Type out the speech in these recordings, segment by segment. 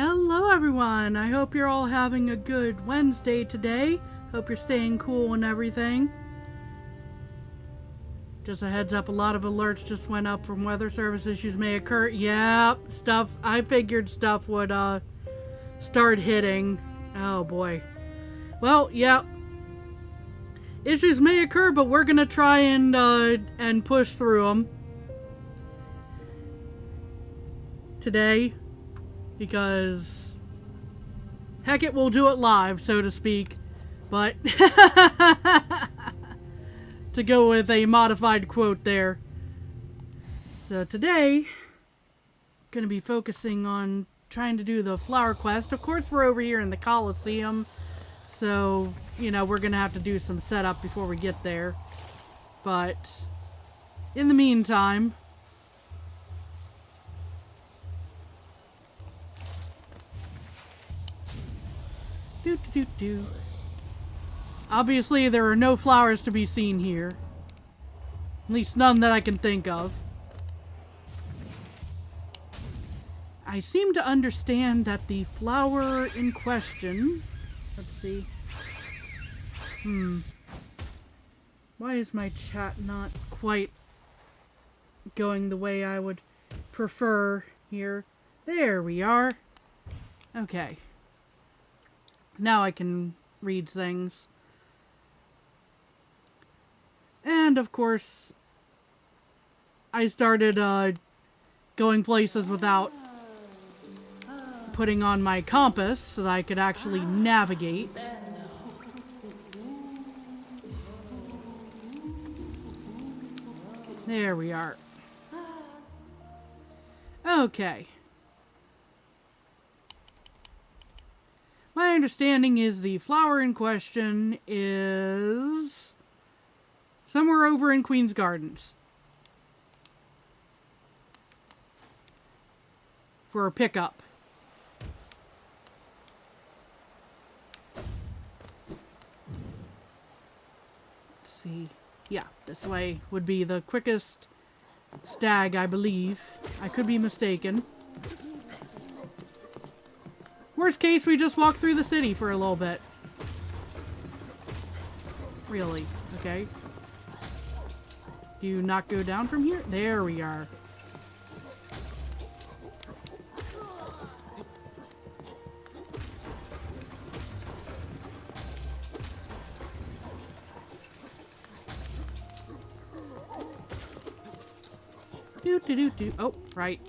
Hello everyone, I hope you're all having a good Wednesday today. Hope you're staying cool and everything. Just a heads up, a lot of alerts just went up from weather service issues may occur. Yeah, I figured stuff would start hitting. Oh boy. Well, yeah. Issues may occur, but we're gonna try and push through them today. Because heck it, we'll do it live, so to speak. But to go with a modified quote there. So today, going to be focusing on trying to do the flower quest. Of course, we're over here in the Coliseum. So, you know, we're going to have to do some setup before we get there. But in the meantime, obviously, there are no flowers to be seen here. At least none that I can think of. I seem to understand that the flower in question... Let's see. Why is my chat not quite going the way I would prefer here? There we are. Okay. Now I can read things. And of course, I started going places without putting on my compass so that I could actually navigate. There we are. Okay. My understanding is the flower in question is somewhere over in Queen's Gardens. For a pickup. Let's see. Yeah, this way would be the quickest stag, I believe. I could be mistaken. Worst case, we just walk through the city for a little bit. Really? Okay. Do you not go down from here? There we are. Oh, right.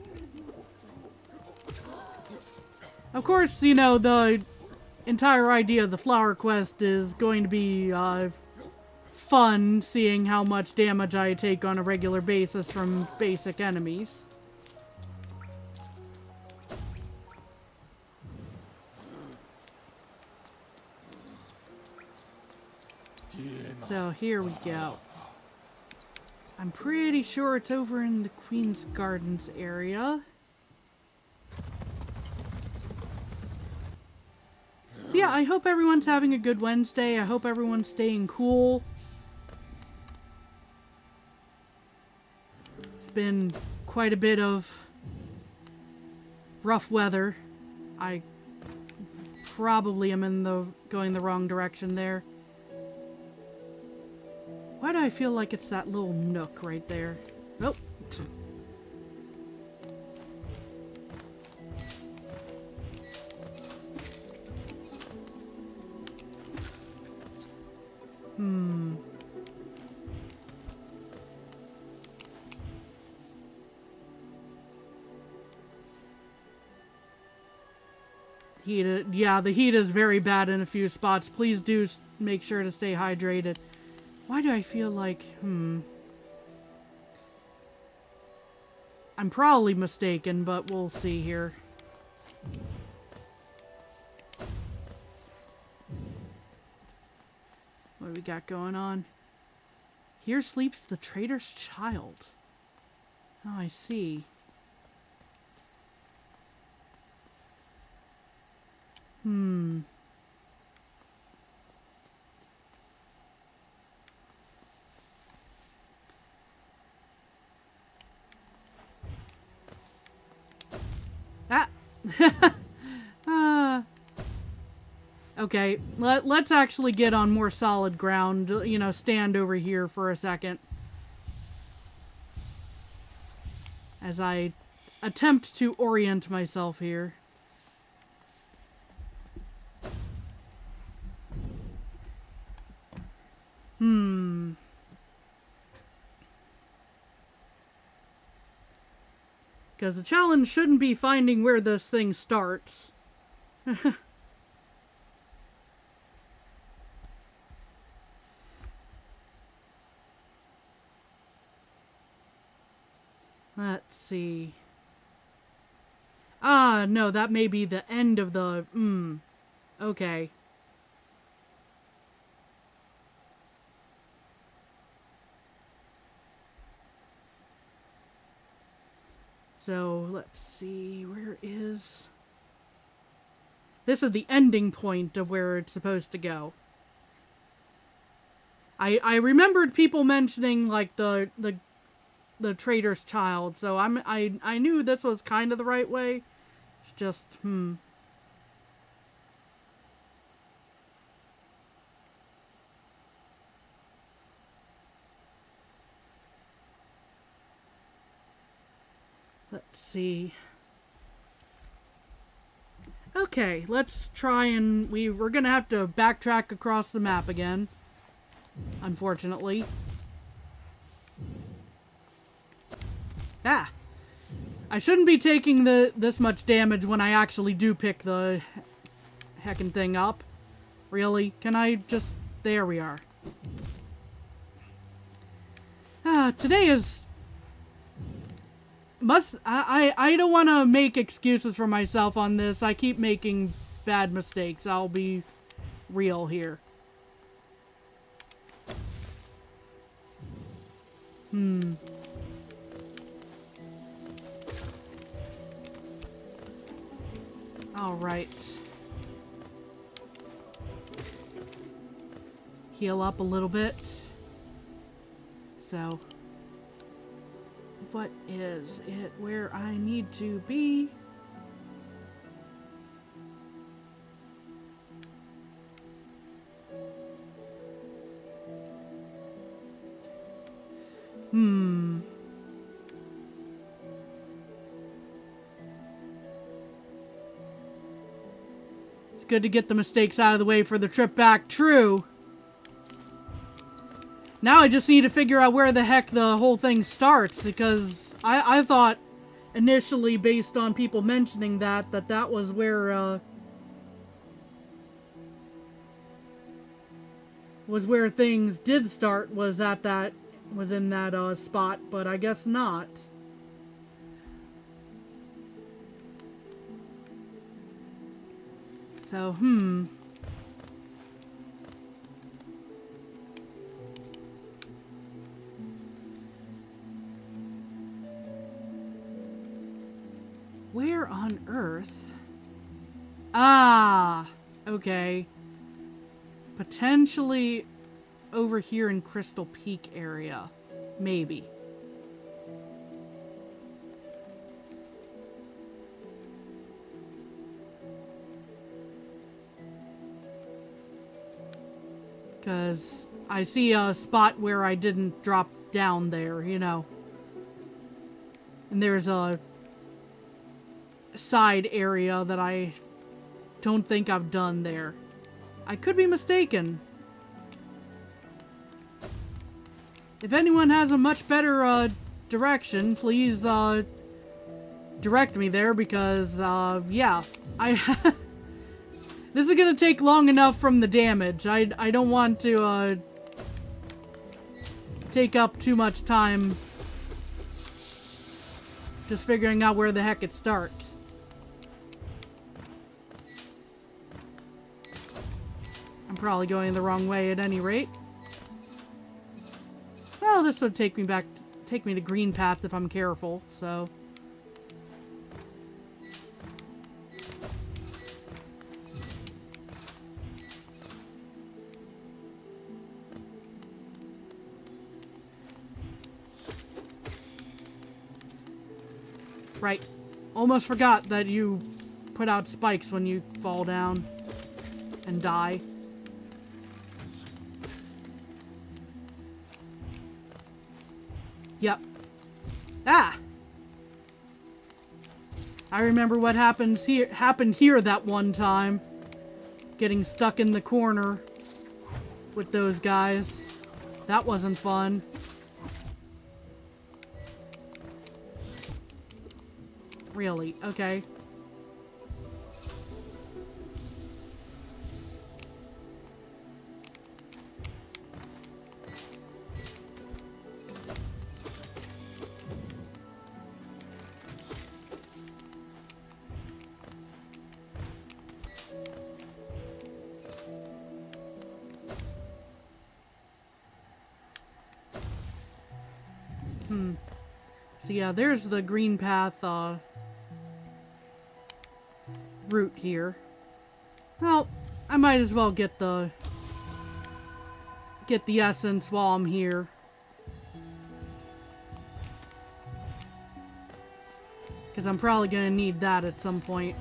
Of course, you know, the entire idea of the flower quest is going to be fun, seeing how much damage I take on a regular basis from basic enemies. So here we go. I'm pretty sure it's over in the Queen's Gardens area. So yeah, I hope everyone's having a good Wednesday. I hope everyone's staying cool. It's been quite a bit of rough weather. I probably am going the wrong direction there. Why do I feel like it's that little nook right there? Oh. Yeah, the heat is very bad in a few spots. Please do make sure to stay hydrated. Why do I feel like, I'm probably mistaken, but we'll see here. What do we got going on? Here sleeps the traitor's child. Oh, I see. Ah! Okay, let's actually get on more solid ground. You know, stand over here for a second. As I attempt to orient myself here. Because the challenge shouldn't be finding where this thing starts. Let's see. Ah, no, that may be the end of the... Okay. So, let's see, where is... This is the ending point of where it's supposed to go. I remembered people mentioning, like, the trader's child, so I knew this was kind of the right way. It's just, Let's see. Okay, let's try and... We're gonna have to backtrack across the map again. Unfortunately. Ah! I shouldn't be taking this much damage when I actually do pick the heckin' thing up. Really? Can I just... There we are. Today is... I don't want to make excuses for myself on this. I keep making bad mistakes. I'll be real here. Alright. Heal up a little bit. So... What is it where I need to be? It's good to get the mistakes out of the way for the trip back. True. Now I just need to figure out where the heck the whole thing starts, because I thought initially, based on people mentioning that was where, things did start, was in that spot, but I guess not. So, Where on earth? Ah, okay. Potentially over here in Crystal Peak area. Maybe. Because I see a spot where I didn't drop down there, you know. And there's a side area that I don't think I've done there. I could be mistaken. If anyone has a much better direction, please direct me there, because yeah, this is gonna take long enough from the damage. I don't want to take up too much time just figuring out where the heck it starts. I'm probably going the wrong way at any rate. Well, this would take me to Green Path if I'm careful, so. Right. Almost forgot that you put out spikes when you fall down. and die. Yep. Ah! I remember what happened here that one time. Getting stuck in the corner with those guys. That wasn't fun. Really? Okay. So yeah, there's the green path route here. Well, I might as well get the essence while I'm here. Because I'm probably gonna need that at some point.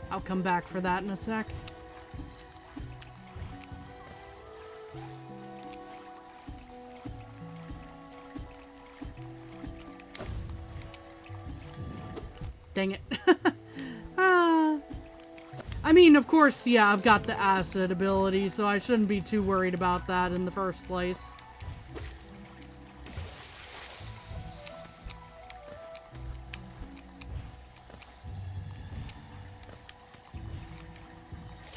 I'll come back for that in a sec. Dang it. I mean, of course, yeah, I've got the acid ability, so I shouldn't be too worried about that in the first place.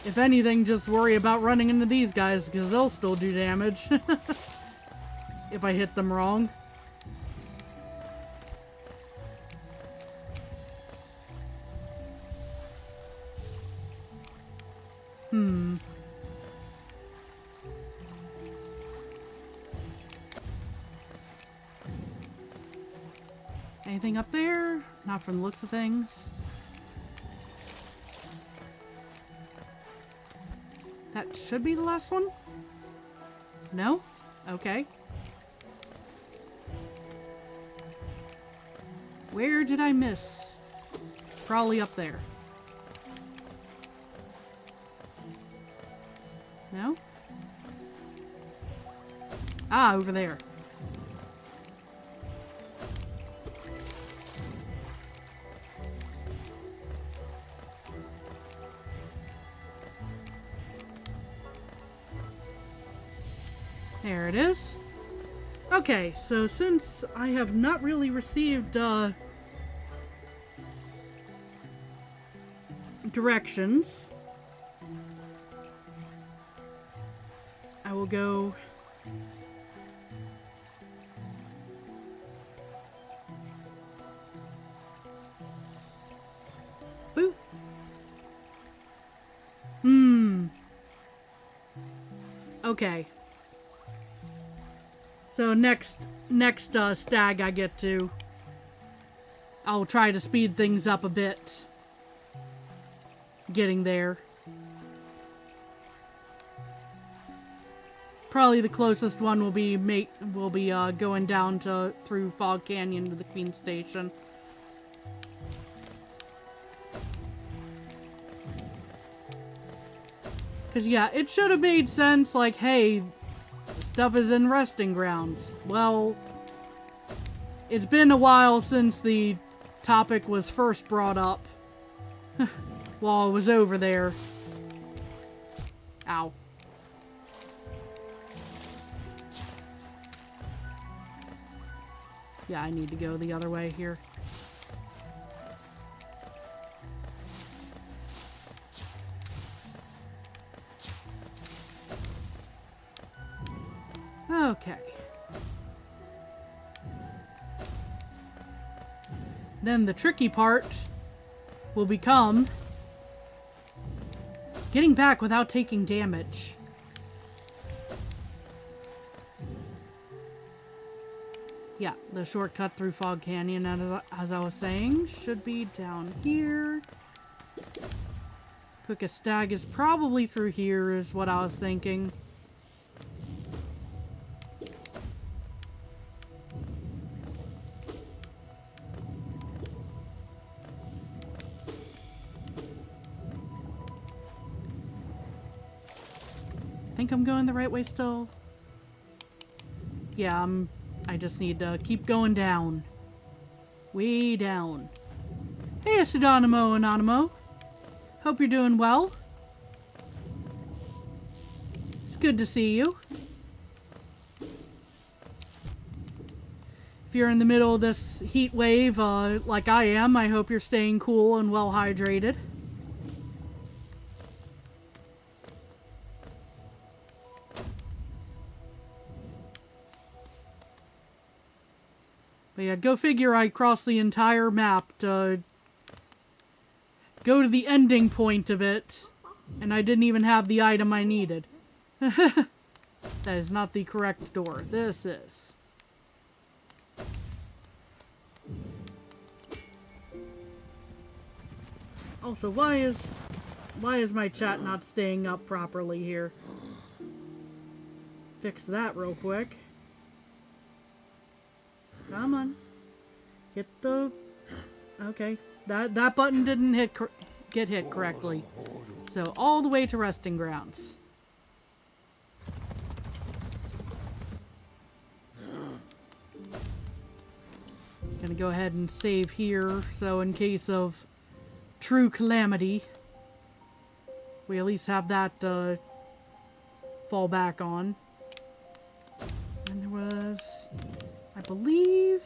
If anything, just worry about running into these guys, because they'll still do damage. If I hit them wrong. Anything up there? Not from the looks of things. That should be the last one? No? Okay. Where did I miss? Probably up there. No? Ah, over there. There it is. Okay, so since I have not really received directions, I will go boop. Okay. So next stag I get to, I'll try to speed things up a bit. Getting there. Probably the closest one will be going down through Fog Canyon to the Queen Station. Cause yeah, it should have made sense. Like, hey, stuff is in resting grounds. Well, it's been a while since the topic was first brought up. While I was over there. Ow. Yeah, I need to go the other way here. Okay. Then the tricky part will become getting back without taking damage. Yeah, the shortcut through Fog Canyon, as I was saying, should be down here. Quickest stag is probably through here, is what I was thinking. think I'm going the right way still. Yeah, I just need to keep going down. Way down. Hey, Pseudonimo Anonymous. Hope you're doing well. It's good to see you. If you're in the middle of this heat wave, like I am, I hope you're staying cool and well hydrated. But yeah, go figure I crossed the entire map to go to the ending point of it, and I didn't even have the item I needed. That is not the correct door. This is. Also, why is my chat not staying up properly here? Fix that real quick. Come on. Hit the... Okay. That button didn't get hit correctly. So, all the way to resting grounds. Gonna go ahead and save here, so in case of true calamity, we at least have that fall back on. And there was... I believe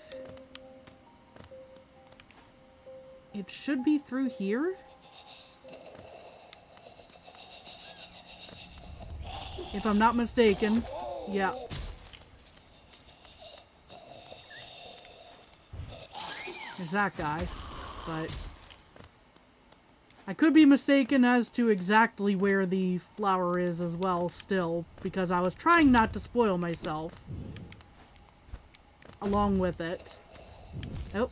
it should be through here. If I'm not mistaken. Yeah. There's that guy. But I could be mistaken as to exactly where the flower is as well still, because I was trying not to spoil myself along with it. Oh.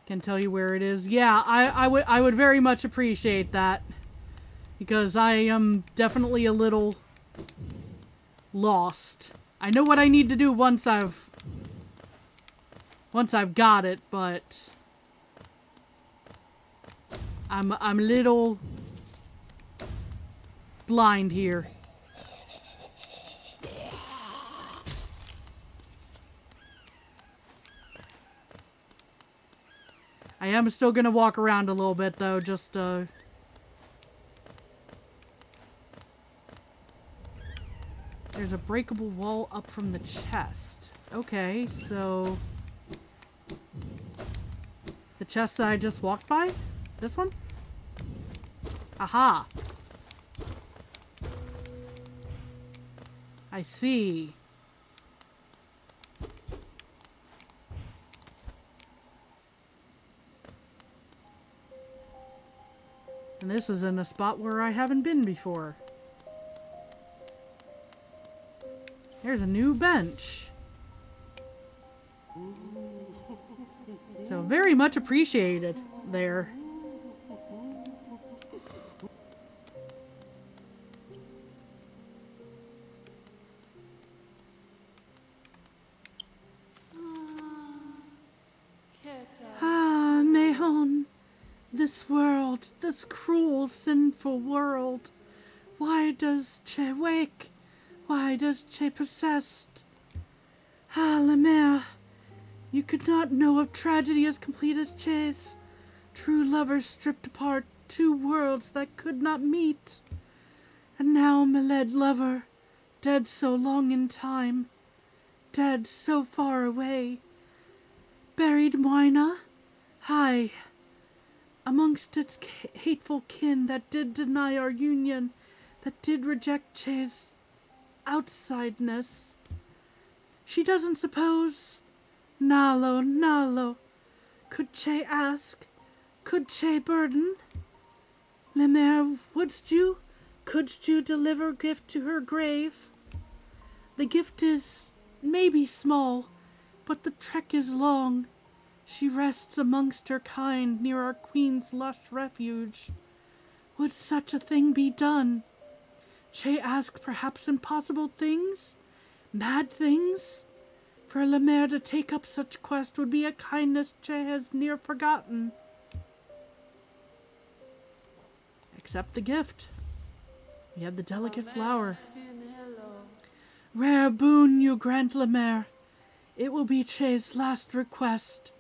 Can tell you where it is. Yeah, I would very much appreciate that, because I am definitely a little lost. I know what I need to do once I've got it, but I'm a little blind here. I am still gonna walk around a little bit though, just there's a breakable wall up from the chest. Okay, so the chest that I just walked by? This one? Aha! I see. And this is in a spot where I haven't been before. There's a new bench. So very much appreciated there. Ah, Mahon. This world, this cruel, sinful world. Why does Che wake? Why does Che possessed? Ah, la mère, you could not know of tragedy as complete as Che's. True lovers stripped apart, two worlds that could not meet. And now, my led lover, dead so long in time, dead so far away. Buried Moina? Aye. Amongst its hateful kin that did deny our union, that did reject Che's outsideness. She doesn't suppose, Nalo, could Che ask, could Che burden? Le Maire, couldst you deliver gift to her grave? The gift is maybe small, but the trek is long. She rests amongst her kind near our queen's lush refuge. Would such a thing be done? Che asked perhaps impossible things? Mad things? For Le Maire to take up such quest would be a kindness Che has near forgotten. Accept the gift. We have the delicate flower. Rare boon you grant Le Maire. It will be Che's last request.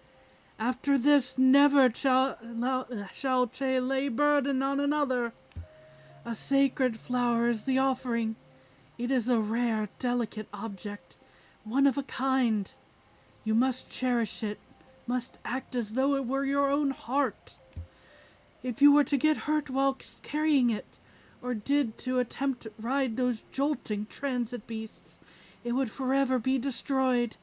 After this, never shall Che lay burden on another. A sacred flower is the offering. It is a rare, delicate object, one of a kind. You must cherish it, must act as though it were your own heart. If you were to get hurt while carrying it, or did to attempt to ride those jolting transit beasts, it would forever be destroyed.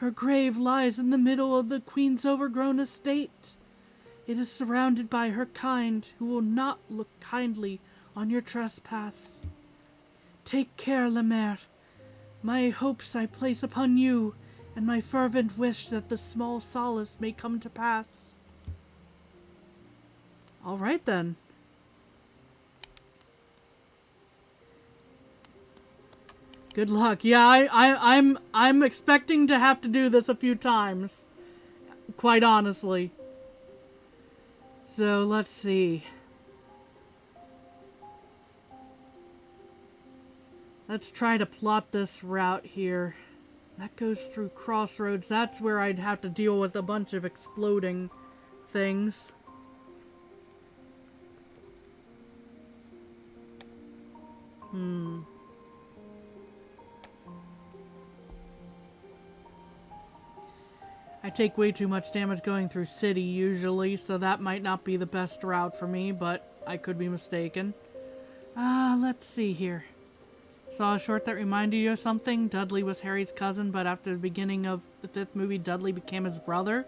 Her grave lies in the middle of the Queen's overgrown estate. It is surrounded by her kind, who will not look kindly on your trespass. Take care, Le Maire. My hopes I place upon you, and my fervent wish that the small solace may come to pass. All right, then. Good luck. Yeah, I'm expecting to have to do this a few times. Quite honestly. So, let's see. Let's try to plot this route here. That goes through Crossroads. That's where I'd have to deal with a bunch of exploding things. I take way too much damage going through city usually, so that might not be the best route for me, but I could be mistaken. Let's see here. Saw a short that reminded you of something? Dudley was Harry's cousin, but after the beginning of the 5th movie, Dudley became his brother?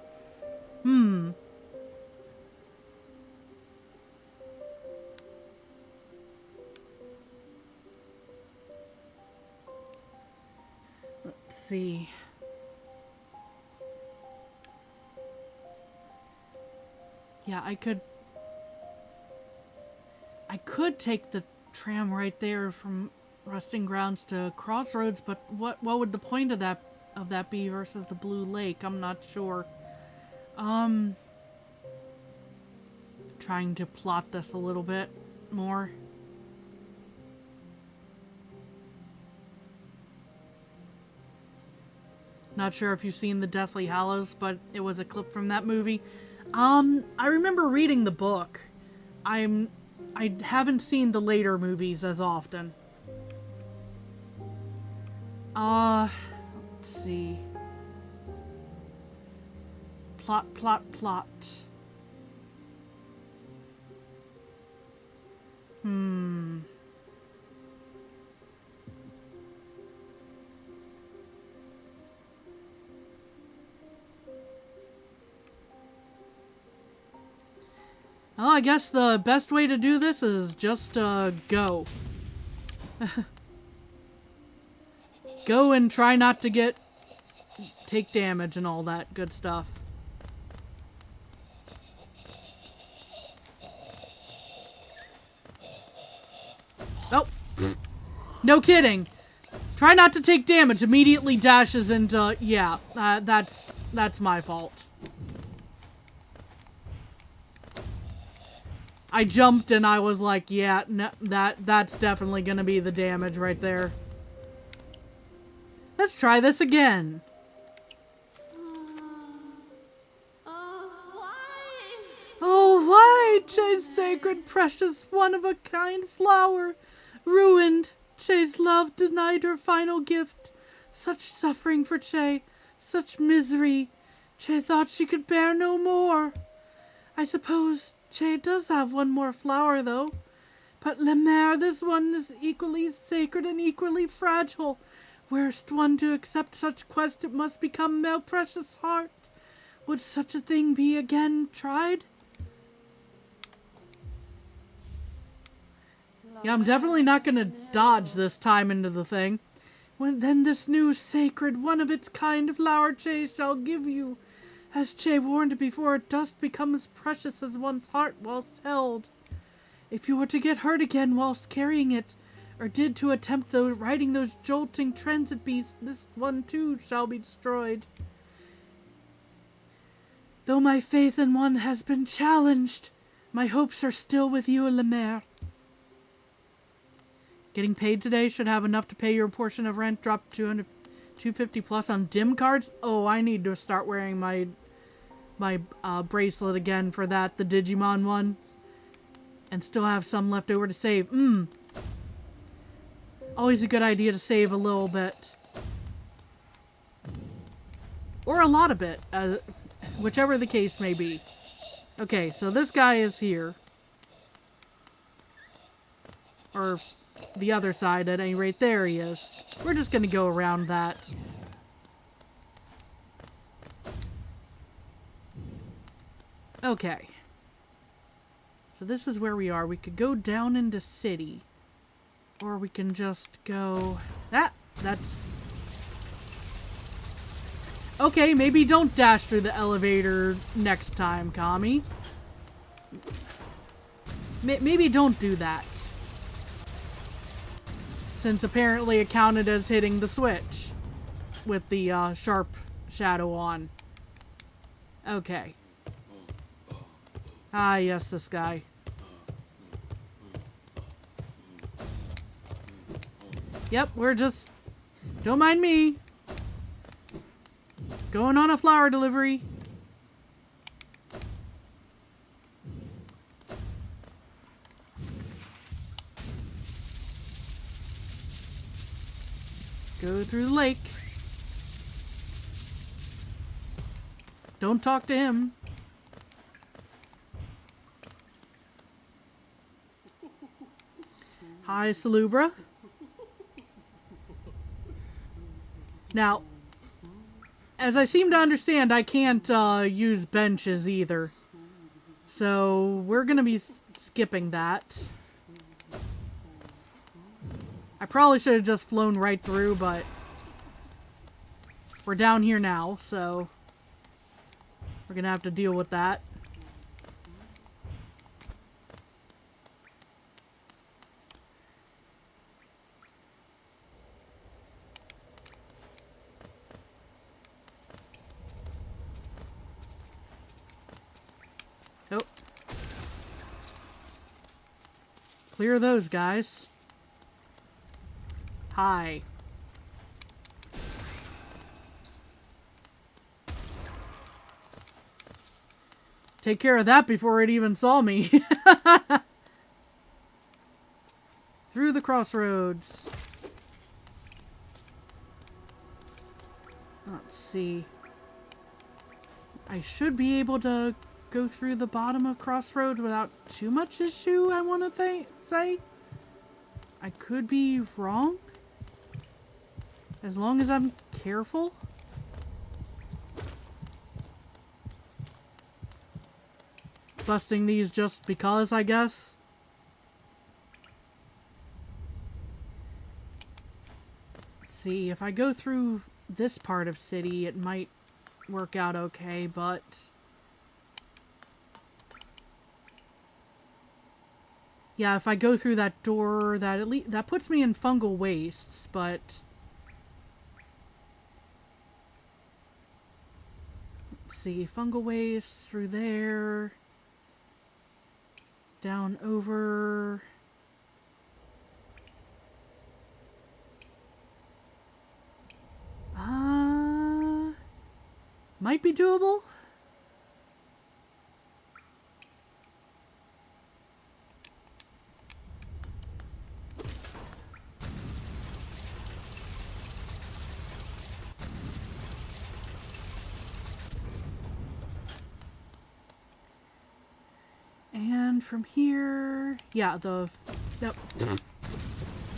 Let's see. Yeah, I could take the tram right there from Rusting Grounds to Crossroads, but what would the point of that be versus the Blue Lake? I'm not sure. Trying to plot this a little bit more. Not sure if you've seen The Deathly Hallows, but it was a clip from that movie. I remember reading the book. I haven't seen the later movies as often. Let's see. Plot. Well, I guess the best way to do this is just, go. Go and try not to take damage and all that good stuff. Oh! No kidding! Try not to take damage, immediately dashes into, yeah, that's my fault. I jumped and I was like, yeah, no, that's definitely gonna be the damage right there. Let's try this again. Oh, why? Che's sacred, precious, one-of-a-kind flower. Ruined. Che's love denied her final gift. Such suffering for Che. Such misery. Che thought she could bear no more. I suppose Che does have one more flower, though. But Le Maire, this one is equally sacred and equally fragile. Worst one to accept such quest, it must become Mel Precious' heart. Would such a thing be again tried? Yeah, I'm definitely not gonna dodge this time into the thing. Then this new sacred, one-of-its-kind flower Che shall give you. As Che warned before, dust becomes precious as one's heart whilst held. If you were to get hurt again whilst carrying it, or did to attempt riding those jolting transit beasts, this one too shall be destroyed. Though my faith in one has been challenged, my hopes are still with you, Lemaire. Getting paid today should have enough to pay your portion of rent. Drop 250 plus on dim cards. Oh, I need to start wearing my bracelet again for that, the Digimon one, and still have some left over to save. Always a good idea to save a little bit, or a lot of it, whichever the case may be. Okay, so this guy is here, or the other side at any rate. There he is. We're just gonna go around that. Okay. So this is where we are. We could go down into city. Or we can just go... That's... Okay, maybe don't dash through the elevator next time, Kami. Maybe don't do that. Since apparently it counted as hitting the switch. With the sharp shadow on. Okay. Ah, yes, this guy. Yep, we're just... Don't mind me. Going on a flower delivery. Go through the lake. Don't talk to him. Hi, Salubra. Now, as I seem to understand, I can't use benches either. So, we're gonna be skipping that. I probably should have just flown right through, but we're down here now, so we're gonna have to deal with that. Oh. Clear those guys. Hi. Take care of that before it even saw me. Through the crossroads. Let's see. I should be able to go through the bottom of crossroads without too much issue, I want to say. I could be wrong. As long as I'm careful. Busting these just because, I guess. Let's see, if I go through this part of city, it might work out okay, but... Yeah, if I go through that door, that puts me in fungal wastes, but... Let's see, fungal wastes through there... Down over... Might be doable? And from here... Yeah, Yep.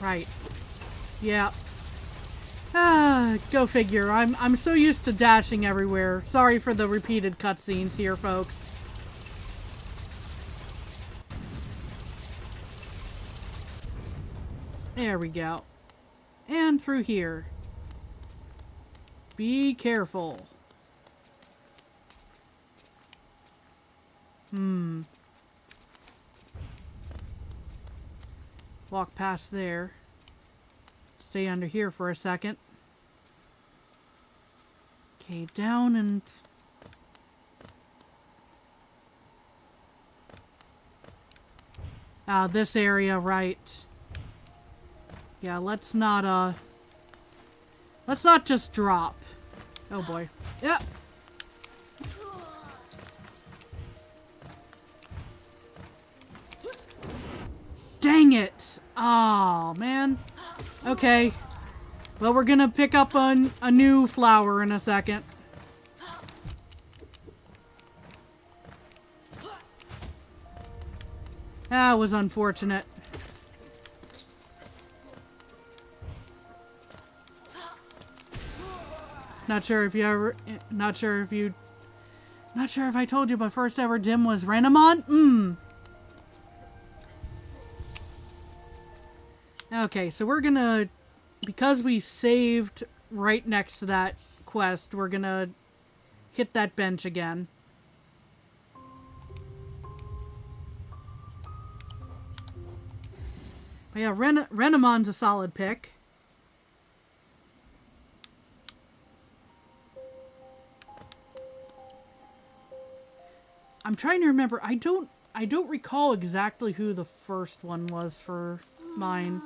Right. Yeah. Go figure. I'm so used to dashing everywhere. Sorry for the repeated cutscenes here, folks. There we go. And through here. Be careful. walk past there. Stay under here for a second. Okay, down and... this area, right. Yeah, let's not just drop. Oh boy. Yeah. Dang it! Oh man. Okay. Well, we're gonna pick up a new flower in a second. That was unfortunate. Not sure if I told you my first ever dim was Renamon? Okay, so we're gonna, because we saved right next to that quest, we're gonna hit that bench again. But yeah, Renamon's a solid pick. I'm trying to remember. I don't recall exactly who the first one was for mine.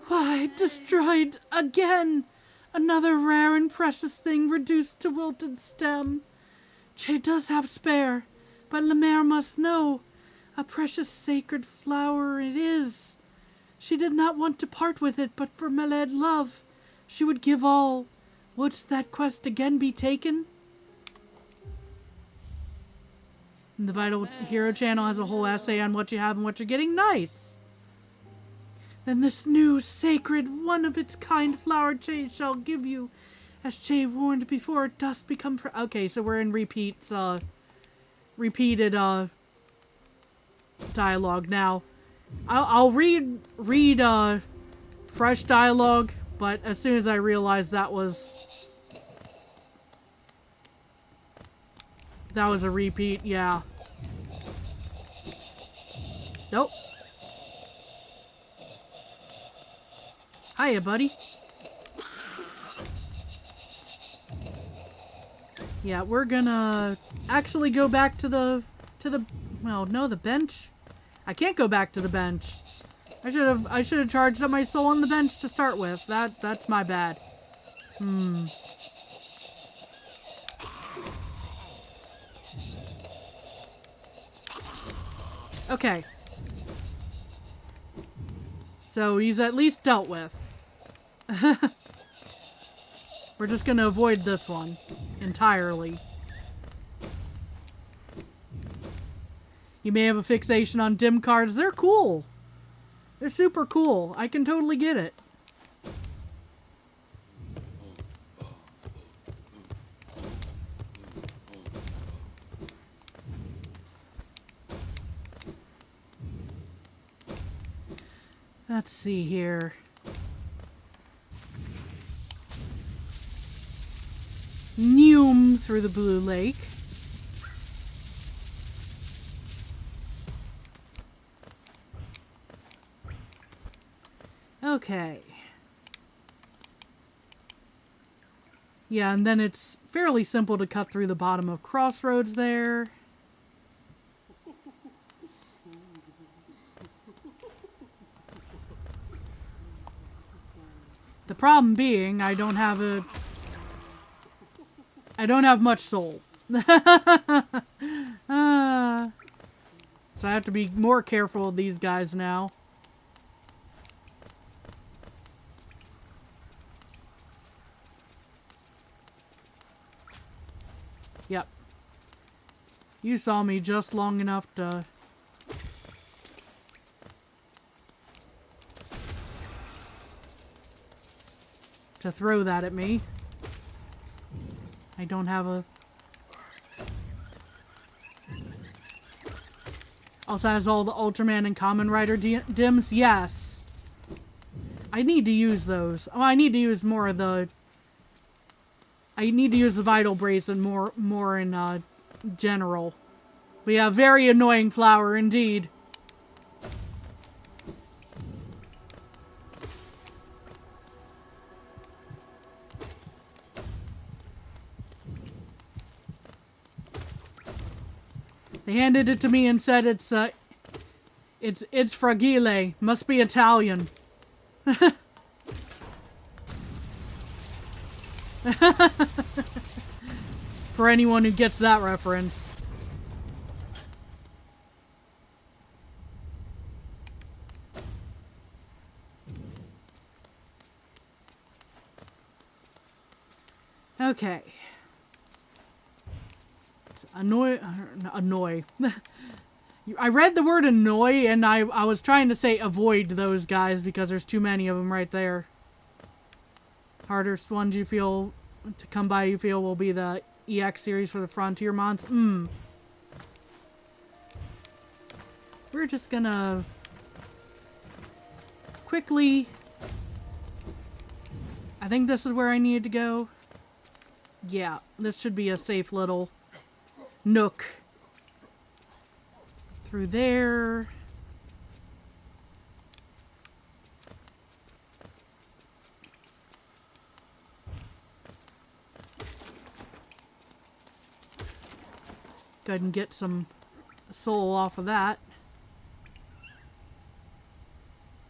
Why, destroyed again! Another rare and precious thing reduced to wilted stem. Che does have spare, but Lemaire must know. A precious sacred flower it is. She did not want to part with it, but for Maled love, she would give all. Wouldst that quest again be taken? And the Vital Hero channel has a whole essay on what you have and what you're getting. Nice! Then this new, sacred, one-of-its-kind flower Che shall give you, as Che warned before, dust become... Okay, so we're in repeated dialogue now. I'll read fresh dialogue, but as soon as I realized that was a repeat, yeah. Nope. Hiya, buddy. Yeah, we're gonna actually go back to the well, no, the bench. I can't go back to the bench. I should have charged up my soul on the bench to start with. That's my bad. Okay. So he's at least dealt with. We're just gonna avoid this one entirely. You may have a fixation on dim cards. They're cool. They're super cool. I can totally get it. Let's see here. Neum through the blue lake. Okay. Yeah, and then it's fairly simple to cut through the bottom of Crossroads there. The problem being, I don't have much soul. So I have to be more careful with these guys now. Yep. You saw me just long enough to... throw that at me. I don't have a... Also has all the Ultraman and Kamen Rider dims? Yes. I need to use those. Oh, I need to use more of the... I need to use the Vital Brace and more in general. But yeah, very annoying flower indeed. They handed it to me and said it's frageelay. Must be Italian. For anyone who gets that reference. Okay. It's annoy. I read the word annoy and I was trying to say avoid those guys because there's too many of them right there. Hardest ones you feel to come by, you feel, will be the EX series for the Frontier mods. We're just gonna quickly... I think this is where I need to go. Yeah, this should be a safe little nook. Through there. Go ahead and get some soul off of that.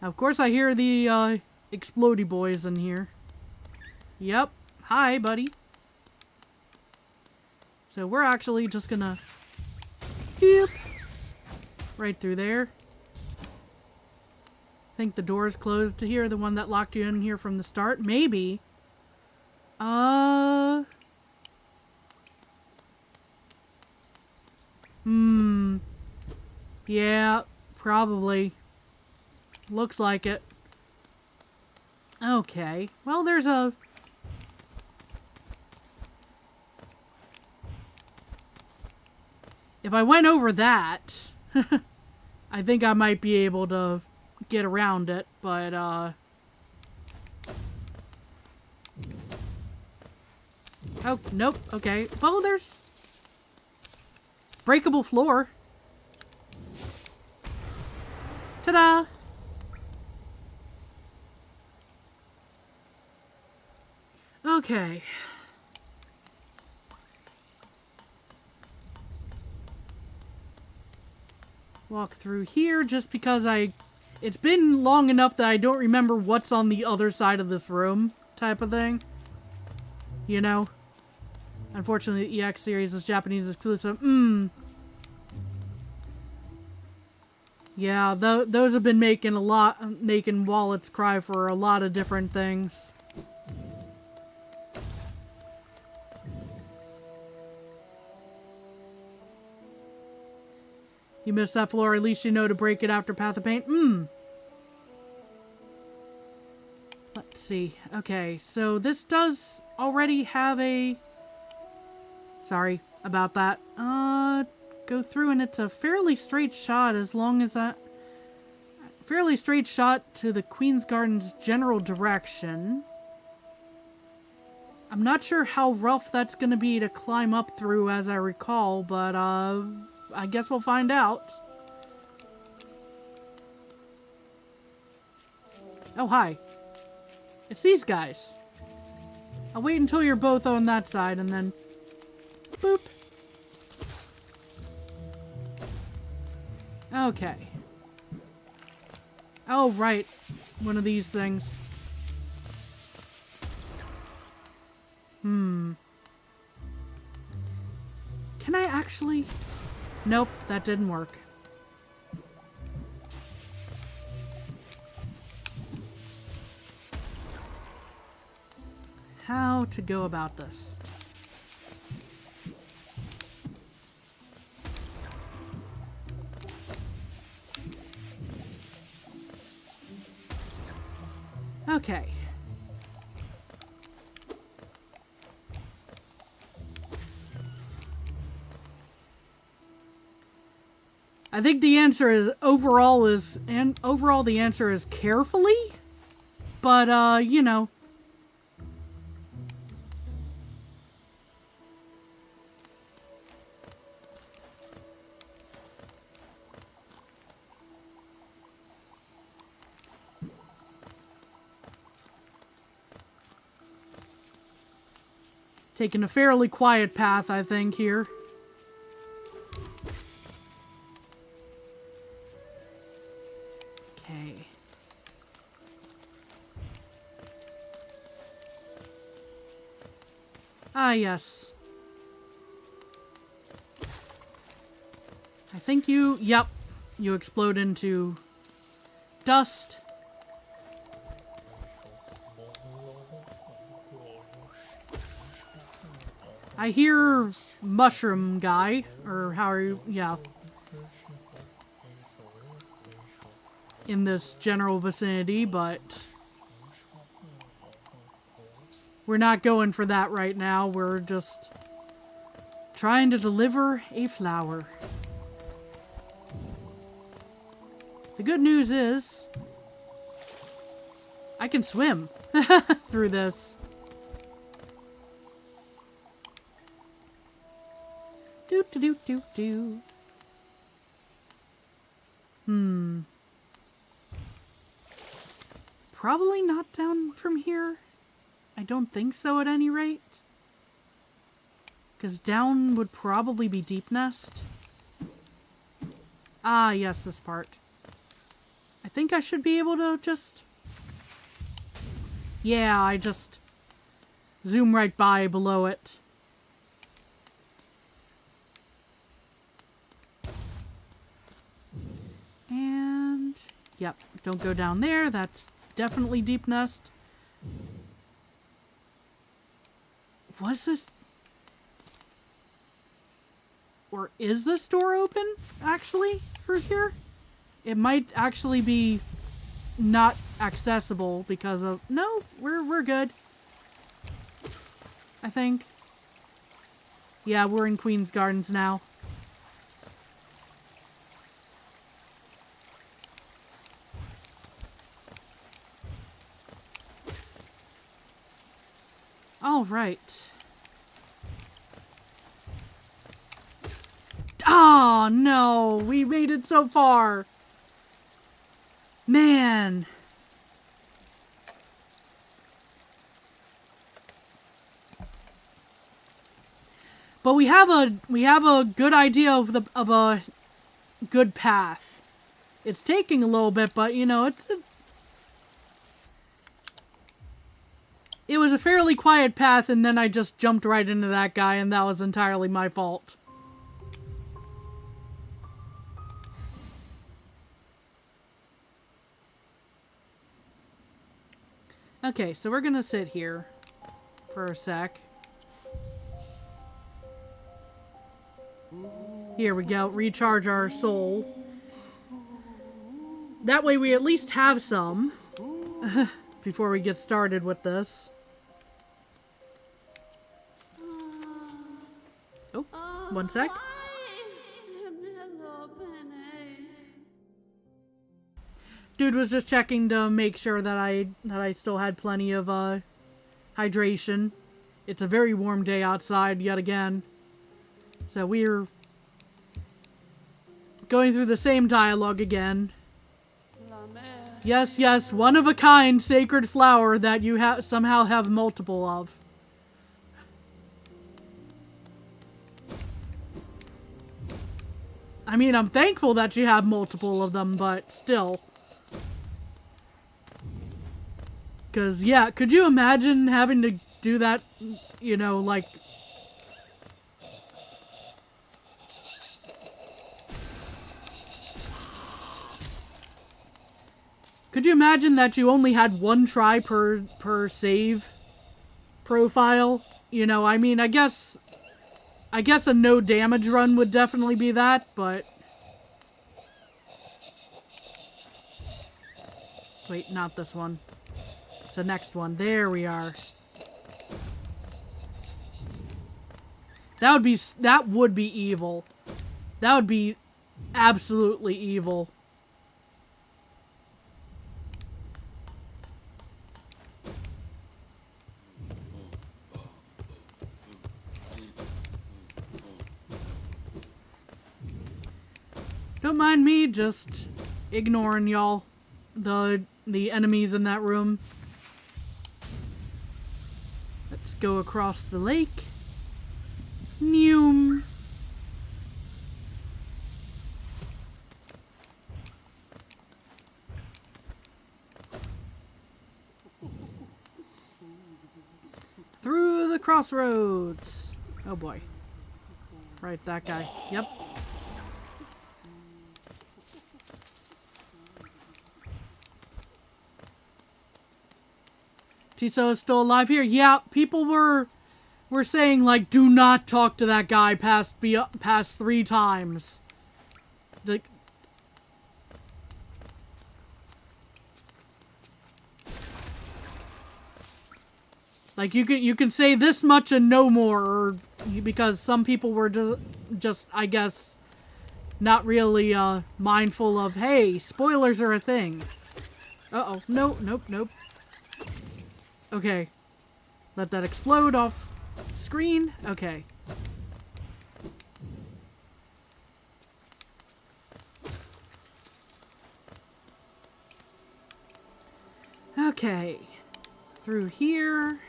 Now, of course, I hear the explodey boys in here. Yep. Hi, buddy. So we're actually just gonna... Yep. Right through there. I think the door is closed to here. The one that locked you in here from the start. Maybe. Yeah, probably. Looks like it. Okay. Well, there's a... If I went over that, I think I might be able to get around it, but, Oh, nope. Okay. Well, there's... breakable floor. Ta-da! Okay. Walk through here just because it's been long enough that I don't remember what's on the other side of this room type of thing. You know? Unfortunately, the EX series is Japanese exclusive. Yeah, those have been making wallets cry for a lot of different things. You missed that floor, at least you know to break it after Path of Pain. Let's see. Okay, so this does already have a... Sorry about that. Go through and it's a fairly straight shot as long as that... Fairly straight shot to the Queen's Garden's general direction. I'm not sure how rough that's going to be to climb up through as I recall, but I guess we'll find out. Oh, hi. It's these guys. I'll wait until you're both on that side and then... Boop. Okay. Oh, right. One of these things. Can I actually... Nope, that didn't work. How to go about this? Okay. I think the answer is overall the answer is carefully, but you know. Taking a fairly quiet path, I think, here. Okay. Ah, yes. I think you... Yep. You explode into dust. I hear mushroom guy, or how are you? Yeah. In this general vicinity, but we're not going for that right now. We're just trying to deliver a flower. The good news is I can swim through this. Do do do do do. Probably not down from here. I don't think so at any rate. Because down would probably be Deep Nest. Ah, yes, this part. I think I should be able to just... Yeah, I just zoom right by below it. And... Yep, don't go down there. That's definitely Deep Nest. Was this... Or is this door open, actually, through here? It might actually be not accessible because of... No, we're good. I think. Yeah, we're in Queen's Gardens now. All right. Oh, no. We made it so far. Man. But we have a good idea of a good path. It's taking a little bit, but you know, it was a fairly quiet path, and then I just jumped right into that guy, and that was entirely my fault. Okay, so we're gonna sit here for a sec. Here we go, recharge our soul. That way we at least have some before we get started with this. Oh, one sec. Dude was just checking to make sure that I still had plenty of hydration. It's a very warm day outside yet again. So we're going through the same dialogue again. Yes, yes, one of a kind sacred flower that you somehow have multiple of. I mean, I'm thankful that you have multiple of them, but still. Because, yeah, could you imagine having to do that, you know, like... Could you imagine that you only had one try per save profile? You know, I mean, I guess a no damage run would definitely be that, but... Wait, not this one. It's the next one. There we are. That would be evil. That would be absolutely evil. Don't mind me just ignoring y'all, the enemies in that room. Let's go across the lake. Neum. Through the crossroads. Oh boy. Right, that guy. Yep. Tiso is still alive here. Yeah, people were saying, like, do not talk to that guy past 3 times. Like you can say this much and no more, because some people were just I guess not really mindful of, hey, spoilers are a thing. Uh-oh. Nope. Okay. Let that explode off screen. Okay. Okay. Through here.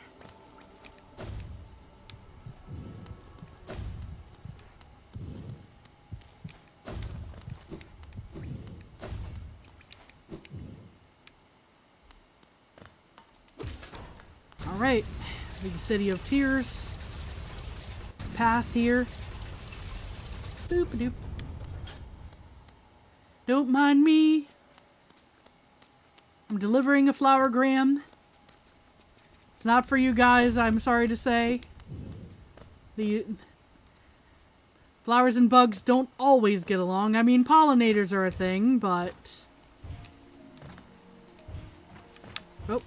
Alright. Big City of Tears. Path here. Boop-a-doop. Don't mind me. I'm delivering a flowergram. It's not for you guys, I'm sorry to say. The flowers and bugs don't always get along. I mean, pollinators are a thing, but... Oh.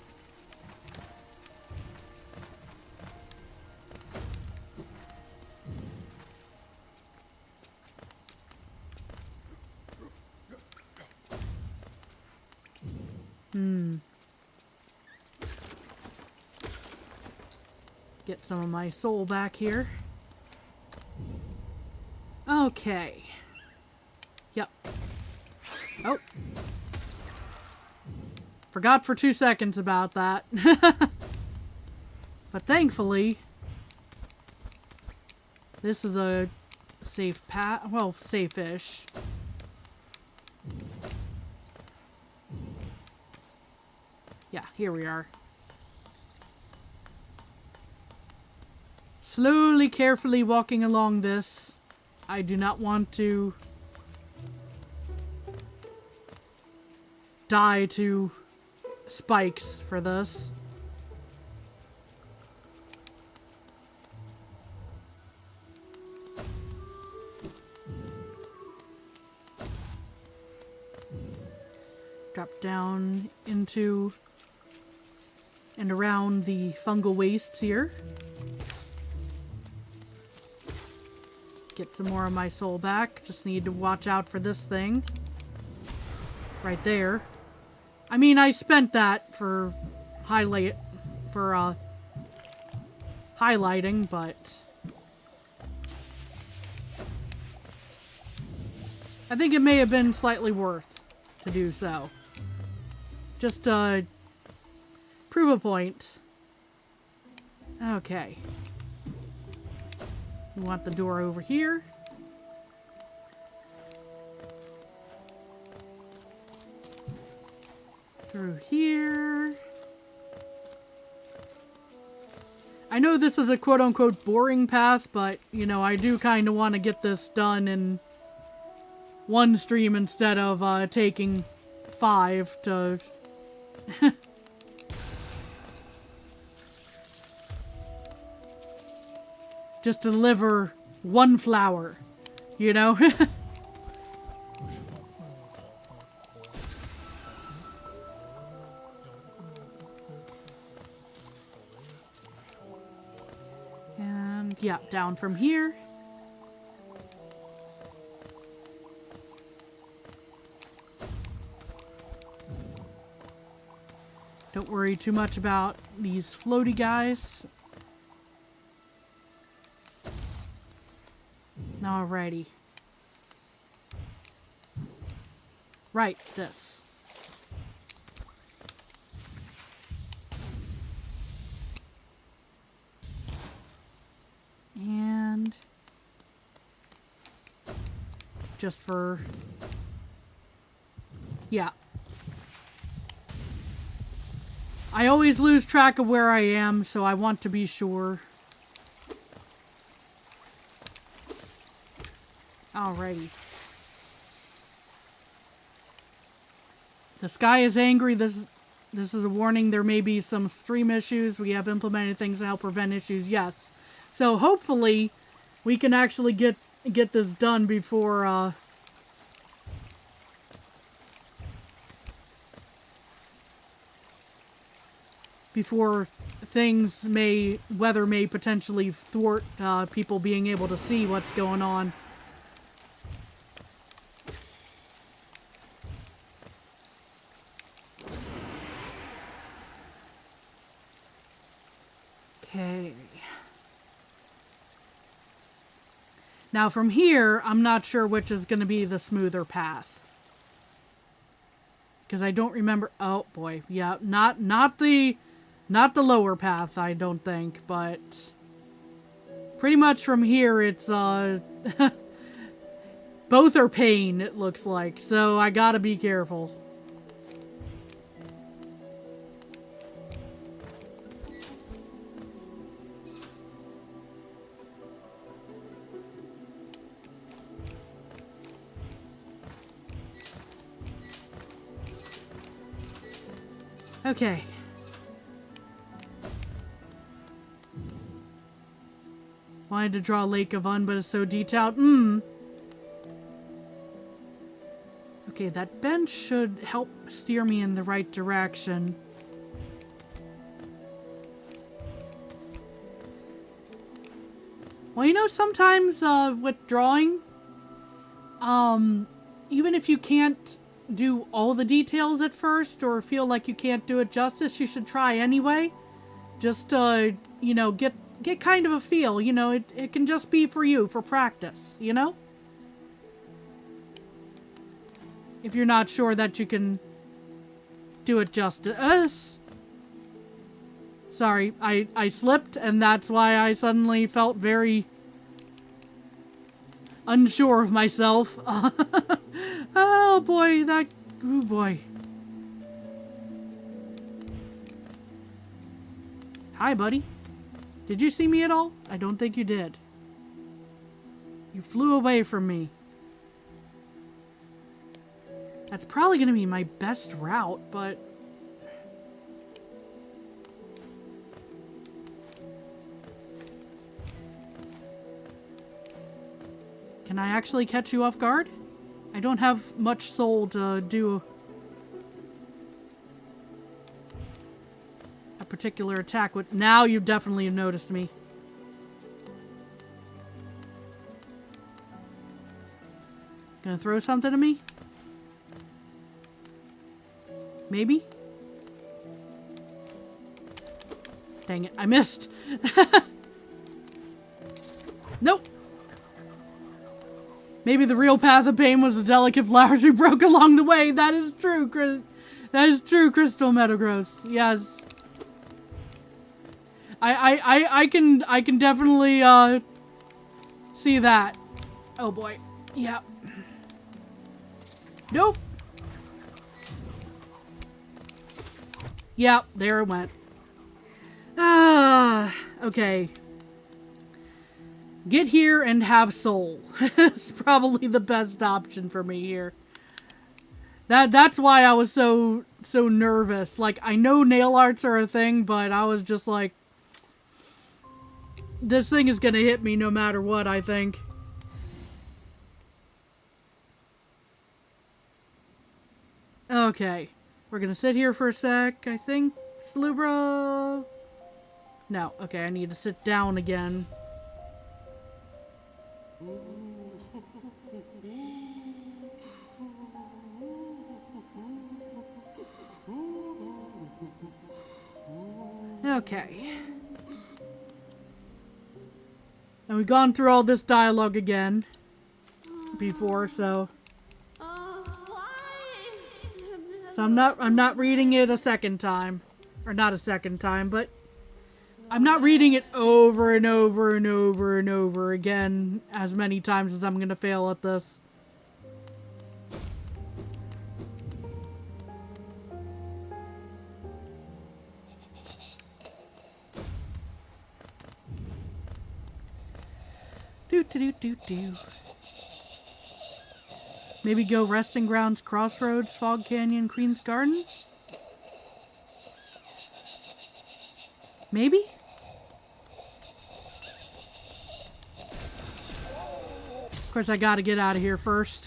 Get some of my soul back here. Okay. Yep. Oh. Forgot for 2 seconds about that. But thankfully, this is a safe path. Well, safe-ish. Yeah, here we are. Slowly, carefully walking along this. I do not want to die to spikes for this. Drop down into and around the fungal wastes here. Get some more of my soul back. Just need to watch out for this thing. Right there. I mean, I spent that for highlighting, but I think it may have been slightly worth to do so. Just prove a point. Okay. We want the door over here. Through here. I know this is a quote-unquote boring path, but, you know, I do kind of want to get this done in one stream instead of taking 5 to... just deliver one flower, you know? And yeah, down from here. Don't worry too much about these floaty guys. Alrighty. Right, this. And just for... Yeah. I always lose track of where I am, so I want to be sure. Alrighty. The sky is angry. This is a warning. There may be some stream issues. We have implemented things to help prevent issues. Yes. So hopefully we can actually get this done before before weather may potentially thwart people being able to see what's going on. Okay. Now from here, I'm not sure which is going to be the smoother path. Because I don't remember... Oh, boy. Yeah, not the lower path, I don't think, but... Pretty much from here, it's, both are pain, it looks like. So I gotta be careful. Okay. Wanted to draw Lake of Un, but it's so detailed. Okay, that bench should help steer me in the right direction. Well, you know, sometimes with drawing, even if you can't do all the details at first or feel like you can't do it justice, you should try anyway. Just you know, get kind of a feel, you know, it can just be for you, for practice, you know? If you're not sure that you can do it justice. Sorry, I slipped, and that's why I suddenly felt very unsure of myself. Oh boy, oh boy. Hi, buddy. Did you see me at all? I don't think you did. You flew away from me. That's probably going to be my best route, but... Can I actually catch you off guard? I don't have much soul to do a particular attack with. Now you definitely have noticed me. Gonna throw something at me? Maybe? Dang it, I missed. Nope. Maybe the real path of pain was the delicate flowers we broke along the way. That is true, that is true, Crystal Metagross. Yes. I can definitely see that. Oh boy. Yeah. Nope. Yep, there it went. Ah, okay. Get here and have soul. It's probably the best option for me here. That's why I was so nervous. Like, I know nail arts are a thing, but I was just like, this thing is gonna hit me no matter what, I think. Okay. We're gonna sit here for a sec, I think. Slubra. No. Okay, I need to sit down again. Okay. And we've gone through all this dialogue again before, so I'm not reading it a second time. Or not a second time, but I'm not reading it over and over and over and over again as many times as I'm gonna fail at this. Do do do do do. Maybe go Resting Grounds, Crossroads, Fog Canyon, Queen's Garden? Maybe? Of course, I gotta get out of here first.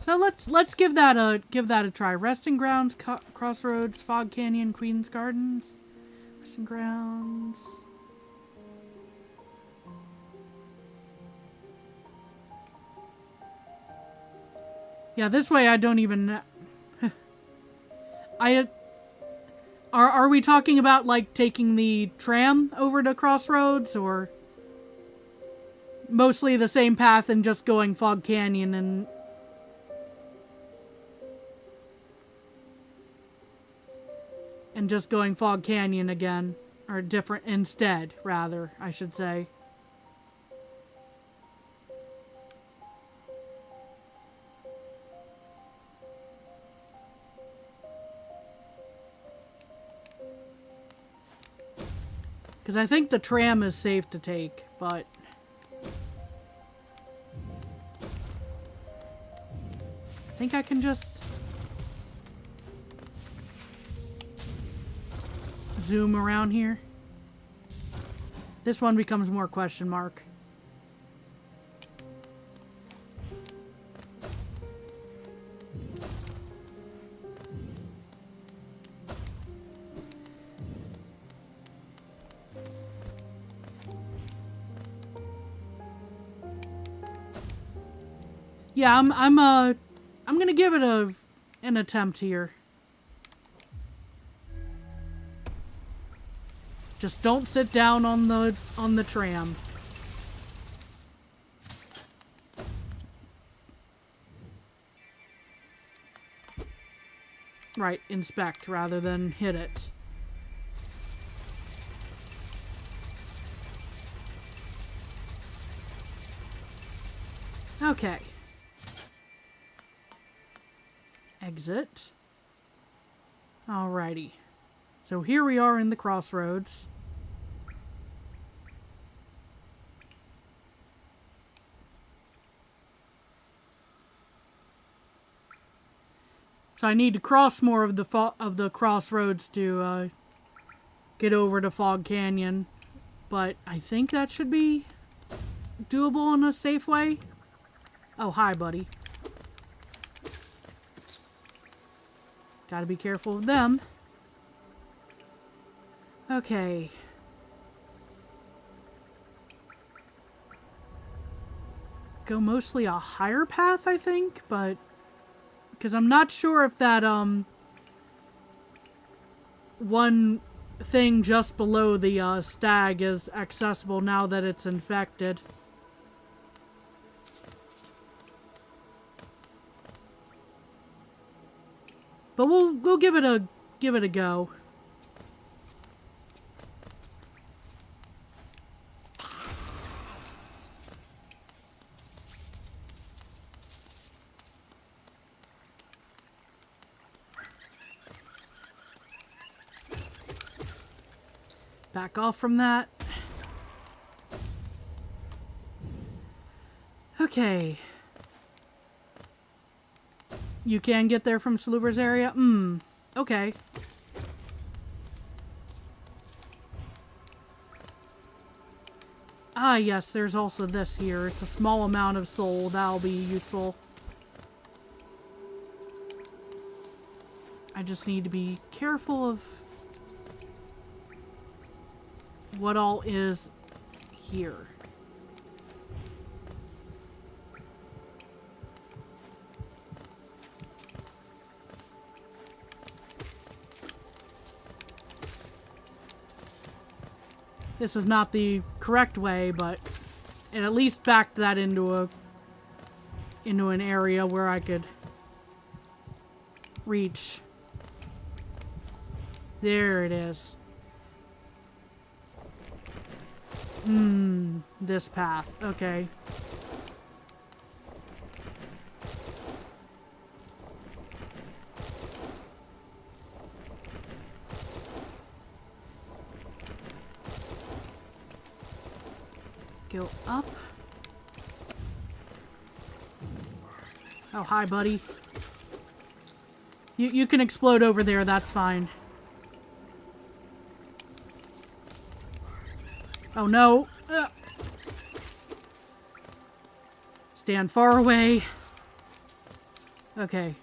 So let's give that a try. Resting Grounds, Crossroads, Fog Canyon, Queen's Gardens. Resting Grounds. Yeah, this way I don't even. Are we talking about like taking the tram over to Crossroads, or mostly the same path and just going Fog Canyon and just going Fog Canyon again, or different instead, rather, I should say. Because I think the tram is safe to take, but I think I can just zoom around here. This one becomes more question mark. Yeah, I'm gonna give it an attempt here. Just don't sit down on the tram. Right, inspect rather than hit it. Okay. Exit. Alrighty. So here we are in the Crossroads. So I need to cross more of the Crossroads to get over to Fog Canyon, but I think that should be doable in a safe way. Oh, hi, buddy. Gotta be careful of them. Okay. Go mostly a higher path, I think, but because I'm not sure if that one thing just below the stag is accessible now that it's infected. But we'll give it a go. Back off from that. Okay. You can get there from Sluber's area? Okay. Ah, yes, there's also this here. It's a small amount of soul. That'll be useful. I just need to be careful of what all is here. This is not the correct way, but it at least backed that into an area where I could reach. There it is. This path. Okay. Go up. Oh, hi, buddy. You can explode over there, that's fine. Oh, no. Stand far away. Okay.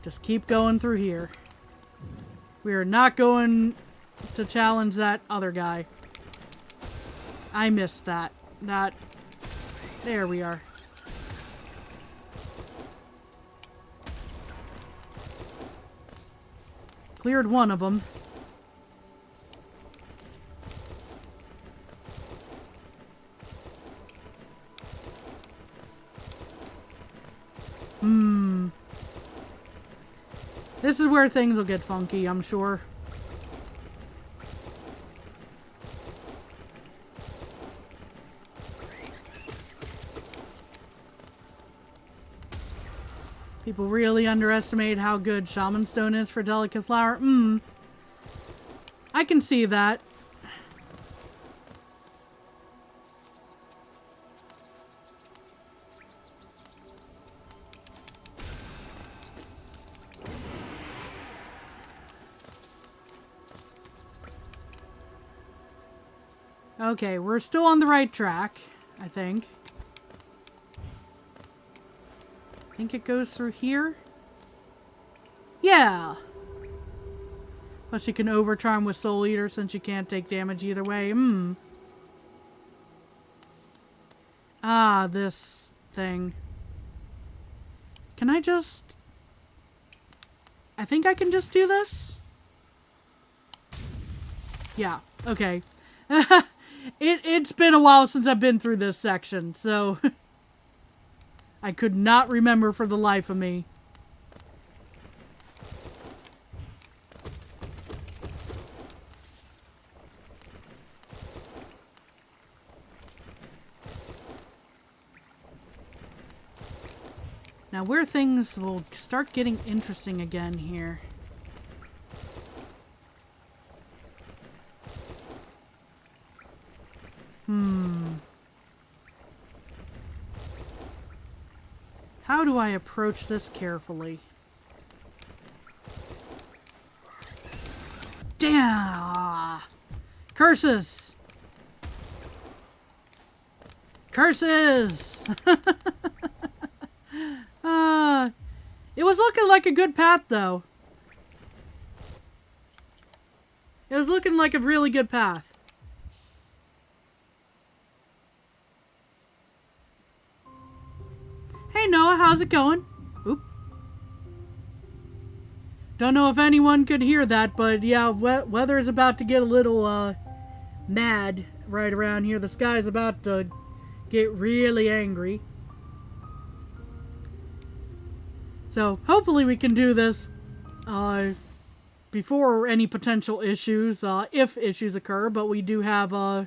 Just keep going through here. We are not going to challenge that other guy. I missed that. There we are. Cleared one of them. This is where things will get funky, I'm sure. People really underestimate how good shaman stone is for delicate flower. I can see that. Okay, we're still on the right track, I think. I think it goes through here. Yeah! Plus she can overcharm with Soul Eater since she can't take damage either way. Ah, this thing. Can I just... I think I can just do this? Yeah, okay. It's been a while since I've been through this section, so... I could not remember for the life of me. Now where things will start getting interesting again here. How do I approach this carefully? Damn! Curses! Curses! It was looking like a good path, though. It was looking like a really good path. Hey Noah, how's it going? Oop. Don't know if anyone could hear that, but yeah, weather is about to get a little mad right around here. The sky is about to get really angry. So hopefully we can do this before any potential issues, if issues occur, but we do have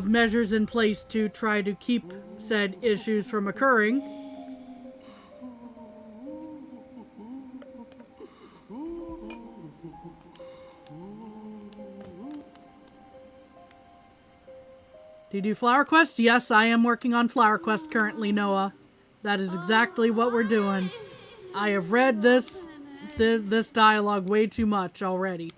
measures in place to try to keep said issues from occurring. Do you do Flower Quest? Yes, I am working on Flower Quest currently, Noah. That is exactly what we're doing. I have read this dialogue way too much already.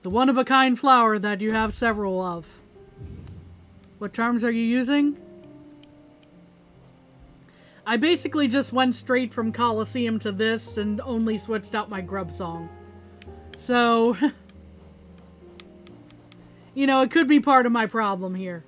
The one-of-a-kind flower that you have several of. What charms are you using? I basically just went straight from Colosseum to this and only switched out my grub song. So, you know, it could be part of my problem here.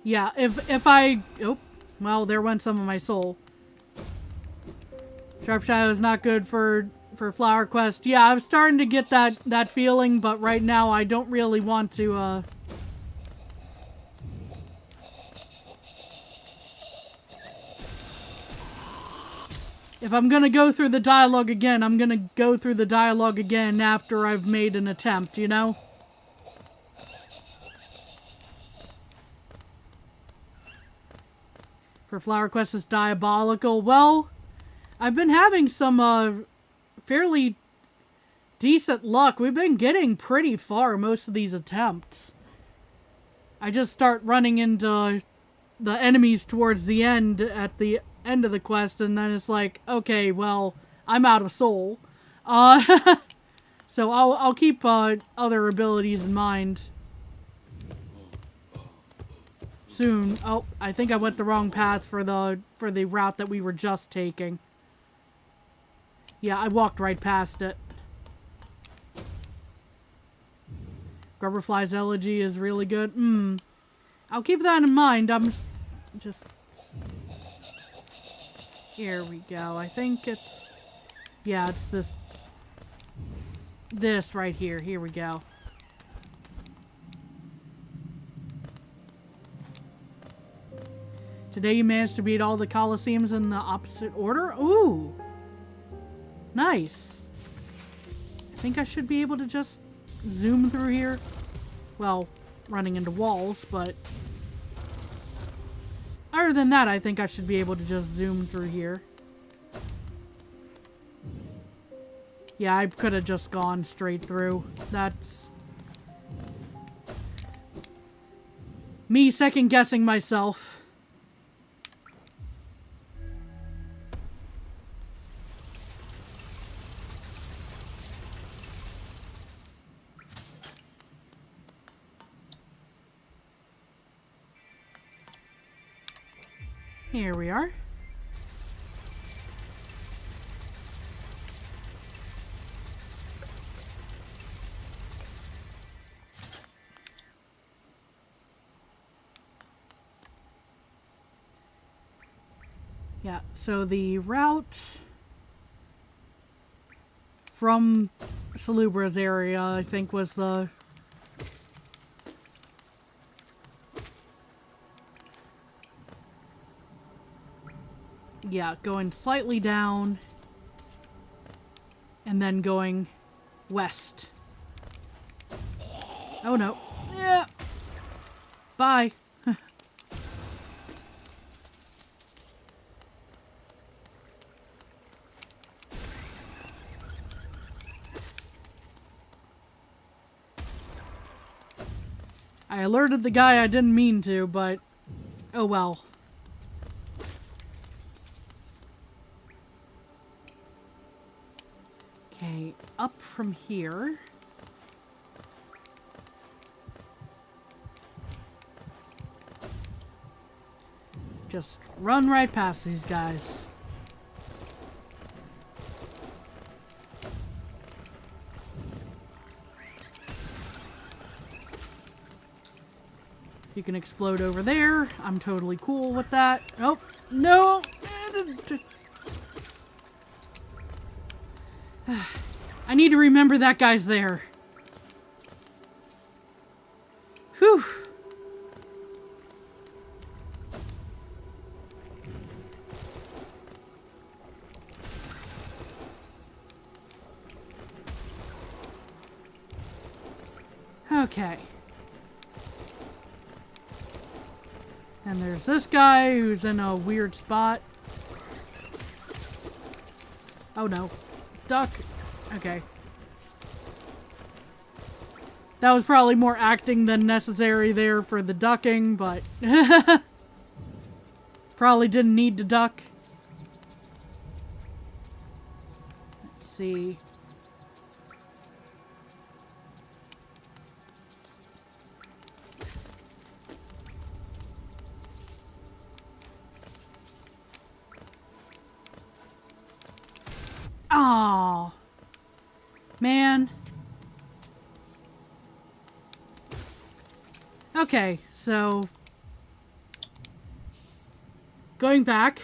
Yeah, if I... Oh, well, there went some of my soul. Sharp Shadow is not good for Flower Quest. Yeah, I'm starting to get that feeling, but right now I don't really want to, if I'm gonna go through the dialogue again, I'm gonna go through the dialogue again after I've made an attempt, you know? For Flower Quest is diabolical. Well, I've been having some fairly decent luck. We've been getting pretty far most of these attempts. I just start running into the enemies towards the end, at the end of the quest, and then it's like, okay, well, I'm out of soul. So I'll keep other abilities in mind soon. Oh, I think I went the wrong path for the route that we were just taking. Yeah, I walked right past it. Grubberfly's Elegy is really good. I'll keep that in mind. I'm just... Here we go. I think it's... Yeah, it's this... This right here. Here we go. Today you managed to beat all the Colosseums in the opposite order? Ooh! Nice. I think I should be able to just zoom through here. Well, running into walls, but... Other than that, I think I should be able to just zoom through here. Yeah, I could have just gone straight through. That's... me second-guessing myself. Here we are. Yeah, so the route from Salubra's area, I think, was the... Yeah, going slightly down and then going west. Oh no. Yeah. Bye. I alerted the guy I didn't mean to, but oh well. Okay, up from here. Just run right past these guys. You can explode over there. I'm totally cool with that. Oh, no! I need to remember that guy's there. Whew. Okay. And there's this guy who's in a weird spot. Oh no. Duck. Okay. That was probably more acting than necessary there for the ducking, but... probably didn't need to duck. Let's see. Aww. Man. Okay, so... going back.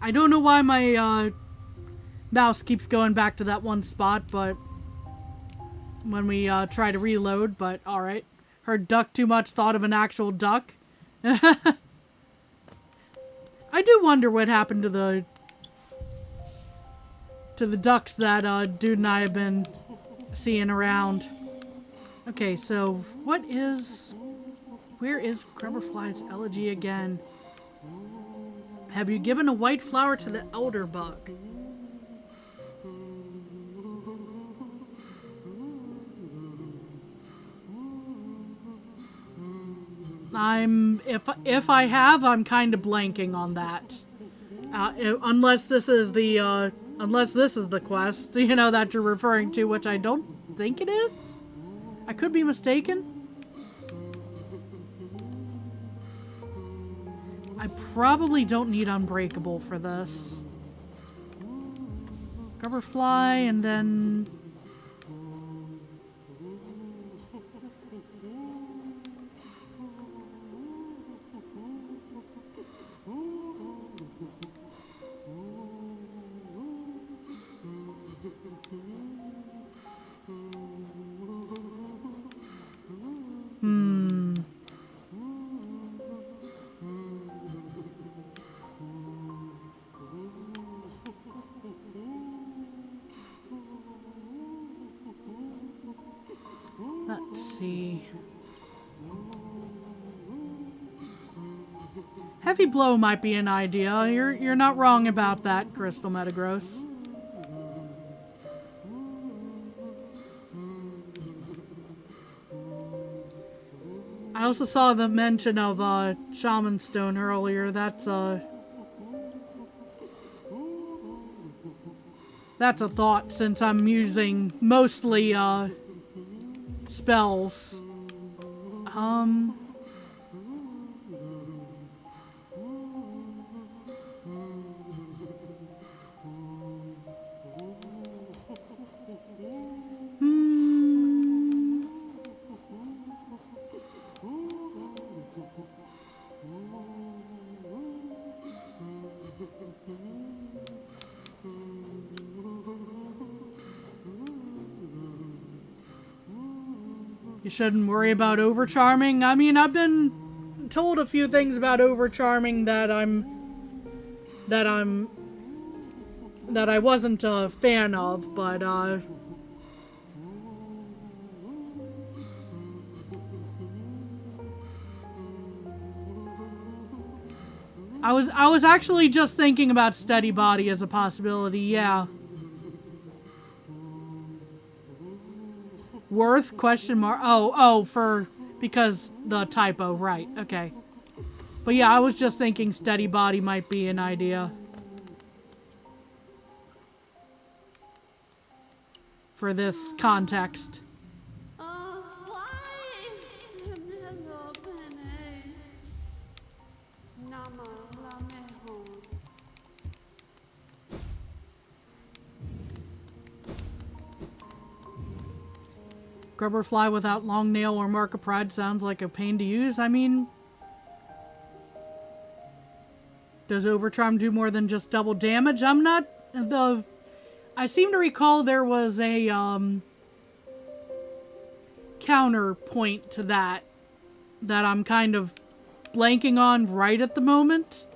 I don't know why my mouse keeps going back to that one spot, but... when we try to reload, but alright. Heard duck too much, thought of an actual duck. I do wonder what happened to the ducks that dude and I have been seeing around. Okay, so where is Grubberfly's elegy again? Have you given a white flower to the elder bug? If I have, I'm kind of blanking on that. Unless this is the quest, you know, that you're referring to, which I don't think it is. I could be mistaken. I probably don't need Unbreakable for this. Grubberfly, and then... Let's see. Heavy Blow might be an idea. You're not wrong about that, Crystal Metagross. I also saw the mention of Shaman Stone earlier. That's a thought, since I'm using mostly spells. You shouldn't worry about overcharming. I mean, I've been told a few things about overcharming that I wasn't a fan of, but I was actually just thinking about Steady Body as a possibility, yeah. Worth? Question mark. Oh, because the typo, right? Okay. But yeah, I was just thinking Steady Body might be an idea for this context. Grubberfly without Long Nail or Mark of Pride sounds like a pain to use. I mean, does Overcharm do more than just double damage? I seem to recall there was a counterpoint to that I'm kind of blanking on right at the moment.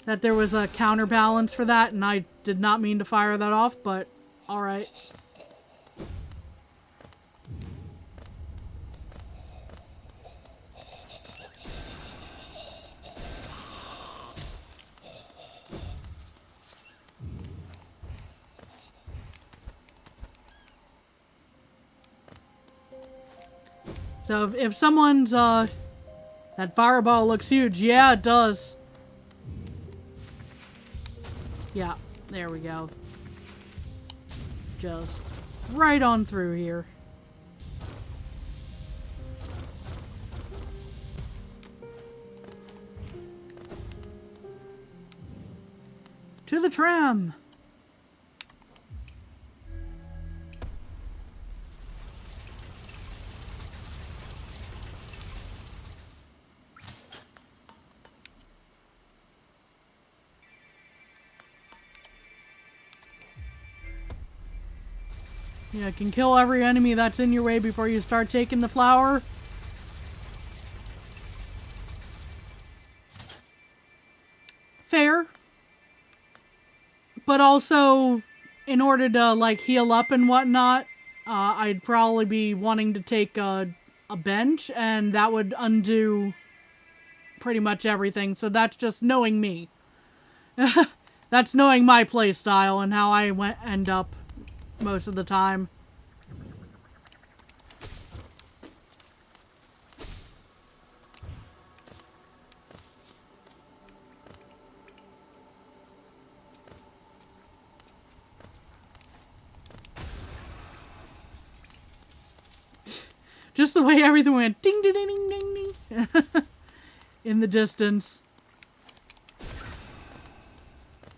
That there was a counterbalance for that, and I did not mean to fire that off, but alright. So if someone's, that fireball looks huge. Yeah, it does. Yeah, there we go. Just right on through here. To the tram! Yeah, can kill every enemy that's in your way before you start taking the flower. fair. But also, in order to, like, heal up and whatnot, I'd probably be wanting to take a bench, and that would undo pretty much everything. So that's just knowing me. That's knowing my playstyle and how I end up most of the time. Just the way everything went ding ding ding ding ding ding in the distance.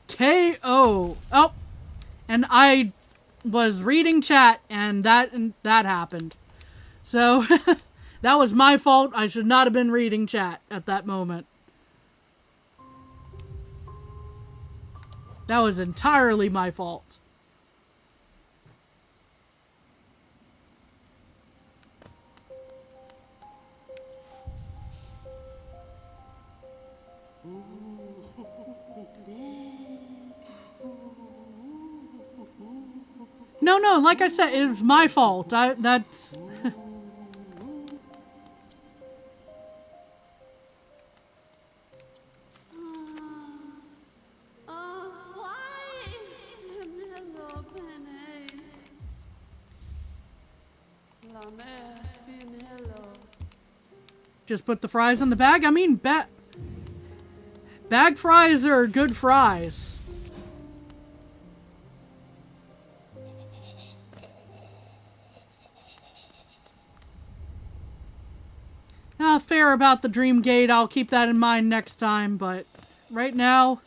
KO. Oh, and I was reading chat, and that happened. So that was my fault. I should not have been reading chat at that moment. That was entirely my fault. No, like I said, it was my fault. That's... Just put the fries in the bag? I mean, bag fries are good fries. Fair about the Dream Gate. I'll keep that in mind next time, but right now...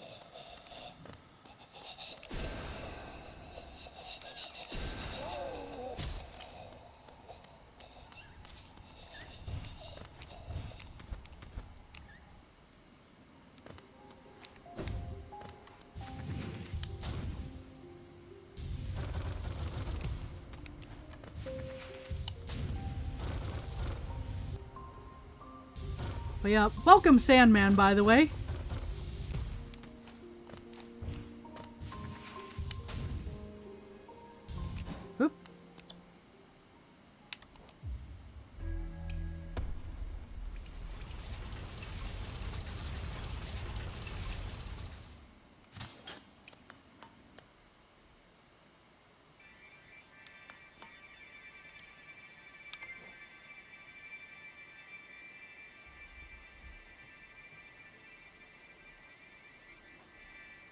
But yeah, welcome Sandman, by the way. Oop.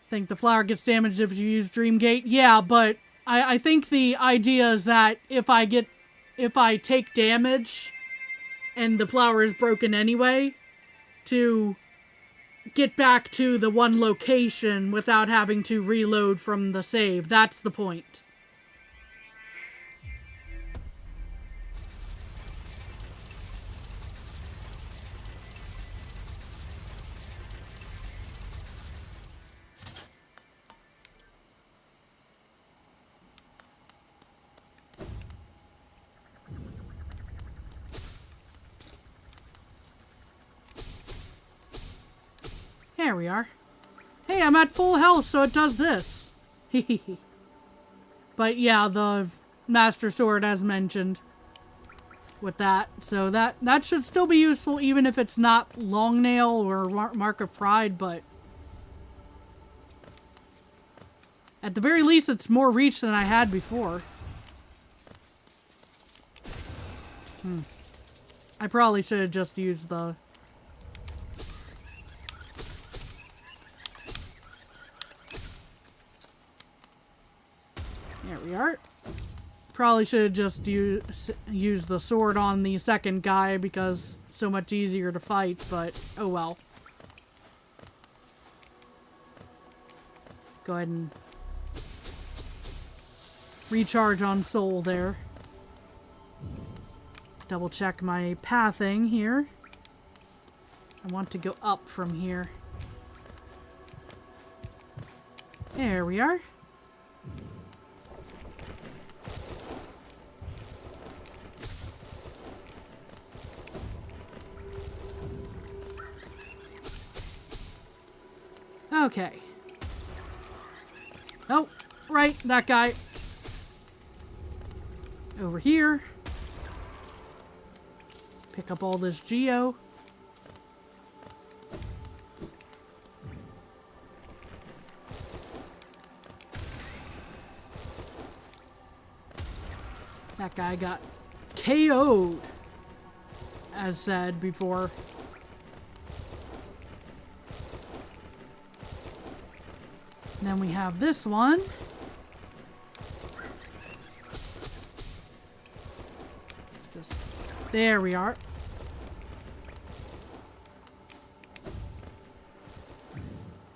Think the flower gets damaged if you use Dreamgate? Yeah, but I think the idea is that if I take damage and the flower is broken anyway, to get back to the one location without having to reload from the save. That's the point. There we are. Hey, I'm at full health, so it does this. But yeah, the Master Sword, as mentioned, with that. So that should still be useful, even if it's not Long Nail or Mark of Pride, but... at the very least, it's more reach than I had before. I probably should have just used the... there we are. Probably should have just used the sword on the second guy because it's so much easier to fight, but oh well. Go ahead and recharge on soul there. Double check my pathing here. I want to go up from here. There we are. Okay. Oh, right, that guy. Over here. Pick up all this geo. That guy got KO'd, as said before. And then we have this one. Just, there we are.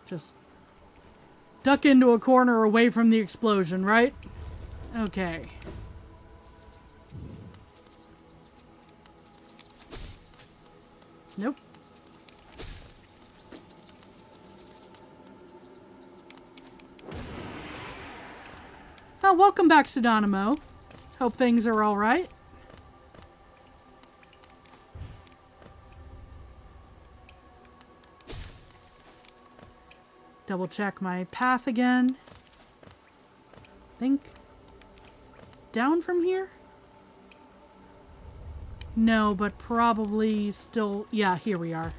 Just duck into a corner away from the explosion, right? Okay. Nope. Oh, welcome back, Pseudonimo. Hope things are all right. Double check my path again. Think down from here? No, but probably still... Yeah, here we are.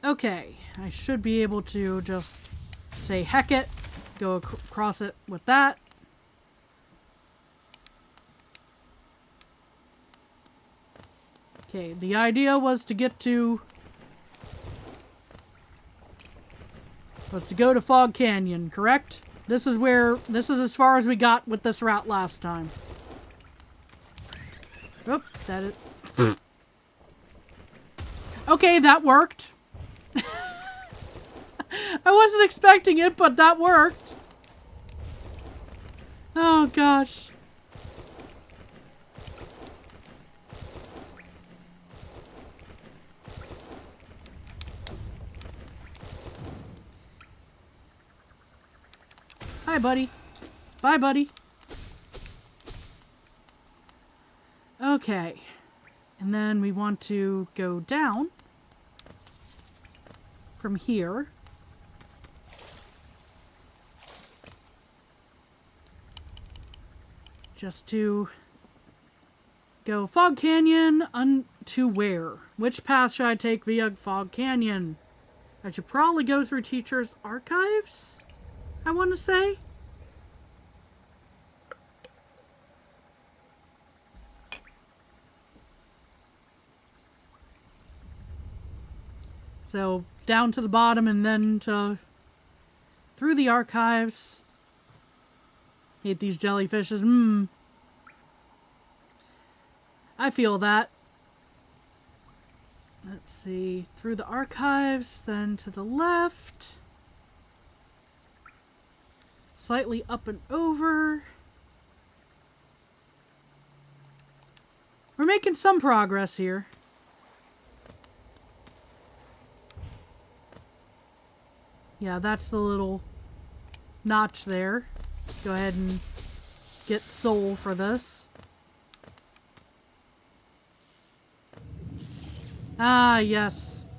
Okay, I should be able to just say heck it, go across it with that. Okay, the idea was to get to... was to go to Fog Canyon, correct? This is as far as we got with this route last time. Oh, that is... Okay, that worked. I wasn't expecting it, but that worked. Oh, gosh. Hi, buddy. Bye, buddy. Okay. And then we want to go down from here. Just to go Fog Canyon to where? Which path should I take via Fog Canyon? I should probably go through Teacher's Archives, I want to say. So down to the bottom and then through the archives. Hate these jellyfishes. I feel that. Let's see. Through the archives, then to the left. Slightly up and over. We're making some progress here. Yeah, that's the little notch there. Go ahead and get soul for this. Ah, yes.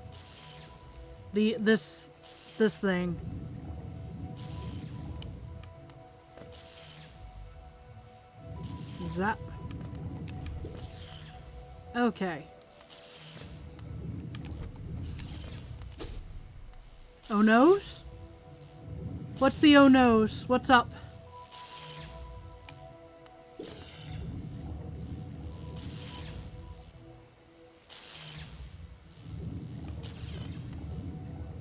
This thing. Zap. Okay. Oh no's? What's the oh no's? What's up?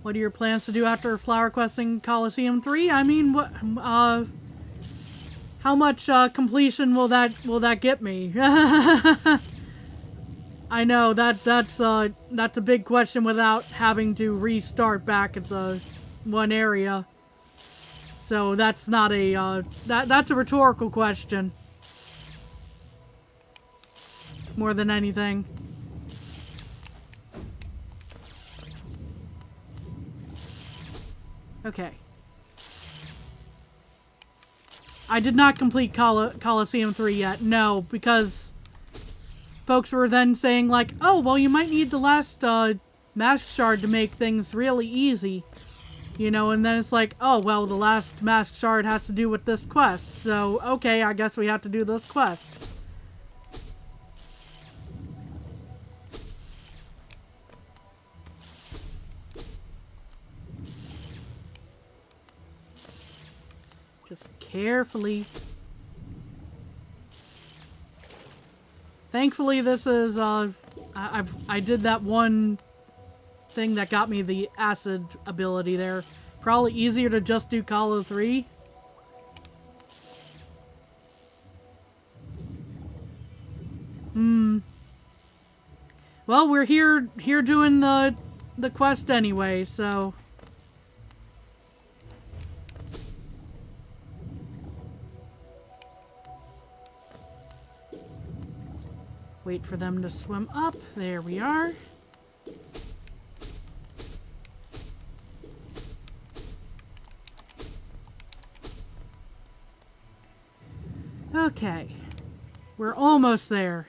What are your plans to do after Flower Questing Coliseum 3? I mean, what? How much completion will that get me? I know that's a big question without having to restart back at the one area. So that's not a that's a rhetorical question more than anything. Okay. I did not complete Coliseum 3 yet. No, because folks were then saying like, oh, well, you might need the last mask shard to make things really easy. You know, and then it's like, oh, well, the last mask shard has to do with this quest. So, okay, I guess we have to do this quest. Just carefully. Thankfully, this is, I did that one thing that got me the acid ability there. Probably easier to just do Call of 3. Well, we're here doing the quest anyway, so... Wait for them to swim up. There we are. Okay. We're almost there.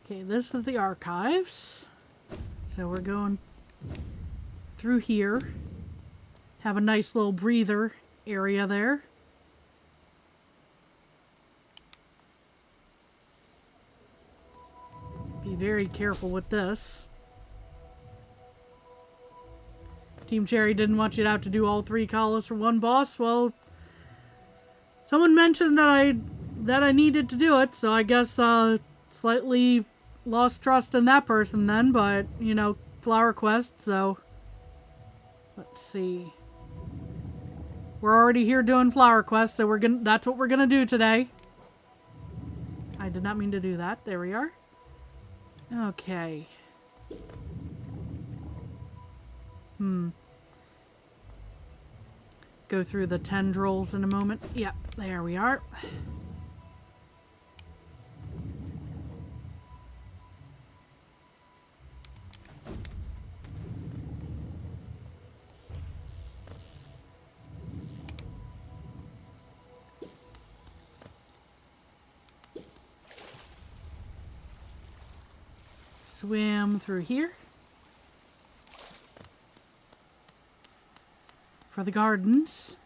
Okay, this is the archives. So we're going through here. Have a nice little breather area there. Be very careful with this. Team Cherry didn't want you to have to do all 3 calls for one boss. Well, someone mentioned that I needed to do it, so I guess slightly lost trust in that person then, but, you know, flower quest, so let's see. We're already here doing flower quest, so that's what we're gonna do today. I did not mean to do that. There we are. Okay. Go through the tendrils in a moment. Yep, there we are. Swim through here for the gardens.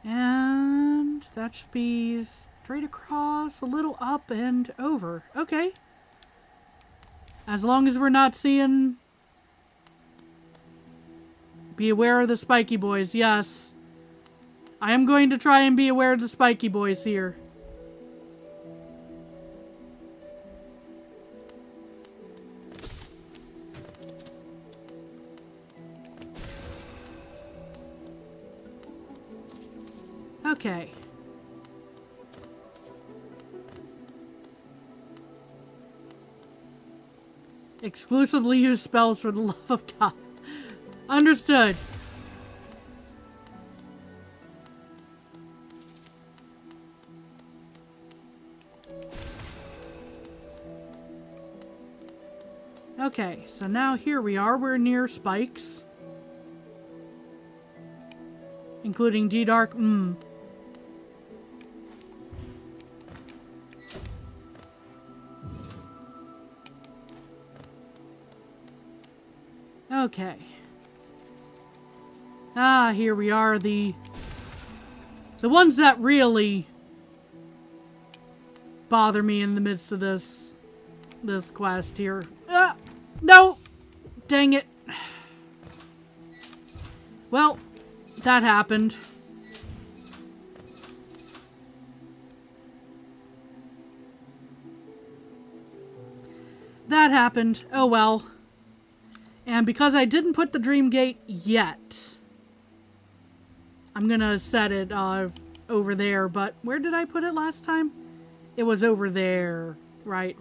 And that should be straight across, a little up and over. Okay. As long as we're not seeing... Be aware of the spiky boys, yes. I am going to try and be aware of the spiky boys here. Okay. Exclusively use spells for the love of God. Understood. Okay, so now here we are. We're near spikes. Including G-Dark. Okay. Ah, here we are, the ones that really bother me in the midst of this quest here. No! Dang it. Well, that happened. That happened. Oh well. And because I didn't put the dream gate yet, I'm gonna set it over there. But where did I put it last time? It was over there. Right.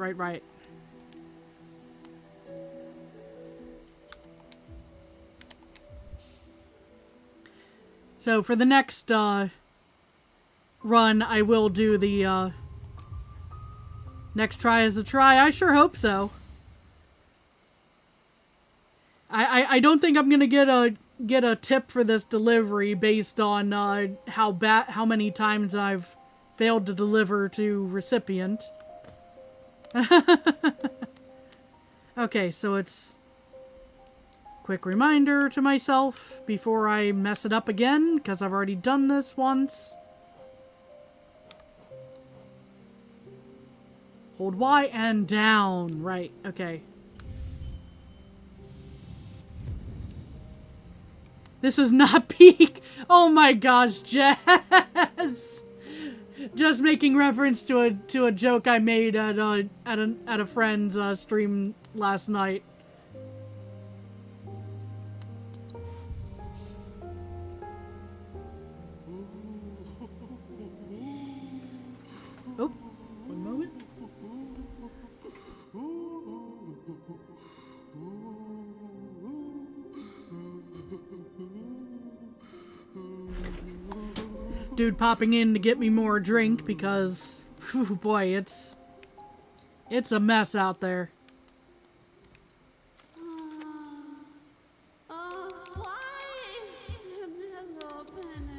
So for the next run, I will do the Next try is a try. I sure hope so. I don't think I'm gonna get a tip for this delivery based on how many times I've failed to deliver to recipient. Okay, so it's quick reminder to myself before I mess it up again, because I've already done this once. Hold Y and down. Right, okay. This is not peak. Oh my gosh, Jess. Just making reference to a joke I made at a friend's stream last night. Oh, one moment. Dude popping in to get me more drink because, whew, boy, it's a mess out there.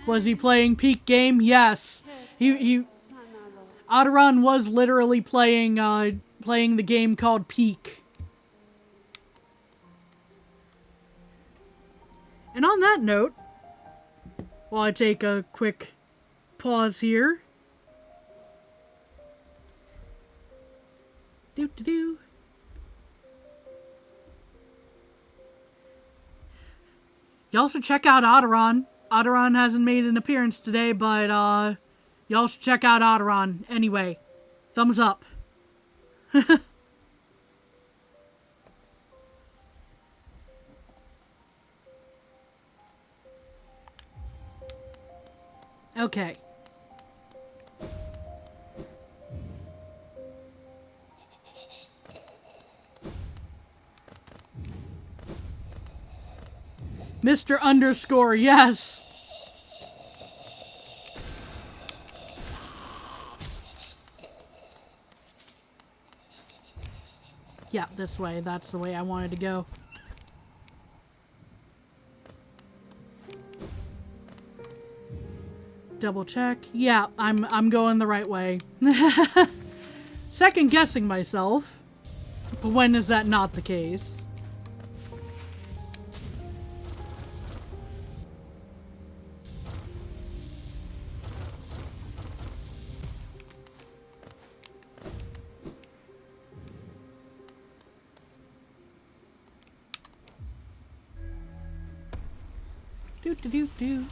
Was he playing peak game? Yes. Otteron was literally playing the game called Peak. And on that note, while I take a quick pause here. You also check out Otteron. Otteron hasn't made an appearance today, but y'all should check out Otteron. Anyway, thumbs up. Okay. Mr. Underscore, yes. Yeah, this way. That's the way I wanted to go. Double check. Yeah, I'm going the right way. Second guessing myself. But when is that not the case? Do.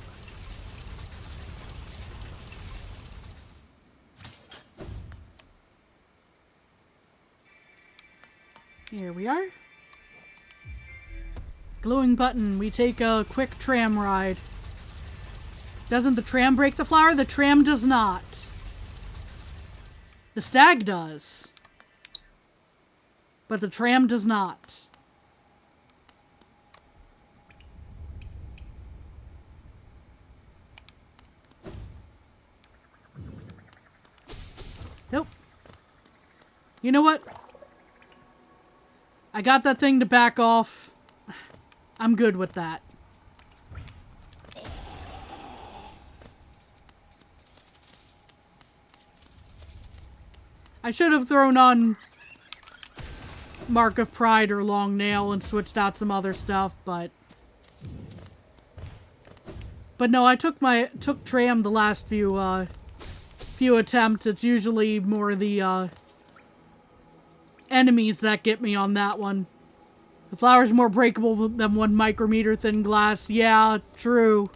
Here we are. Glowing button. We take a quick tram ride. Doesn't the tram break the flower? The tram does not. The stag does. But the tram does not. Nope. You know what? I got that thing to back off. I'm good with that. I should have thrown on Mark of Pride or Long Nail and switched out some other stuff, but no, I took tram the last few attempts. It's usually more the enemies that get me on that one. The flower's more breakable than 1 micrometer thin glass. Yeah, true.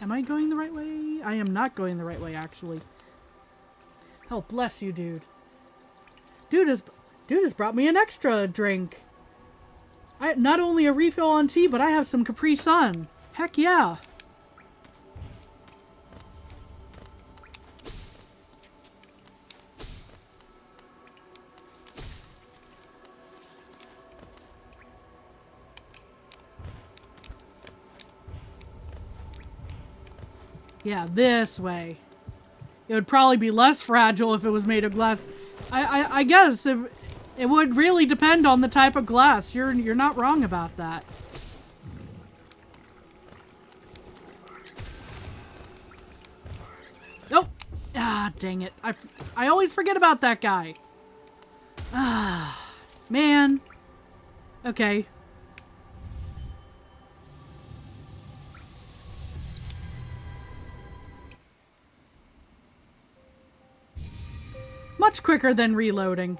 Am I going the right way? I am not going the right way, actually. Oh, bless you, dude. Dude has brought me an extra drink. Not only a refill on tea, but I have some Capri Sun. Heck yeah. Yeah, this way. It would probably be less fragile if it was made of glass. I guess it would really depend on the type of glass. You're not wrong about that. Oh! Ah, dang it. I always forget about that guy. Ah, man. Okay. Much quicker than reloading.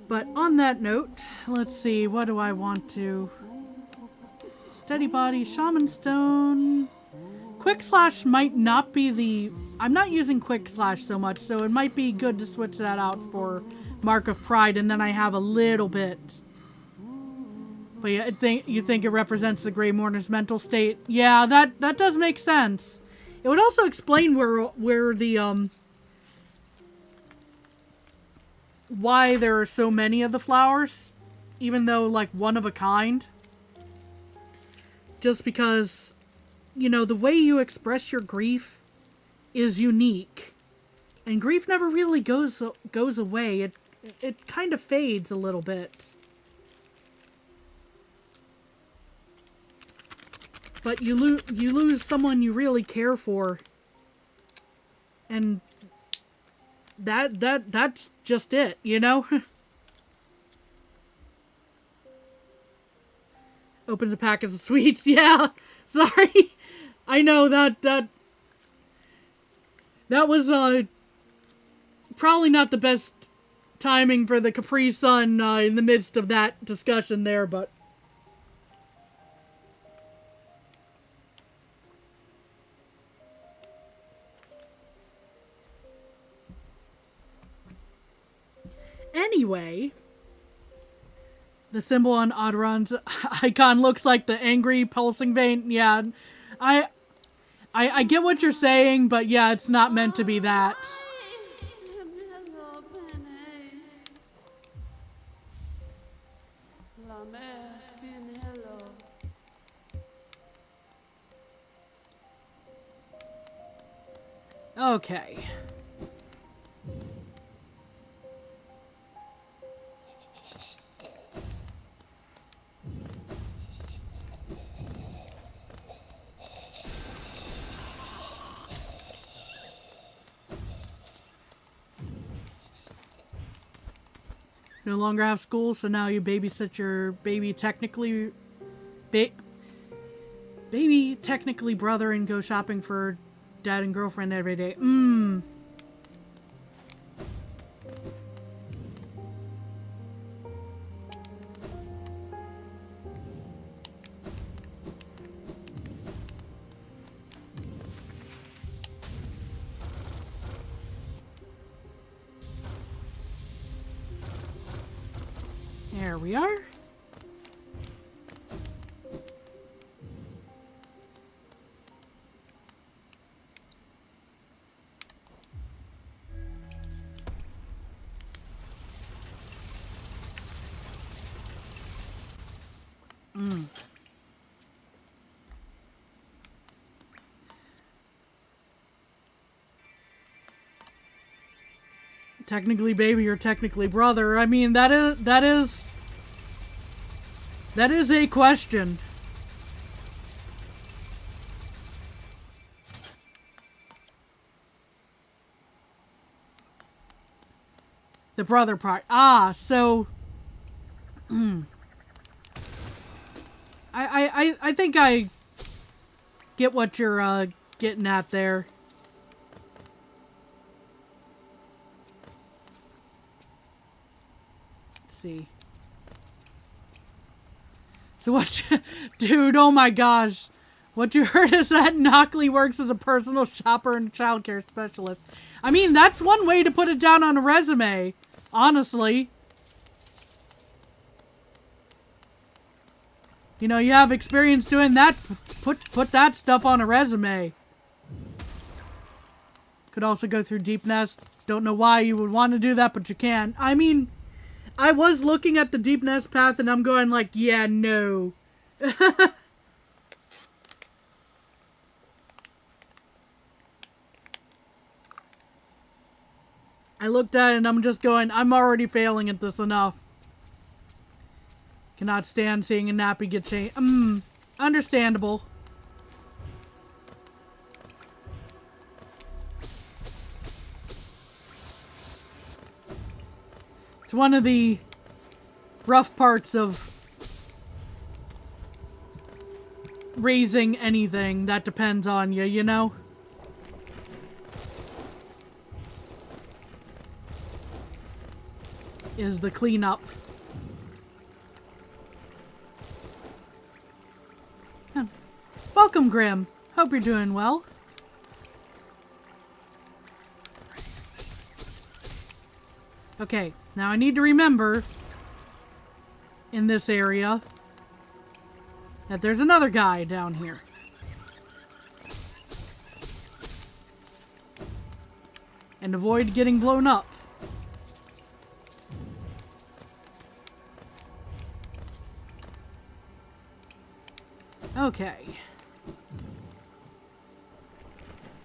But on that note, let's see, what do I want to... Steady body, shaman stone... Quick slash might not be the... I'm not using quick slash so much, so it might be good to switch that out for Mark of Pride, and then I have a little bit. But yeah, you think it represents the Grey Mourner's mental state? Yeah, that does make sense. It would also explain where the why there are so many of the flowers, even though like one of a kind. Just because, you know, the way you express your grief is unique, and grief never really goes away. It kind of fades a little bit. But you lose someone you really care for, and that's just it, you know? Opens a packet of sweets. Yeah, sorry. I know that was probably not the best timing for the Capri Sun in the midst of that discussion there, but anyway, the symbol on Audron's icon looks like the angry pulsing vein. Yeah, I get what you're saying, but yeah, it's not meant to be that. Okay. No longer have school, so now you babysit your baby technically brother and go shopping for dad and girlfriend every day. There we are. Technically baby or technically brother. I mean, that is a question. The brother part. Ah, so I think I get what you're getting at there. Let's see. So what dude, oh my gosh. What you heard is that Knockley works as a personal shopper and childcare specialist. I mean, that's one way to put it down on a resume, honestly. You know, you have experience doing that. Put that stuff on a resume. Could also go through Deep Nest. Don't know why you would want to do that, but you can. I mean, I was looking at the deep nest path and I'm going like, yeah, no. I looked at it and I'm just going, I'm already failing at this enough. Cannot stand seeing a nappy get changed. Understandable. It's one of the rough parts of raising anything that depends on you, you know? Is the cleanup. Welcome, Grim. Hope you're doing well. Okay, now I need to remember in this area that there's another guy down here. And avoid getting blown up. Okay.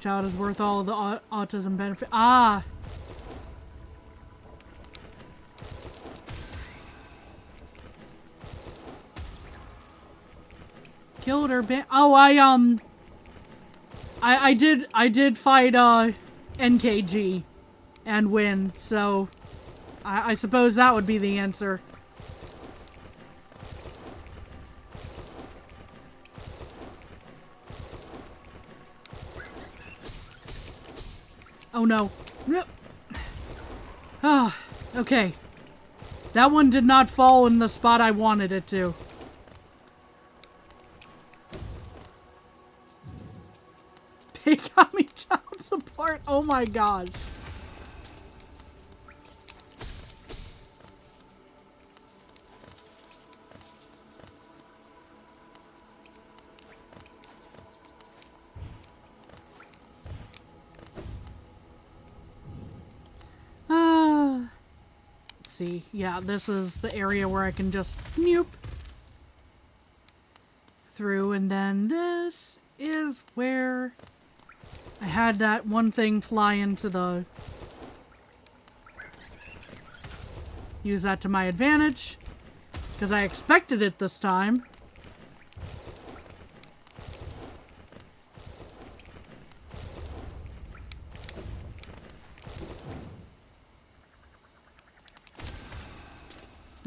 Child is worth all the autism benefit. Ah! Killed her oh, I did fight NKG and win, so I suppose that would be the answer. Oh no. Ah, okay. That one did not fall in the spot I wanted it to. They got me child support. Oh my god. Let's see. Yeah, this is the area where I can just noop through, and then this is where I had that one thing fly into the... Use that to my advantage, because I expected it this time.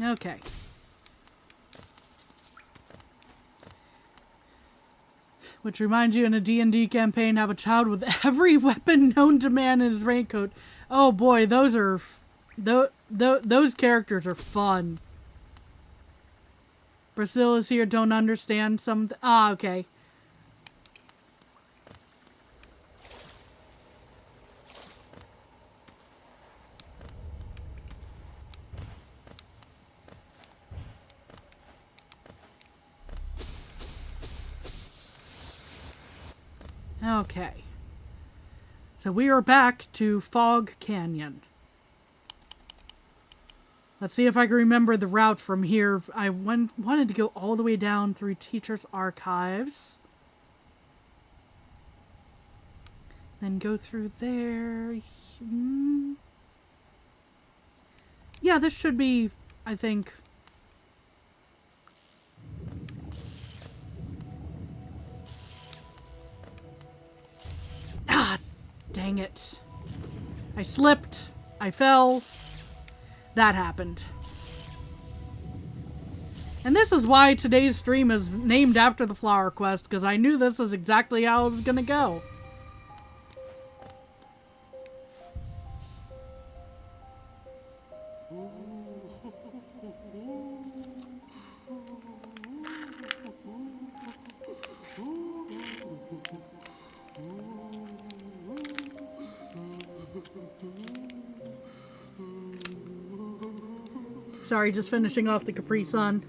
Okay. Which reminds you, in a D&D campaign, have a child with every weapon known to man in his raincoat. Oh boy, those are... those characters are fun. Priscilla's here, don't understand some... Ah, okay. Okay. So we are back to Fog Canyon. Let's see if I can remember the route from here. I wanted to go all the way down through Teacher's Archives. Then go through there. Yeah, this should be, I think... Ah, dang it. I slipped. I fell. That happened. And this is why today's stream is named after the Flower Quest, because I knew this is exactly how it was going to go. Sorry, just finishing off the Capri Sun.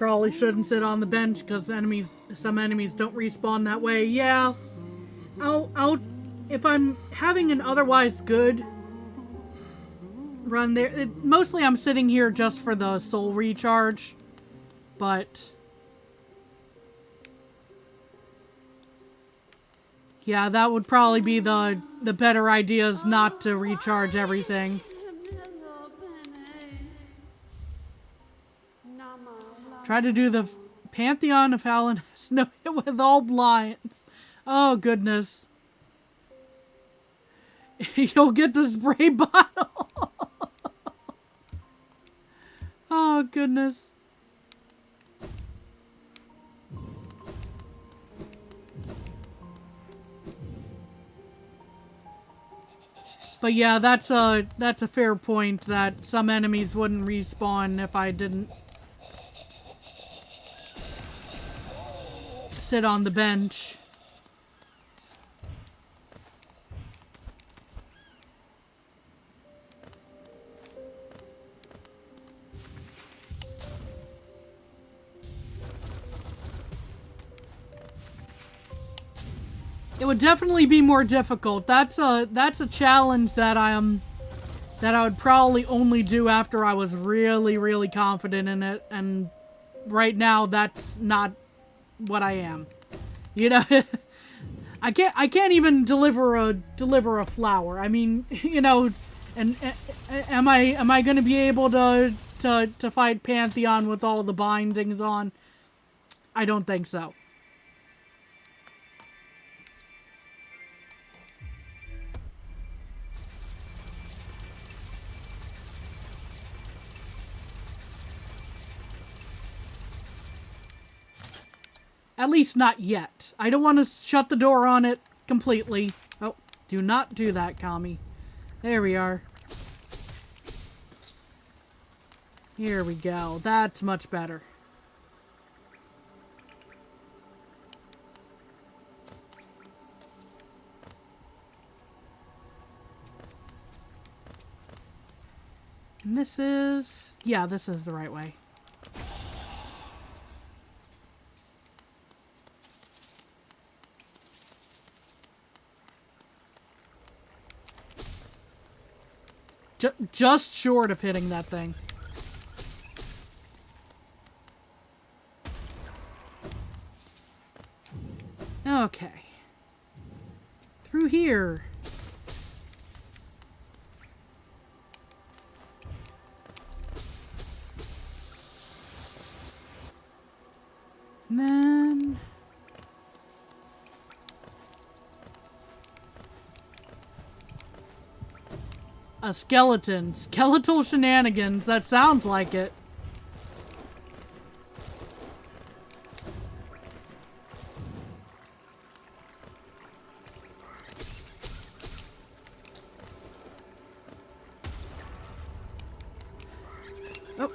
probably shouldn't sit on the bench because some enemies don't respawn that way. Yeah, if I'm having an otherwise good run there, mostly I'm sitting here just for the soul recharge, but yeah, that would probably be the better idea, is not to recharge everything. Try to do the Pantheon of Helen Snow with all lions. Oh, goodness. You'll get the spray bottle. Oh, goodness. But yeah, that's a fair point, that some enemies wouldn't respawn if I didn't sit on the bench. It would definitely be more difficult. That's a challenge that I would probably only do after I was really, really confident in it, and right now that's not what I am. You know, I can't even deliver a flower. I mean, you know, and am I going to be able to fight Pantheon with all the bindings on? I don't think so. At least not yet. I don't want to shut the door on it completely. Oh, do not do that, Kami. There we are. Here we go. That's much better. And this is... yeah, this is the right way. Just short of hitting that thing. Okay. Through here. And then... a skeleton. Skeletal shenanigans. That sounds like it. Oh,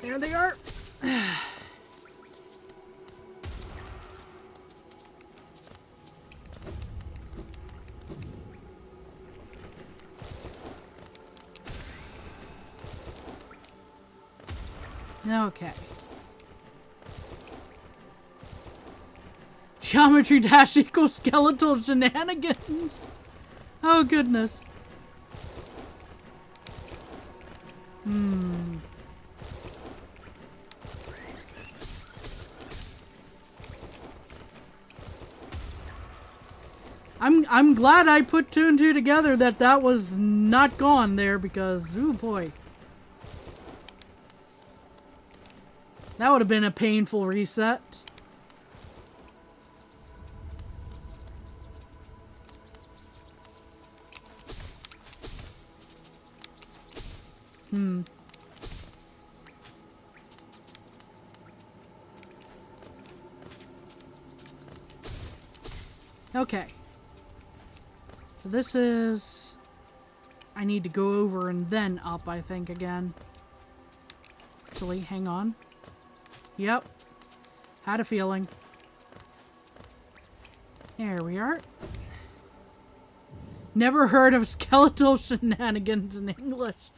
there they are. Okay. Geometry dash equals skeletal shenanigans. Oh, goodness. I'm glad I put two and two together that was not gone there, because, ooh boy. That would have been a painful reset. Okay. So this is... I need to go over and then up, I think, again. Actually, hang on. Yep. Had a feeling. There we are. Never heard of skeletal shenanigans in English.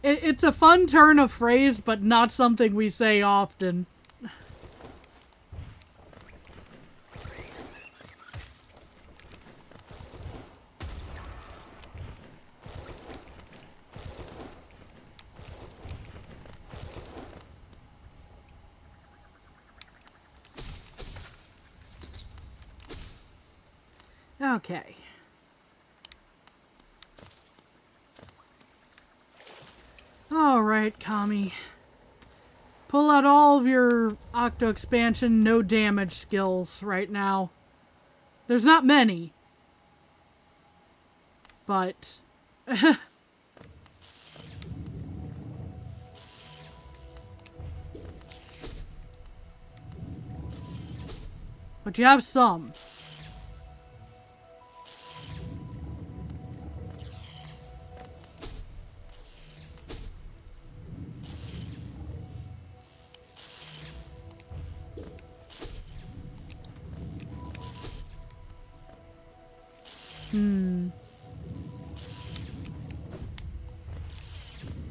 It's a fun turn of phrase, but not something we say often. Okay. Alright, Kami. Pull out all of your Octo Expansion no damage skills right now. There's not many. But... but you have some.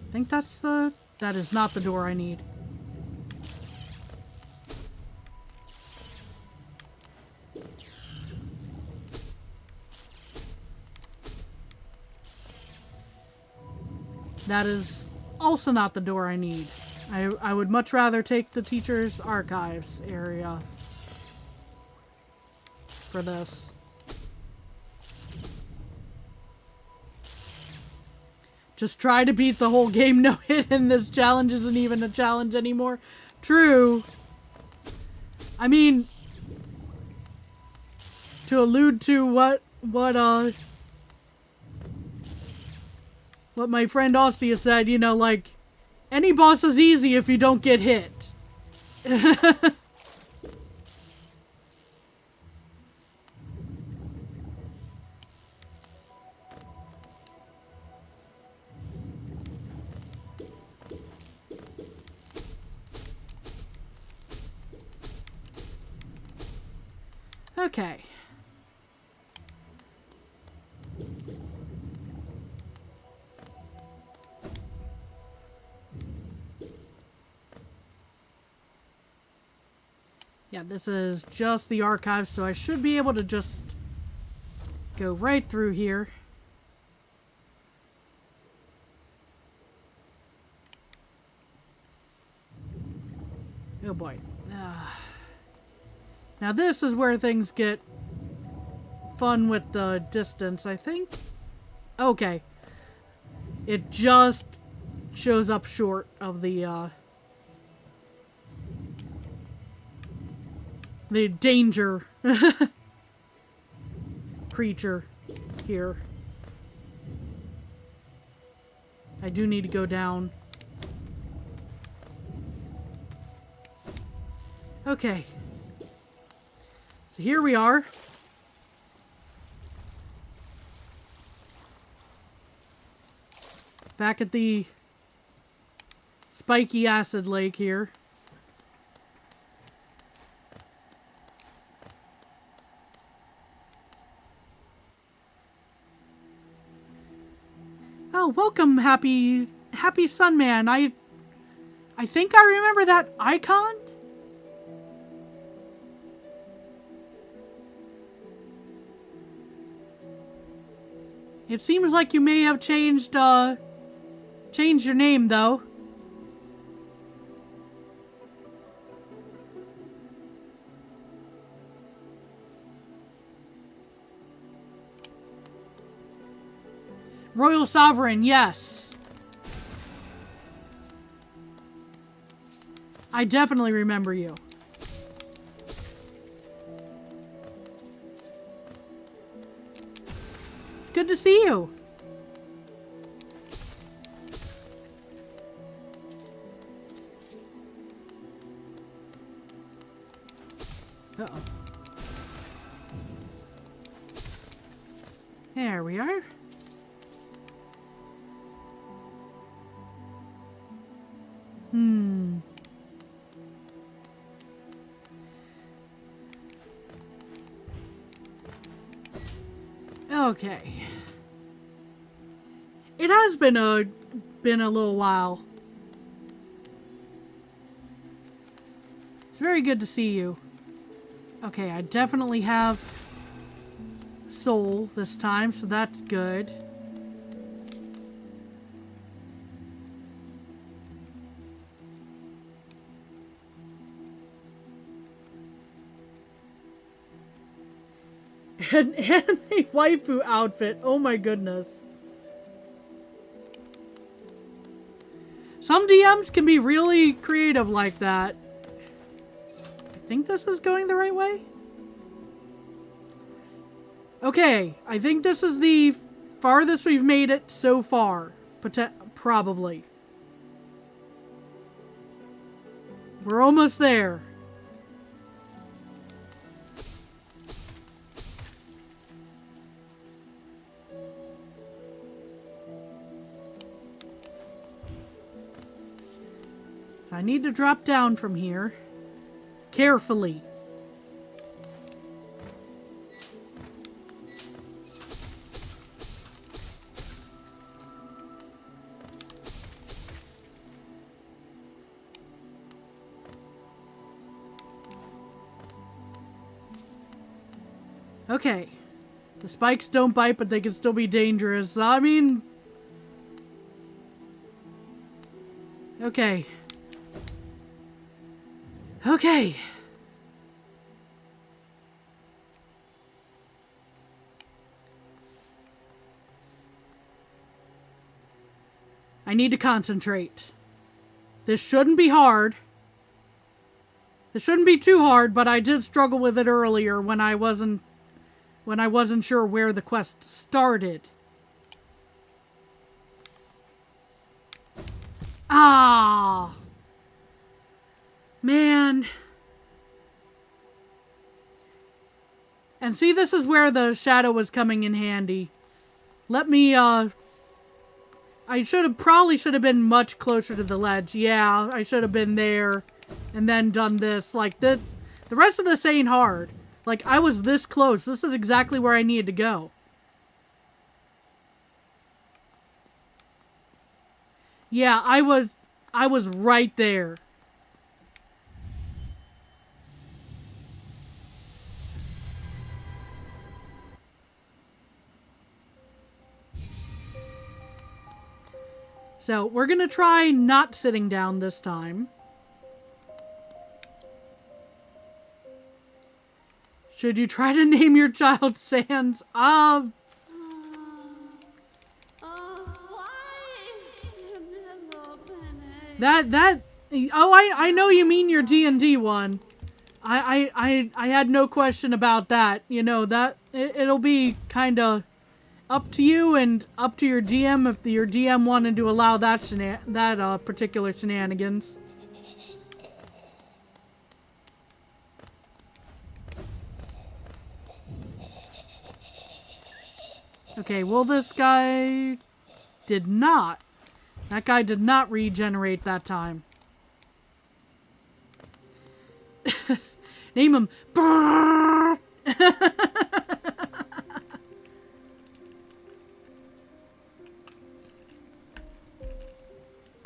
I think that is not the door I need. That is also not the door I need. I would much rather take the teacher's archives area for this. Just try to beat the whole game no hit and this challenge isn't even a challenge anymore. True. I mean, to allude to what my friend Ostia said, you know, like, any boss is easy if you don't get hit. Okay. Yeah, this is just the archives, so I should be able to just go right through here. Oh boy. Now this is where things get fun with the distance, I think. Okay. It just shows up short of the danger creature here. I do need to go down. Okay. So here we are. Back at the spiky acid lake here. Oh, welcome, happy Sunman. I think I remember that icon. It seems like you may have changed your name, though. Royal Sovereign, yes. I definitely remember you. It's good to see you. Uh-oh. There we are. Okay. It has been a been a little while. It's very good to see you. Okay, I definitely have soul this time, so that's good. An anime waifu outfit. Oh my goodness. Some DMs can be really creative like that. I think this is going the right way. Okay, I think this is the farthest we've made it so far. Probably. We're almost there. So I need to drop down from here. Carefully. Okay. The spikes don't bite, but they can still be dangerous. I mean... Okay. Okay. I need to concentrate. This shouldn't be hard. This shouldn't be too hard, but I did struggle with it earlier when I wasn't sure where the quest started. Ah. Man. And see, this is where the shadow was coming in handy. Let me, I probably should have been much closer to the ledge. Yeah, I should have been there and then done this. Like, the rest of this ain't hard. Like, I was this close. This is exactly where I needed to go. Yeah, I was right there. So, we're gonna try not sitting down this time. Should you try to name your child Sans? Why? I know you mean your D&D one. I had no question about that. You know, that it'll be kind of up to you and up to your DM if your DM wanted to allow that particular shenanigans. Okay, well, this guy did not. That guy did not regenerate that time. Name him.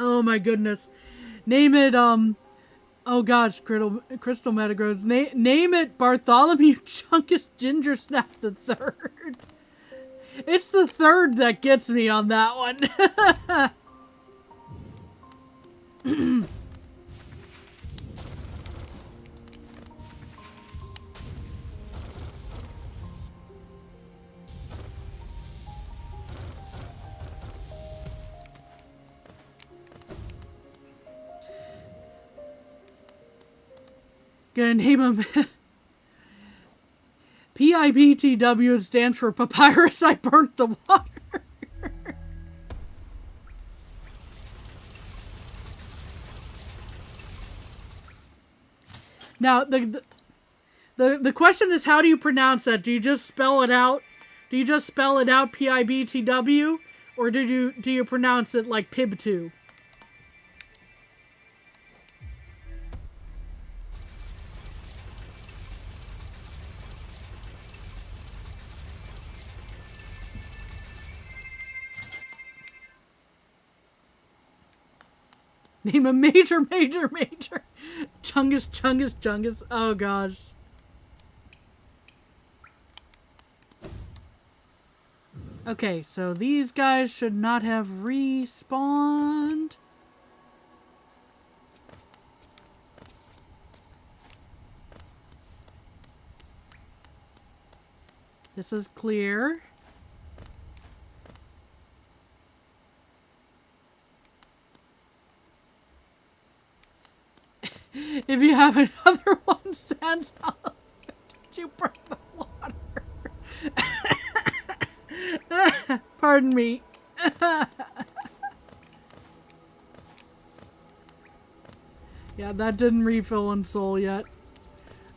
Oh my goodness. Name it, oh gosh, Crystal Metagross. Name it Bartholomew Chunkus Ginger Snap the Third. It's the third that gets me on that one. Gonna name him PIBTW. Stands for Papyrus I Burnt the Water. Now the question is, how do you pronounce that? Do you just spell it out? Do you just spell it out PIBTW, or do you pronounce it like Pib2? Name a major, major, major. Chungus, Chungus, Chungus. Oh gosh. Okay, so these guys should not have respawned. This is clear. If you have another one, Sans, did you burn the water? Pardon me. Yeah, that didn't refill in soul yet.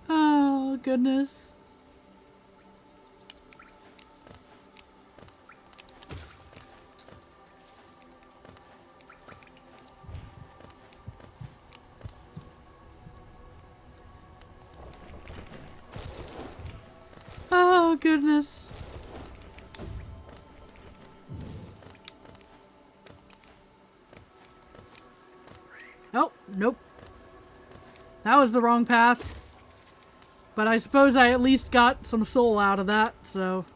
Oh, goodness. Oh, goodness. Oh, nope. That was the wrong path. But I suppose I at least got some soul out of that, so...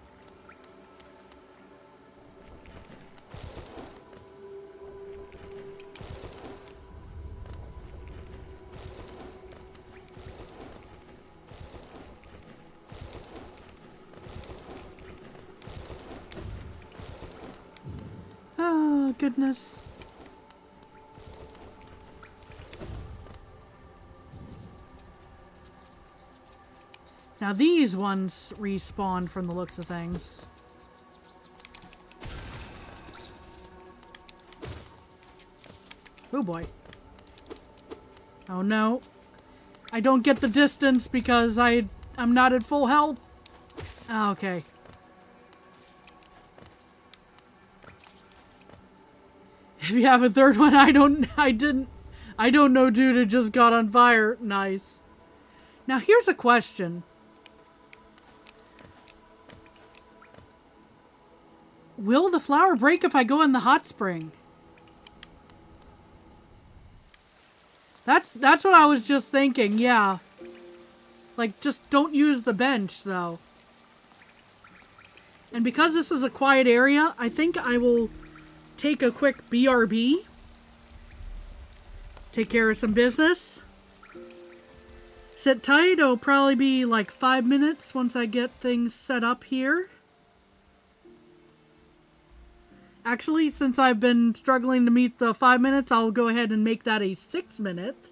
Oh, goodness. Now these ones respawned from the looks of things. Oh boy. Oh no. I don't get the distance because I'm not at full health. Oh, okay. If you have a third one, I don't know, dude, it just got on fire. Nice. Now here's a question. Will the flower break if I go in the hot spring? That's what I was just thinking, yeah. Like, just don't use the bench, though. And because this is a quiet area, I think I will take a quick BRB. Take care of some business. Sit tight, it'll probably be like 5 minutes once I get things set up here. Actually, since I've been struggling to meet the 5 minutes, I'll go ahead and make that a 6 minute.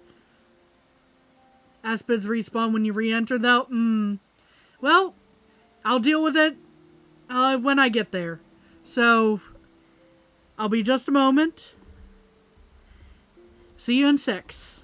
Aspids respawn when you re-enter, though. Well, I'll deal with it when I get there. So, I'll be just a moment. See you in 6.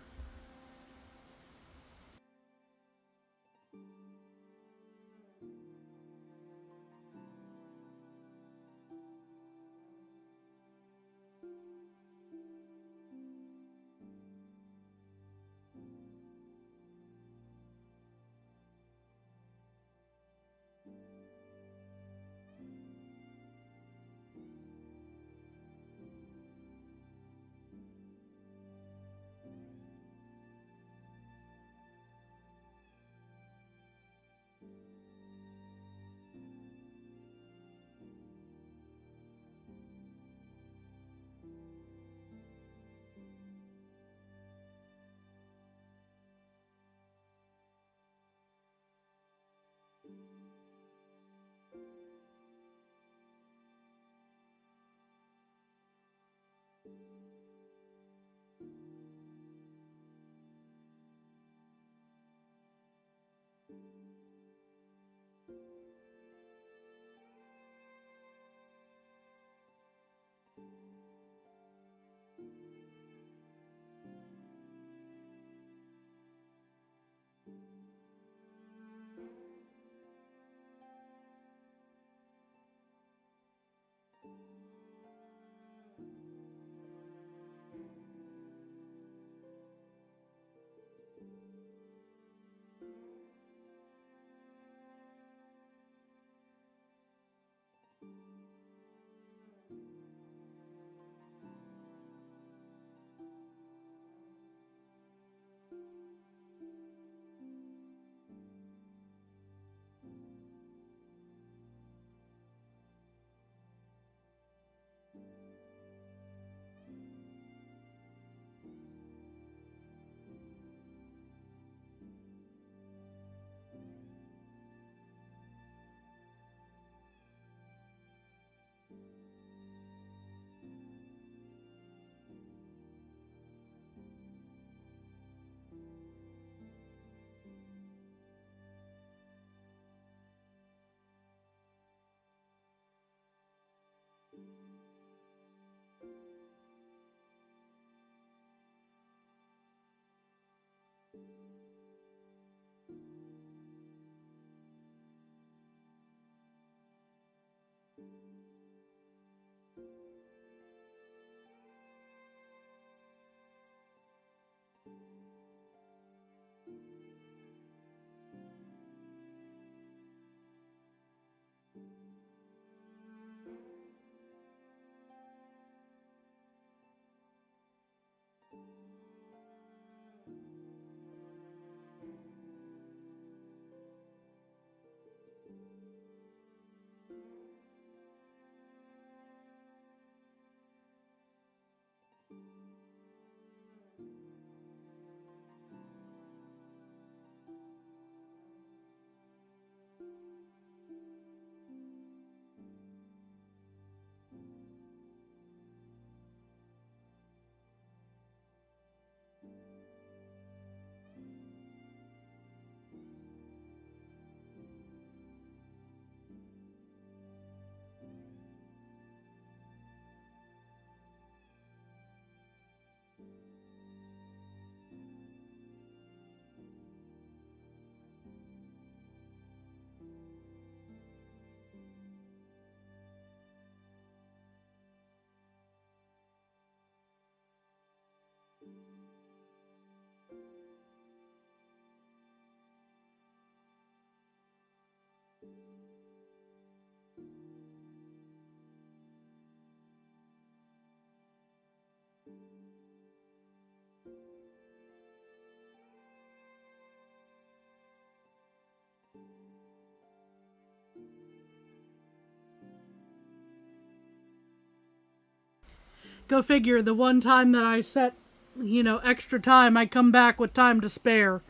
Go figure, the one time that I set, you know, extra time, I come back with time to spare.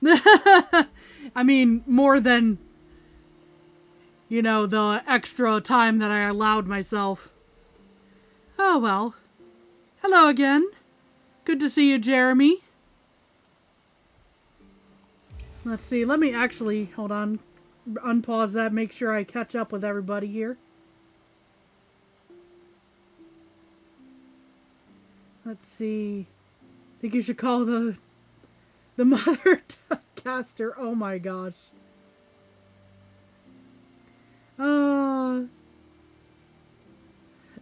I mean, more than, you know, the extra time that I allowed myself. Oh well. Hello again. Good to see you, Jeremy. Let's see, let me actually, hold on, unpause that, make sure I catch up with everybody here. Let's see. I think you should call the mother caster. Oh my gosh.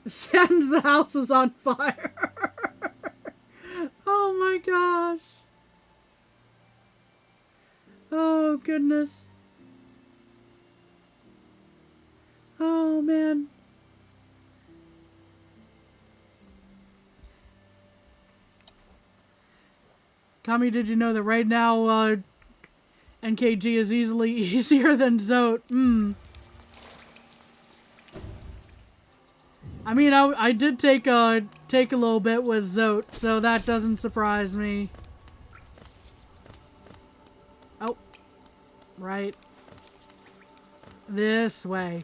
Sans the house is on fire. Oh my gosh. Oh goodness. Oh man. Kami, did you know that right now, NKG is easily easier than Zote? I mean, I did take a little bit with Zote, so that doesn't surprise me. Oh. Right. This way.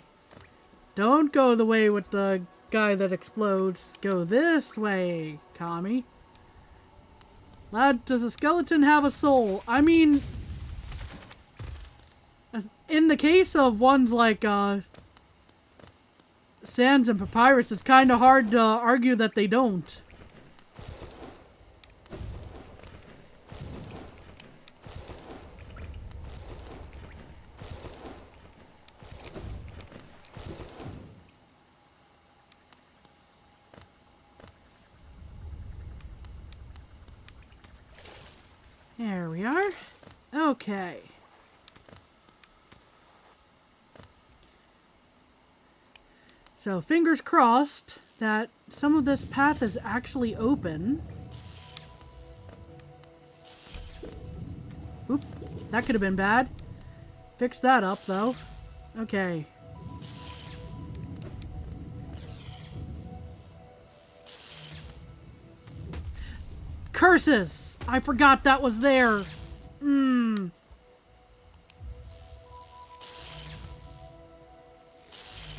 Don't go the way with the guy that explodes. Go this way, Kami. Lad, does a skeleton have a soul? I mean, in the case of ones like Sans and Papyrus, it's kind of hard to argue that they don't. There we are. Okay. So, fingers crossed that some of this path is actually open. Oop, that could have been bad. Fix that up, though. Okay. Curses! I forgot that was there.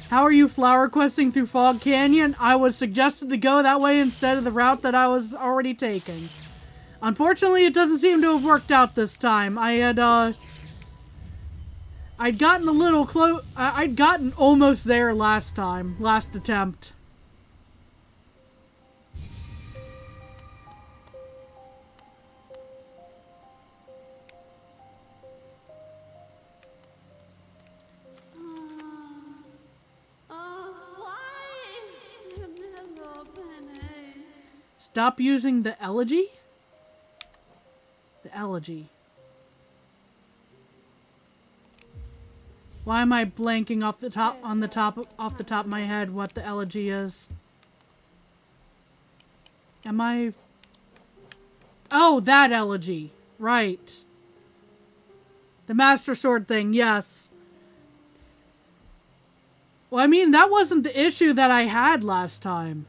How are you flower questing through Fog Canyon? I was suggested to go that way instead of the route that I was already taking. Unfortunately, it doesn't seem to have worked out this time. I'd gotten a little close. I'd gotten almost there last time. Last attempt. Stop using the elegy? The elegy. Why am I blanking off the top of my head what the elegy is? Am I... Oh, that elegy. Right. The Master Sword thing, yes. Well, I mean, that wasn't the issue that I had last time.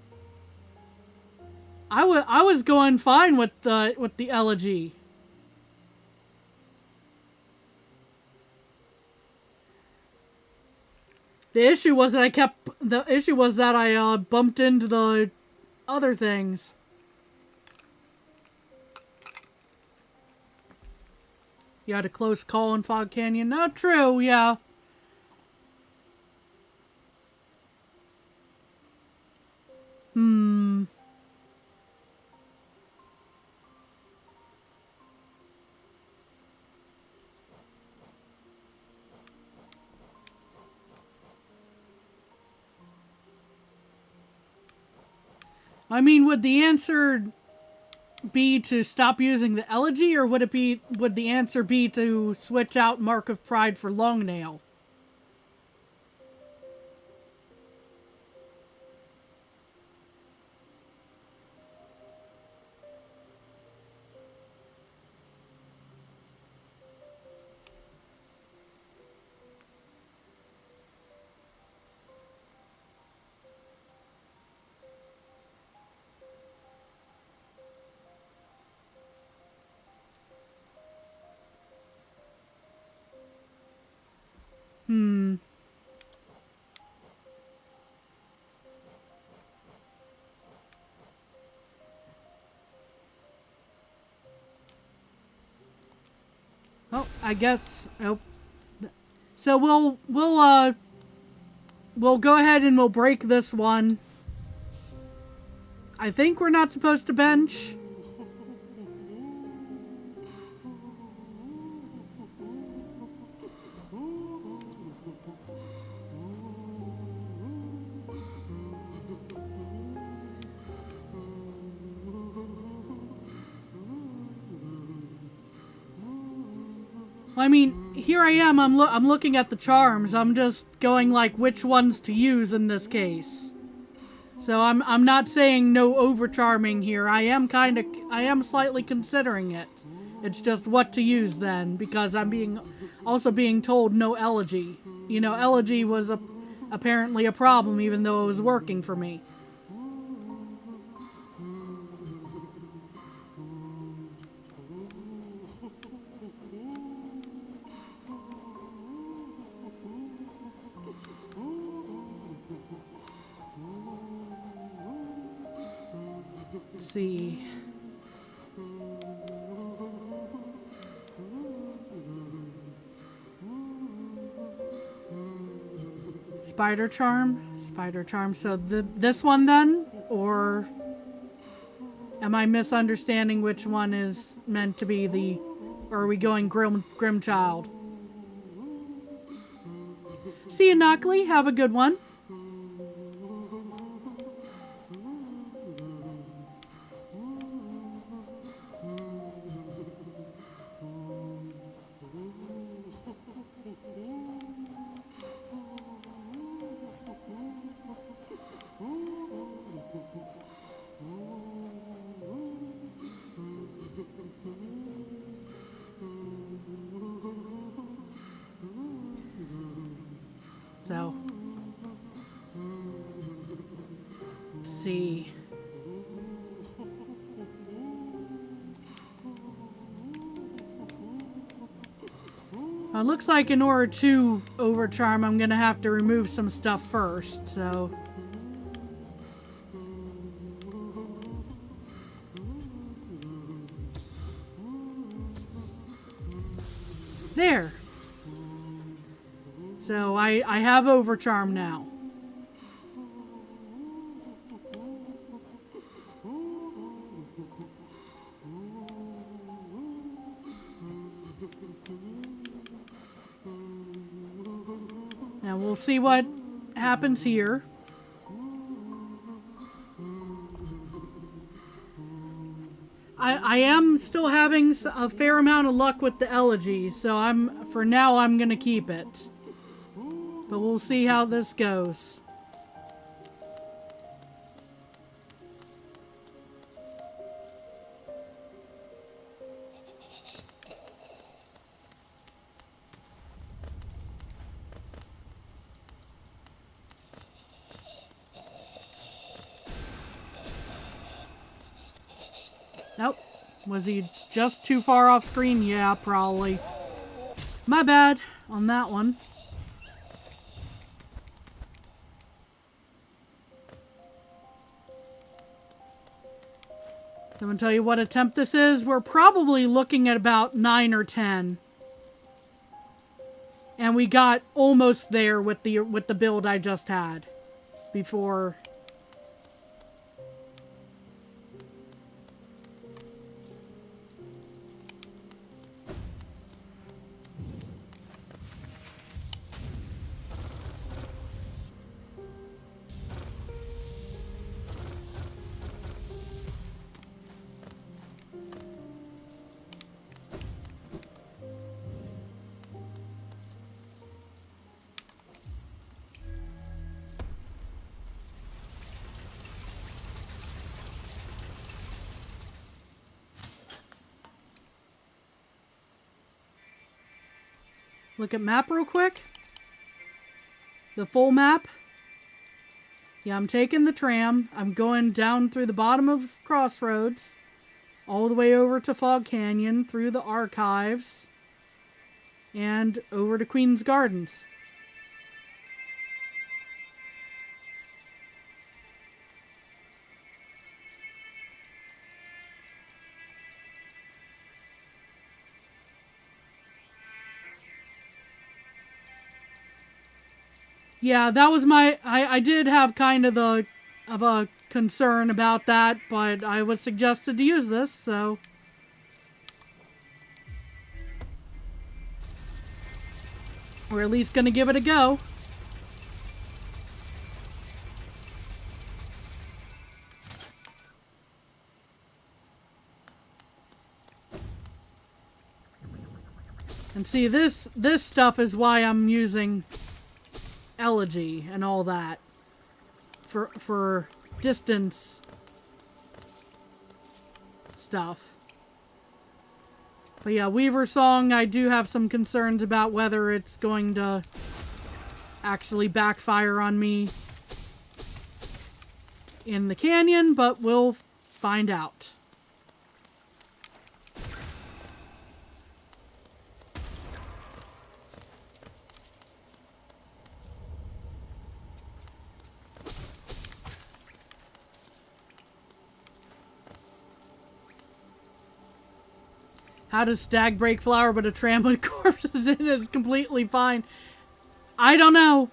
I was going fine with the elegy. The issue was that I bumped into the other things. You had a close call in Fog Canyon. Not true, yeah. I mean, would the answer be to stop using the elegy, or would the answer be to switch out Mark of Pride for Longnail? Oh, I guess. Oh. So we'll go ahead and we'll break this one. I think we're not supposed to bench. Well, I mean, here I am. I'm looking at the charms. I'm just going like which ones to use in this case. So I'm not saying no overcharming here. I am slightly considering it. It's just what to use then, because I'm also being told no elegy. You know, elegy was apparently a problem, even though it was working for me. Let's see. Spider charm. So this one then, or am I misunderstanding which one is meant to be or are we going grim child? See you, Knockley. Have a good one. So, let's see. It looks like in order to overcharm, I'm gonna have to remove some stuff first, so. There. So I have overcharm now. Now we'll see what happens here. I am still having a fair amount of luck with the elegy, so for now I'm gonna keep it. But we'll see how this goes. Nope. Was he just too far off screen? Yeah, probably. My bad on that one. I'm going to tell you what attempt this is. We're probably looking at about 9 or 10. And we got almost there with the build I just had before. Look at map real quick. The full map. Yeah, I'm taking the tram. I'm going down through the bottom of Crossroads, all the way over to Fog Canyon, through the archives, and over to Queen's Gardens. Yeah, that was I did have kind of a concern about that, but I was suggested to use this, so. We're at least gonna give it a go. And see, this stuff is why I'm using elegy and all that for distance stuff. But yeah, Weaver Song, I do have some concerns about whether it's going to actually backfire on me in the canyon, but we'll find out. How does stag break flower but a tram with corpses in it is completely fine? I don't know.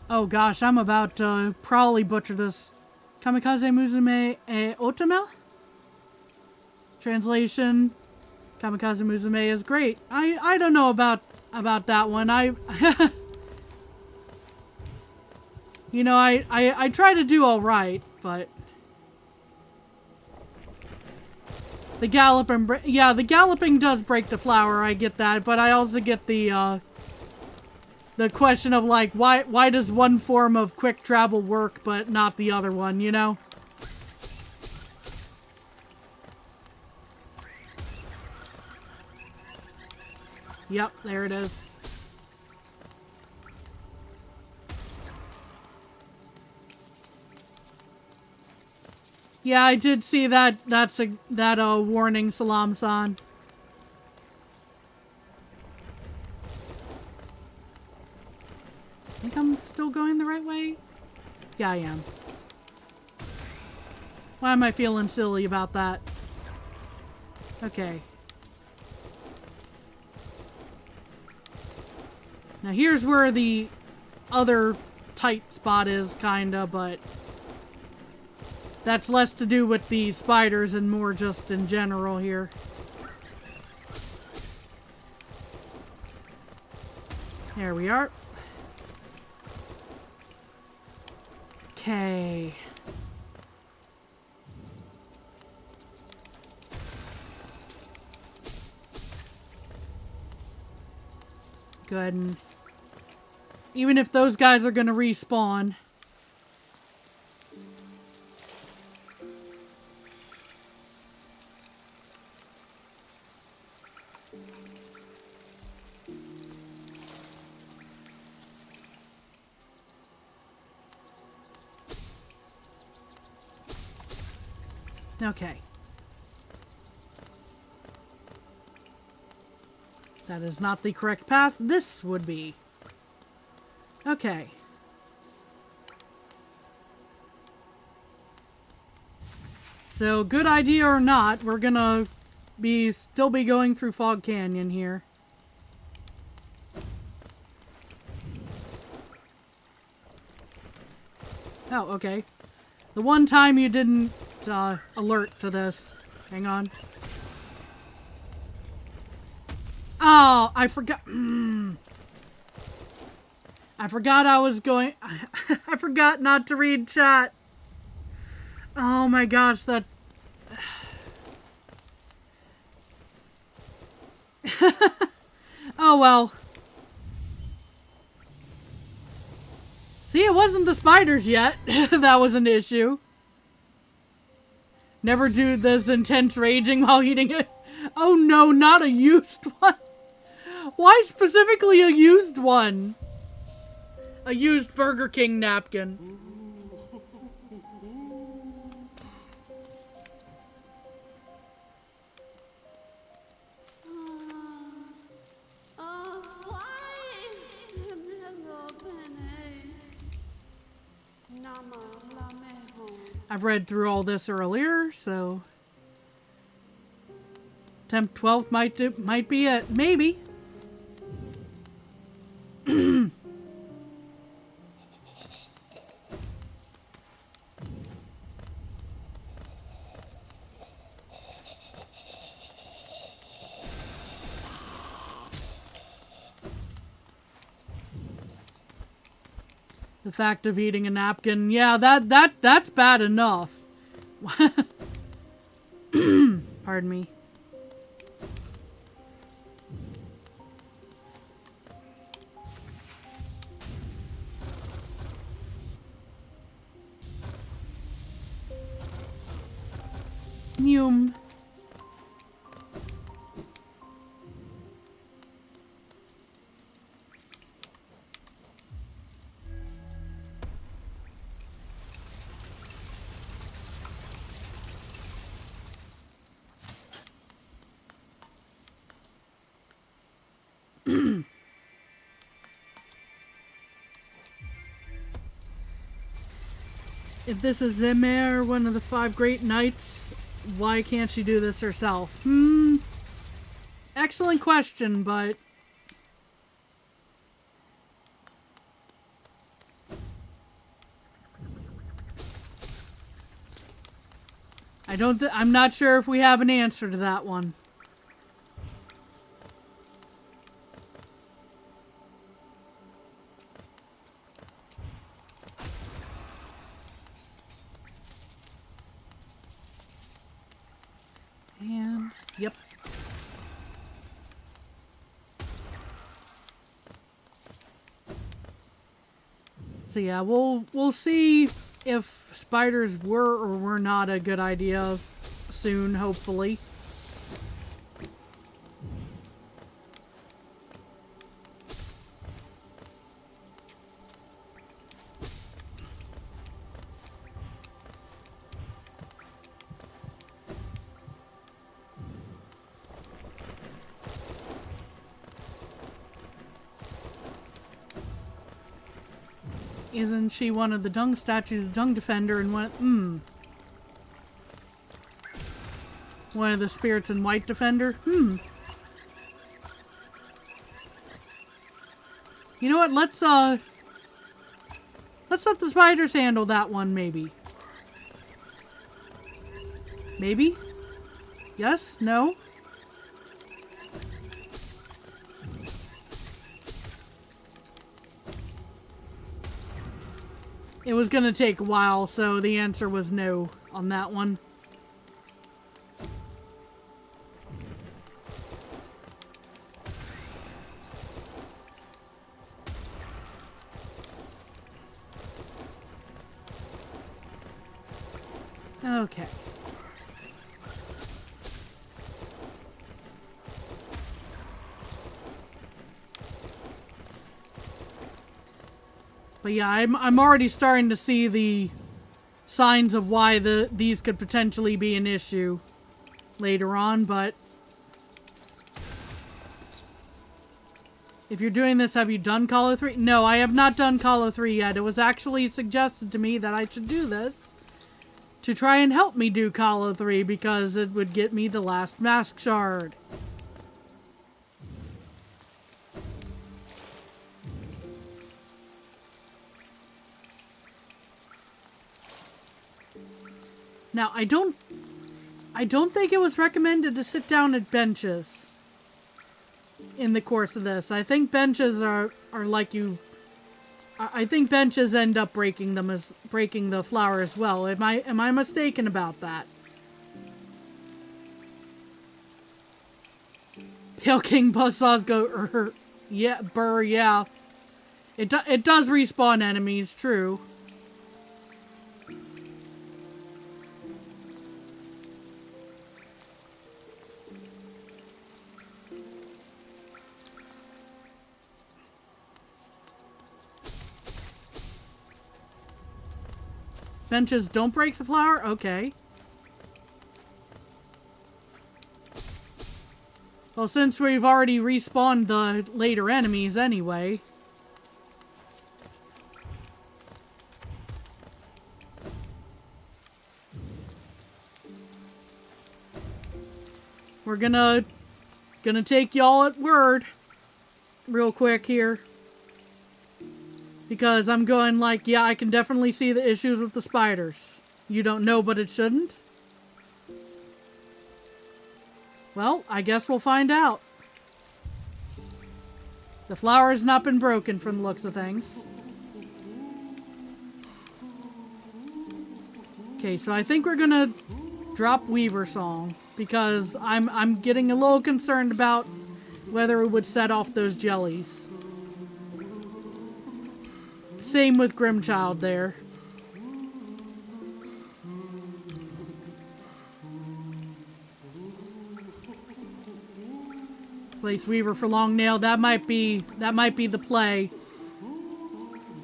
Oh gosh, I'm about to probably butcher this. Kamikaze Musume e Otome? Translation, Kamikaze Musume is great. I don't know about that one. You know, I try to do all right, but the galloping, yeah, the galloping does break the flower. I get that, but I also get the question of like why does one form of quick travel work but not the other one, you know? Yep, there it is. Yeah, I did see that. That's a warning, Salam-san. I think I'm still going the right way. Yeah, I am. Why am I feeling silly about that? Okay. Now here's where the other tight spot is, kinda, but That's less to do with the spiders and more just in general here. There we are. Okay. Good. And even if those guys are going to respawn. Okay. That is not the correct path. This would be. Okay. So, good idea or not, we're gonna still be going through Fog Canyon here. Oh, okay. The one time you didn't alert to this. Hang on. Oh, I forgot. I forgot I was going. I forgot not to read chat. Oh my gosh, that's. Oh well. See, it wasn't the spiders yet. That was an issue. Never do this intense raging while eating it. Oh no, not a used one. Why specifically a used one? A used Burger King napkin. I've read through all this earlier, so Temp 12 might be it. Maybe. The fact of eating a napkin, yeah, that's bad enough. Pardon me. Yum. If this is Zemmer, one of the 5 great knights, why can't she do this herself? Excellent question, but I'm not sure if we have an answer to that one. And yep. So yeah, we'll see if spiders were or were not a good idea soon, hopefully. Isn't she one of the dung statues, dung defender, and one of the spirits in white defender? You know what? Let's let the spiders handle that one, maybe. Maybe? Yes? No? It was gonna take a while, so the answer was no on that one. Okay. But yeah, I'm already starting to see the signs of why these could potentially be an issue later on, but if you're doing this, have you done Call of 3? No, I have not done Call of 3 yet. It was actually suggested to me that I should do this to try and help me do Call of 3 because it would get me the last mask shard. Now, I don't think it was recommended to sit down at benches in the course of this. I think benches are like you... I think benches end up breaking the flower as well. Am I mistaken about that? Pale King Buzzsaws go... yeah, burr, yeah. It does respawn enemies, true. Benches don't break the flower? Okay. Well, since we've already respawned the later enemies anyway. We're gonna take y'all at word real quick here. Because I'm going like, yeah, I can definitely see the issues with the spiders. You don't know, but it shouldn't? Well, I guess we'll find out. The flower has not been broken from the looks of things. Okay, so I think we're gonna drop Weaver Song. Because I'm getting a little concerned about whether it would set off those jellies. Same with Grimchild there. Place Weaver for Long Nail. That might be the play.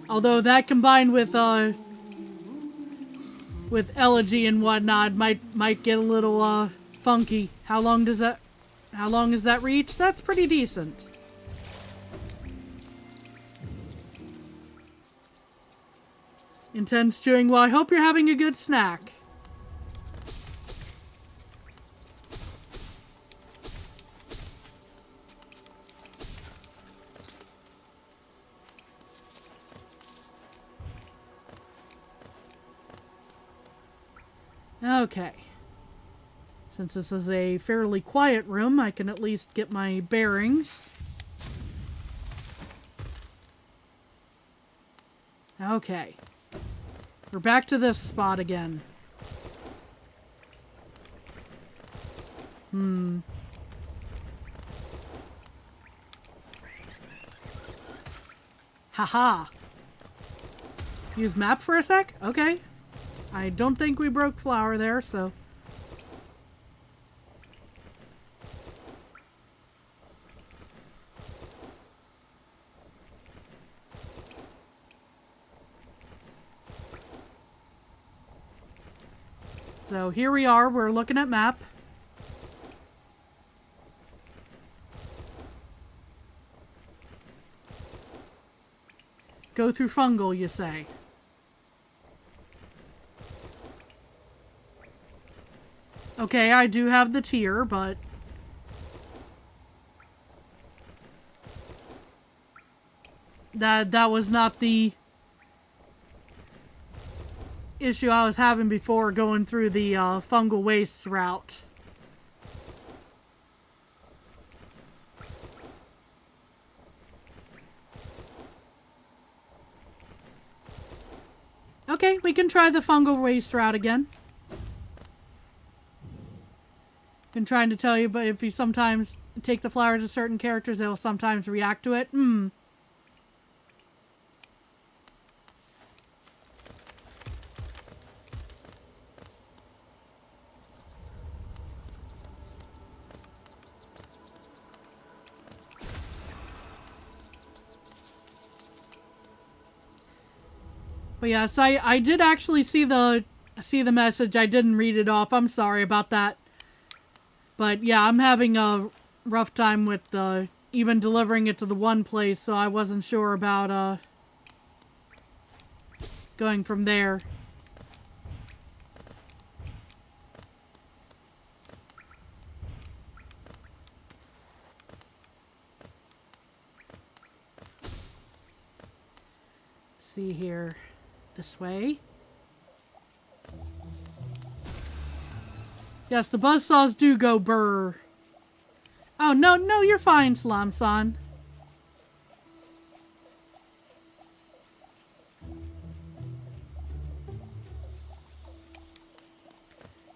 Although that combined with Elegy and whatnot might get a little funky. How long is that reach? That's pretty decent. Intense chewing. Well, I hope you're having a good snack. Okay. Since this is a fairly quiet room, I can at least get my bearings. Okay. We're back to this spot again. Haha. Use map for a sec? Okay. I don't think we broke flower there, so... So here we are, we're looking at map. Go through fungal, you say? Okay, I do have the tier, but... That was not the... issue I was having before going through the fungal wastes route. Okay, we can try the fungal waste route again. Been trying to tell you, but if you sometimes take the flowers of certain characters, they'll sometimes react to it. But yes, I did actually see the message. I didn't read it off. I'm sorry about that. But yeah, I'm having a rough time with even delivering it to the one place, so I wasn't sure about going from there. Let's see here. This way. Yes, the buzzsaws do go burr. Oh, no, you're fine, Slam-san.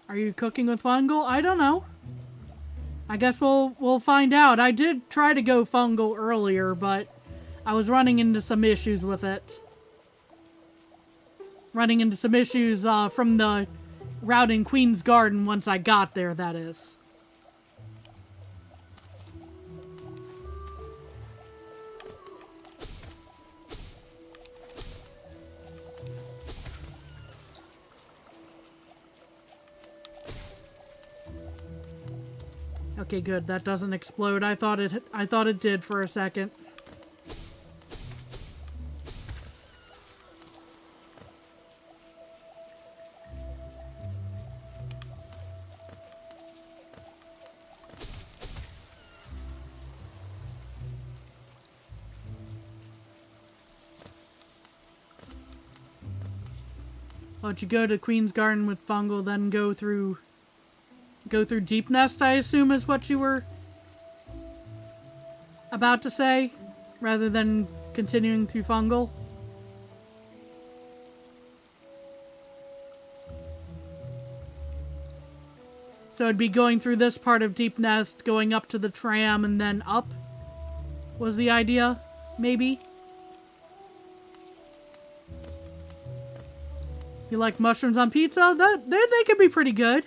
Are you cooking with fungal? I don't know. I guess we'll find out. I did try to go fungal earlier, but I was running into some issues with it. Running into some issues from the route in Queen's Garden once I got there, that is. Okay, good. That doesn't explode. I thought it did for a second. Why don't you go to Queen's Garden with fungal, then go through Deep Nest, I assume is what you were about to say, rather than continuing through fungal? So it'd be going through this part of Deep Nest, going up to the tram, and then up? Was the idea, maybe? You like mushrooms on pizza? They could be pretty good.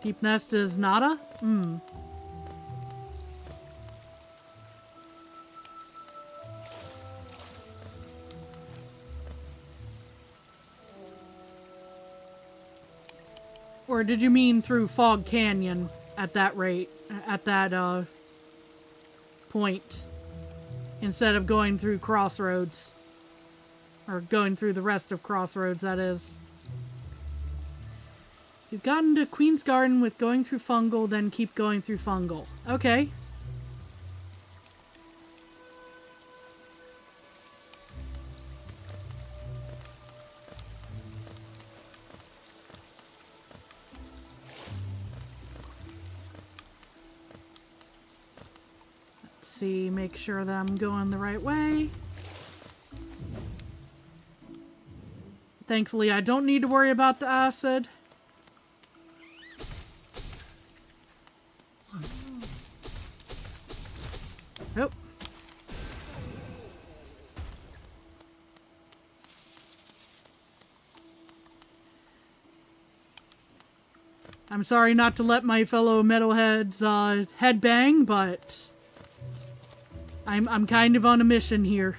Deep Nest is nada? Or did you mean through Fog Canyon at that rate, at that point, instead of going through Crossroads? Or going through the rest of Crossroads, that is. You've gotten to Queen's Garden with going through fungal, then keep going through fungal. Okay. Let's see, make sure that I'm going the right way. Thankfully, I don't need to worry about the acid. Oh. I'm sorry not to let my fellow metalheads headbang, but I'm kind of on a mission here.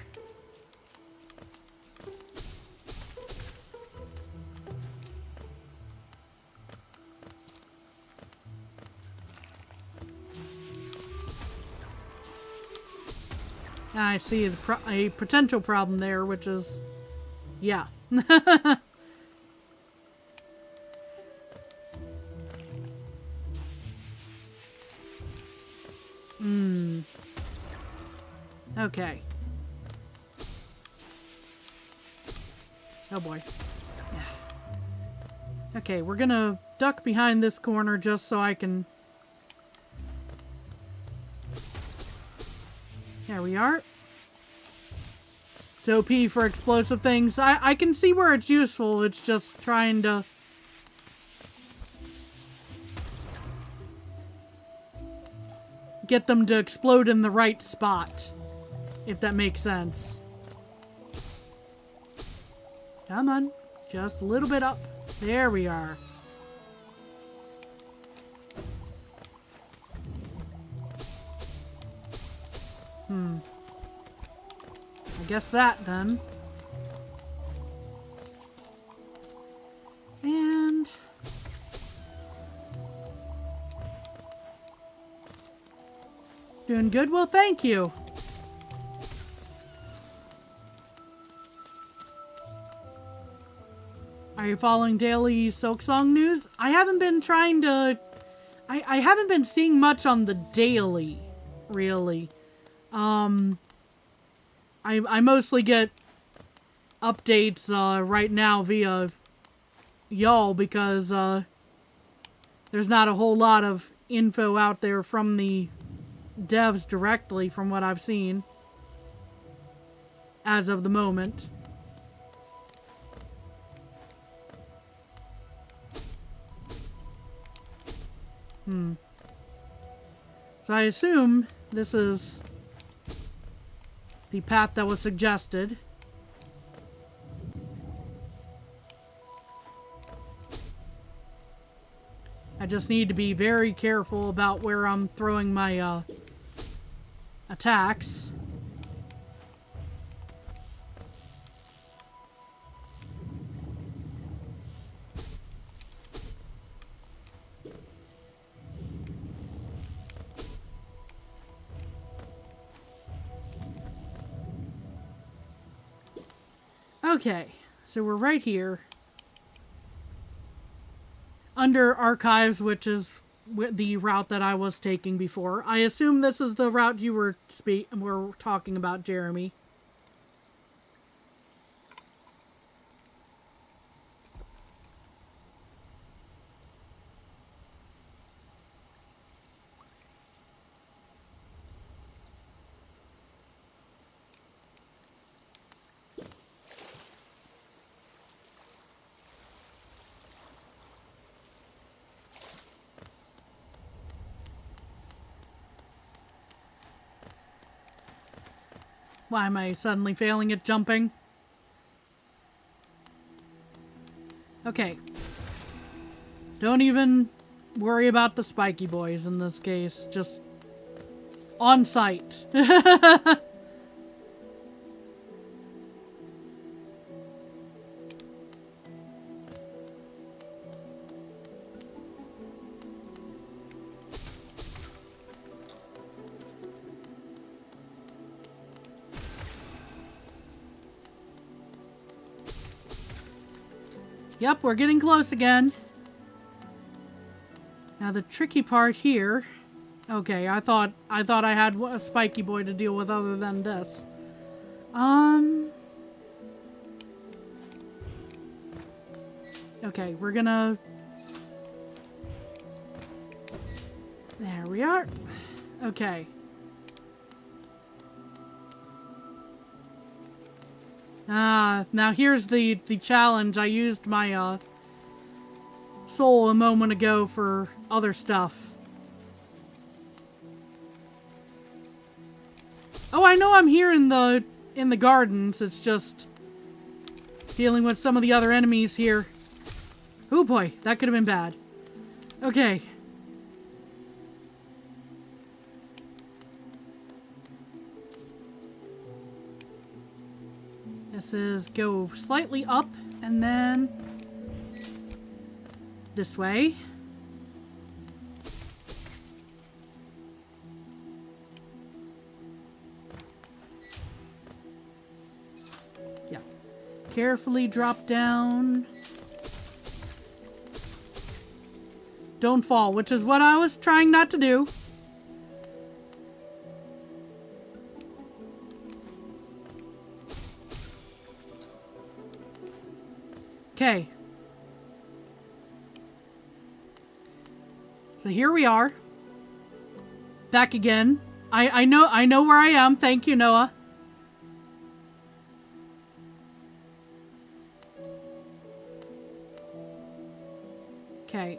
I see a potential problem there, which is, yeah. Okay. Oh boy. Okay, we're gonna duck behind this corner just so I can... There we are. It's OP for explosive things. I can see where it's useful. It's just trying to... get them to explode in the right spot. If that makes sense. Come on. Just a little bit up. There we are. I guess that then. And... doing good? Well, thank you. Are you following daily Silksong news? I haven't been trying to... I haven't been seeing much on the daily, really. I mostly get updates right now via y'all because there's not a whole lot of info out there from the devs directly from what I've seen as of the moment. So I assume this is the path that was suggested. I just need to be very careful about where I'm throwing my attacks. Okay, so we're right here. Under archives, which is the route that I was taking before. I assume this is the route you were talking about, Jeremy. Why am I suddenly failing at jumping? Okay. Don't even worry about the spiky boys in this case. Just on sight. Yep, we're getting close again. Now the tricky part here... Okay, I thought I had a spiky boy to deal with other than this. Okay, we're gonna... There we are. Okay. Now here's the challenge. I used my, soul a moment ago for other stuff. Oh, I know I'm here in the gardens. It's just dealing with some of the other enemies here. Oh boy, that could have been bad. Okay. This is go slightly up and then this way. Yeah. Carefully drop down. Don't fall, which is what I was trying not to do. Okay. So here we are. Back again. I know where I am. Thank you, Noah. Okay.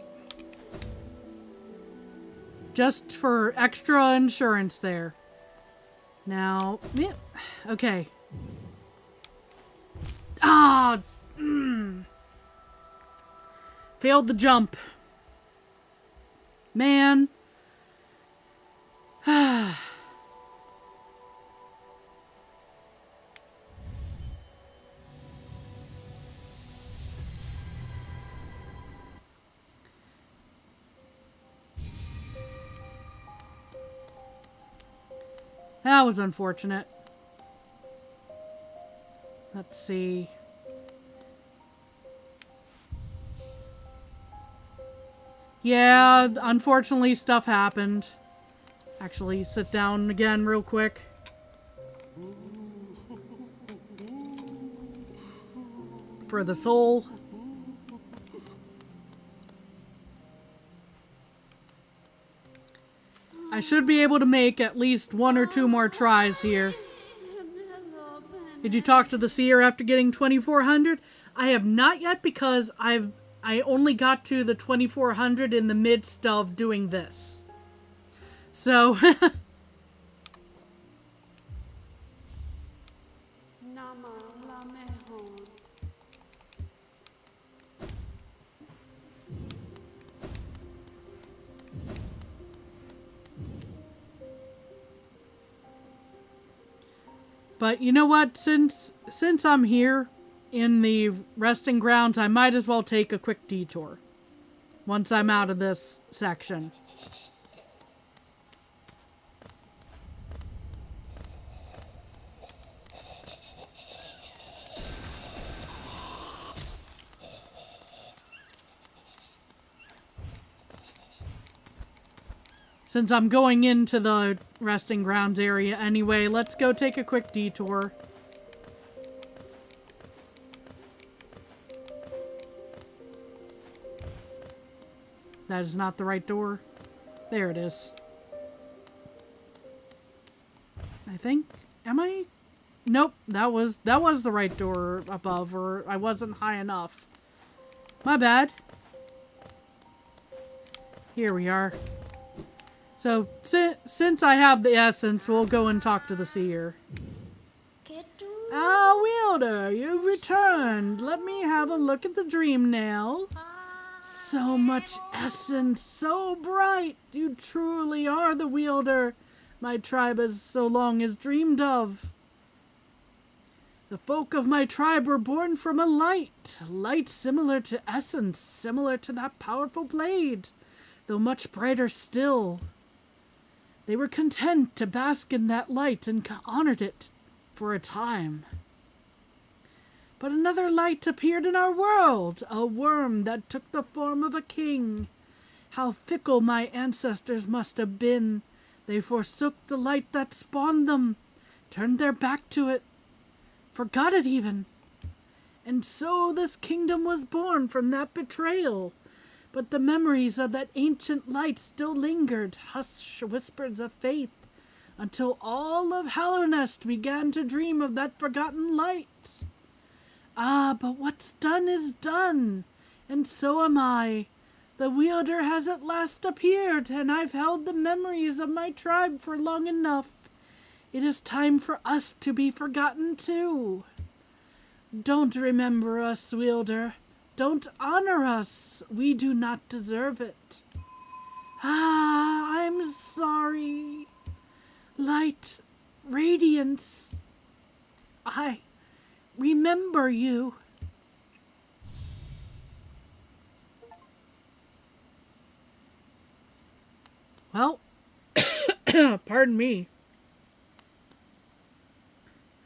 Just for extra insurance there. Now, okay. Ah! Failed the jump. Man. That was unfortunate. Let's see. Yeah, unfortunately stuff happened. Actually, sit down again real quick. For the soul. I should be able to make at least 1 or 2 more tries here. Did you talk to the seer after getting 2400? I have not yet because I only got to the 2400 in the midst of doing this. So but you know what? Since I'm here in the resting grounds, I might as well take a quick detour once I'm out of this section. Since I'm going into the resting grounds area anyway, let's go take a quick detour. That is not the right door. There it is. I think. Am I? Nope, that was the right door above, or I wasn't high enough. My bad. Here we are. So, since I have the essence, we'll go and talk to the seer. Ah, Wielder, you've returned. Let me have a look at the dream nail. So much essence, so bright. You truly are the Wielder my tribe has so long has dreamed of. The folk of my tribe were born from a light similar to essence, similar to that powerful blade, though much brighter still. They were content to bask in that light and honored it for a time. But another light appeared in our world, a worm that took the form of a king. How fickle my ancestors must have been. They forsook the light that spawned them, turned their back to it, forgot it even. And so this kingdom was born from that betrayal. But the memories of that ancient light still lingered, hushed whispers of faith, until all of Hallowest began to dream of that forgotten light. Ah, but what's done is done, and so am I. The Wielder has at last appeared, and I've held the memories of my tribe for long enough. It is time for us to be forgotten too. Don't remember us, Wielder. Don't honor us. We do not deserve it. Ah, I'm sorry. Light, radiance. I remember you. Well, pardon me.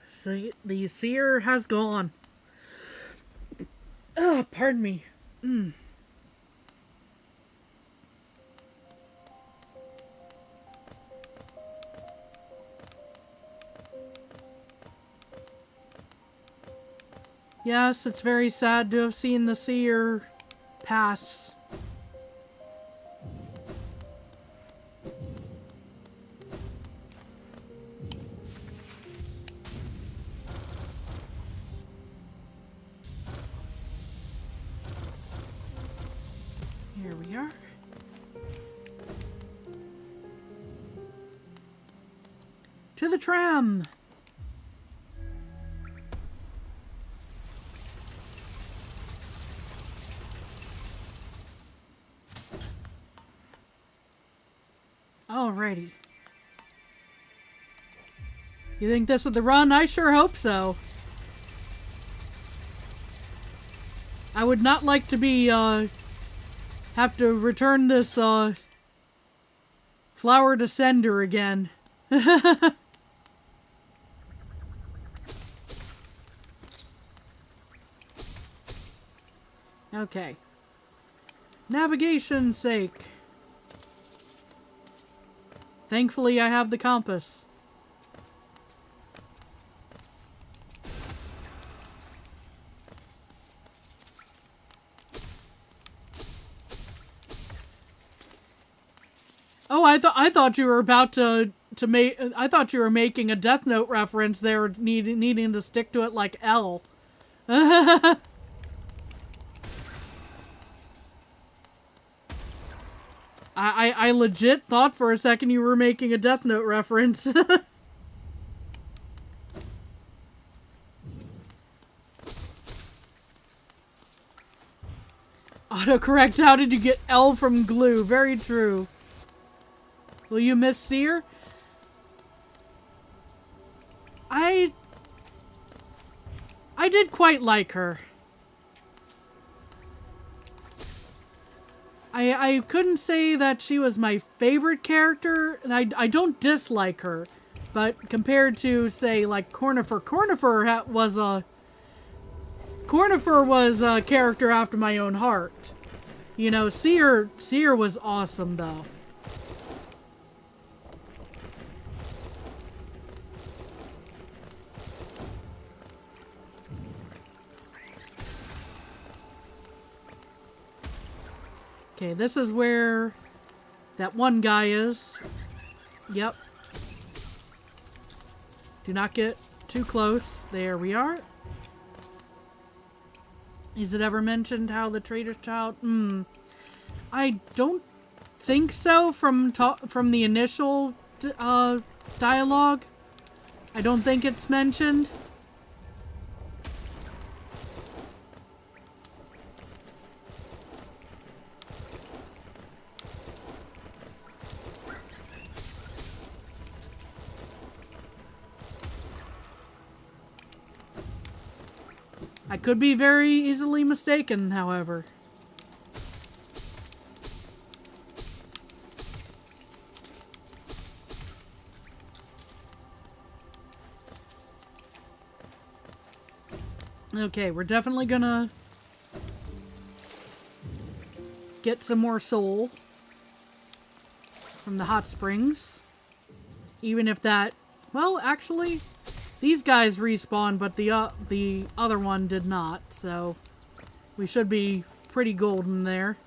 So the seer has gone. Oh, pardon me. Yes, it's very sad to have seen the seer pass. Here we are. To the tram! Alrighty. You think this is the run? I sure hope so. I would not like to be, have to return this, flower to sender again. Okay. Navigation's sake. Thankfully, I have the compass. Oh, I thought you were about to make. I thought you were making a Death Note reference there, needing to stick to it like L. I legit thought for a second you were making a Death Note reference. Autocorrect, how did you get L from glue? Very true. Will you miss Seer? I did quite like her. I couldn't say that she was my favorite character, and I don't dislike her. But compared to, say, like Cornifer, Cornifer was a character after my own heart. You know, Seer was awesome, though. Okay, this is where that one guy is. Yep. Do not get too close. There we are. Is it ever mentioned how the traitor's child? I don't think so from the initial dialogue. I don't think it's mentioned. I could be very easily mistaken, however. Okay, we're definitely gonna get some more soul from the hot springs. Even if that... Well, actually... These guys respawn, but the other one did not, so we should be pretty golden there.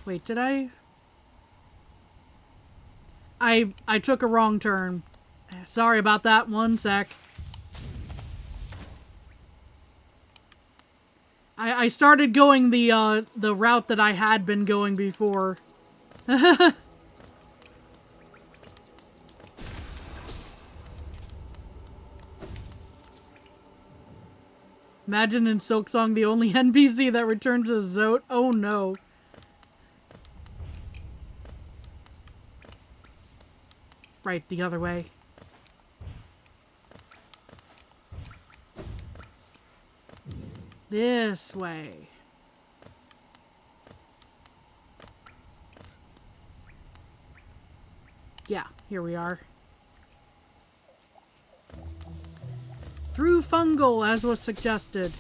Wait, did I took a wrong turn. Sorry about that. One sec. I started going the route that I had been going before. Imagine in Silksong the only NPC that returns is Zote. Oh no. Right, the other way. This way. Yeah, here we are. Through fungal, as was suggested.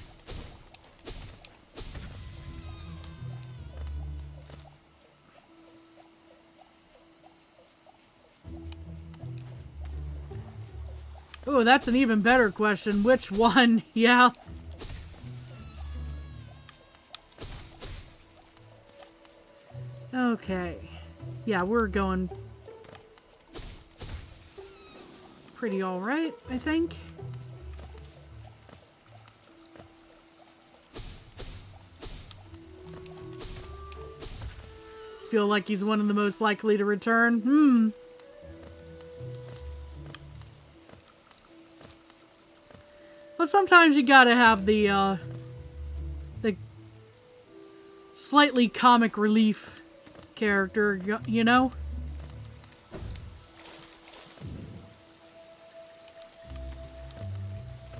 Oh, that's an even better question. Which one? Yeah. Okay. Yeah, we're going pretty alright, I think. Feel like he's one of the most likely to return. But sometimes you gotta have the slightly comic relief character, you know?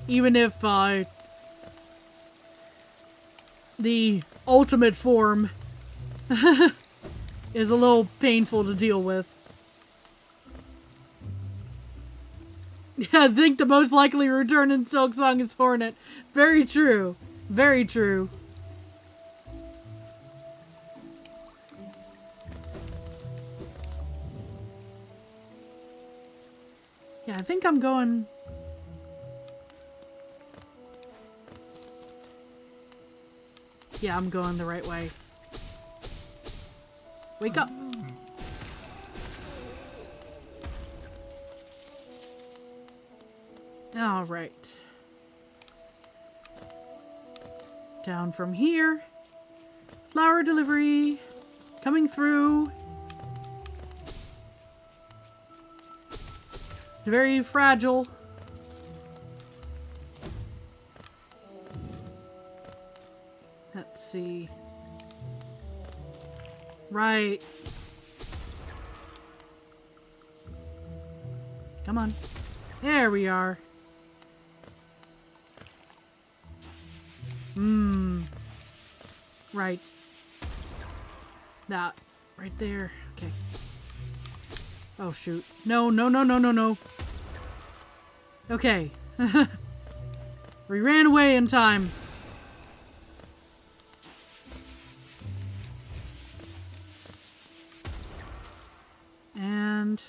Even if the ultimate form is a little painful to deal with. Yeah, I think the most likely return in Silksong is Hornet. Very true. Very true. Yeah, I think I'm going... Yeah, I'm going the right way. Wake up! Alright. Down from here. Flower delivery. Coming through. It's very fragile. Let's see. Right. Come on. There we are. Right. That. Right there. Okay. Oh, shoot. No, no, no, no, no, no. Okay. We ran away in time. And...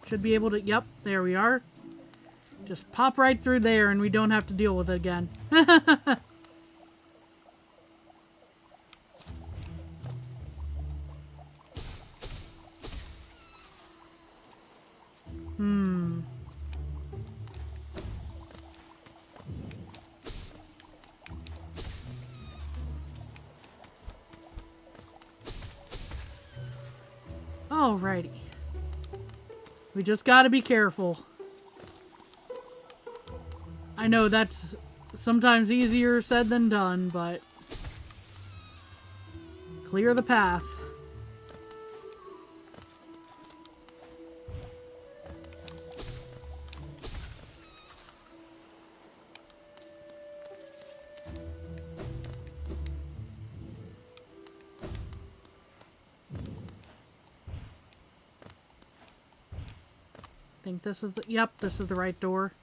should be able to... Yep, there we are. Just pop right through there and we don't have to deal with it again. Alrighty. We just gotta be careful. I know that's sometimes easier said than done, but clear the path. I think this is the, yep, this is the right door.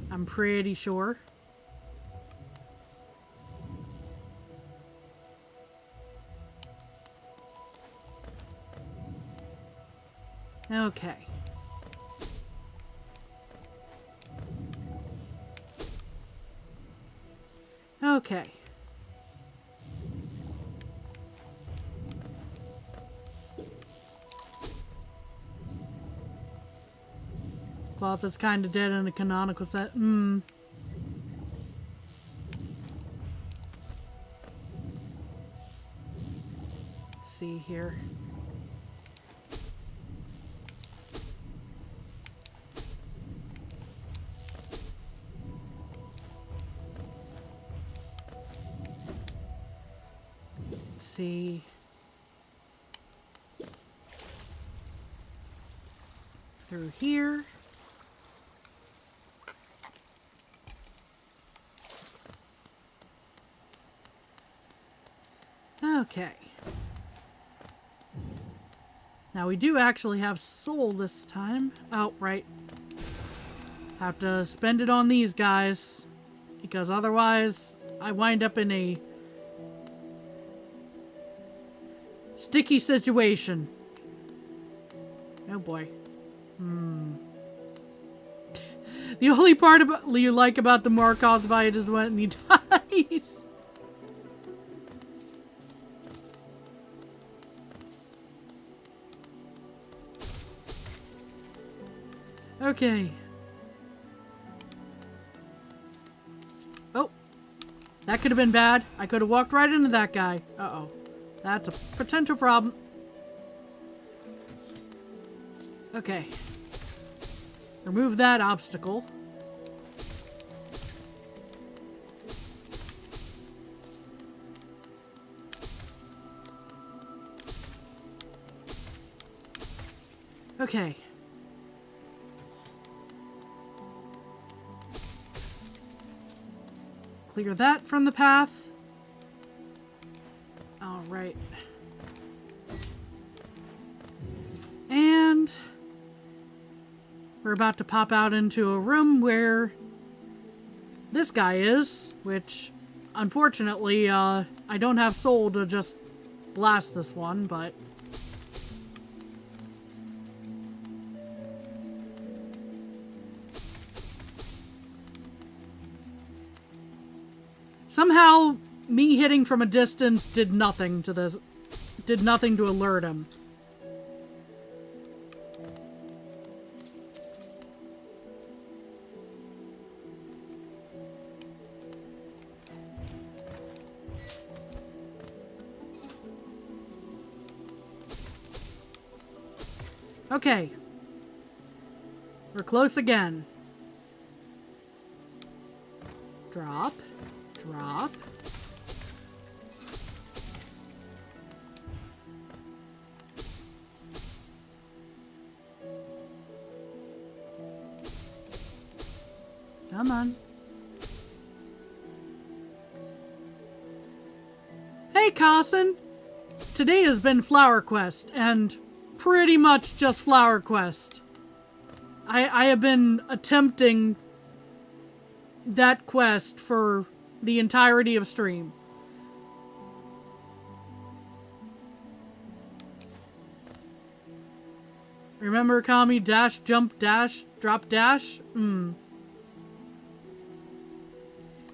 I'm pretty sure. Okay. Okay. Cloth is kind of dead in a canonical set. Let's see here. Let's see. Through here. Okay. Now we do actually have soul this time. Oh, right. Have to spend it on these guys. Because otherwise, I wind up in a sticky situation. Oh boy. The only part about you like about the Markov fight is when he dies. Okay. Oh. That could have been bad. I could have walked right into that guy. Uh-oh. That's a potential problem. Okay. Remove that obstacle. Okay. Clear that from the path. All right. And we're about to pop out into a room where this guy is, which unfortunately, I don't have soul to just blast this one, but somehow me hitting from a distance did nothing to this, did nothing to alert him. Okay. We're close again. Drop. Drop. Come on. Hey, Carson! Today has been Flower Quest, and pretty much just Flower Quest. I have been attempting that quest for the entirety of stream. Remember, Kami? Dash, jump, dash, drop, dash?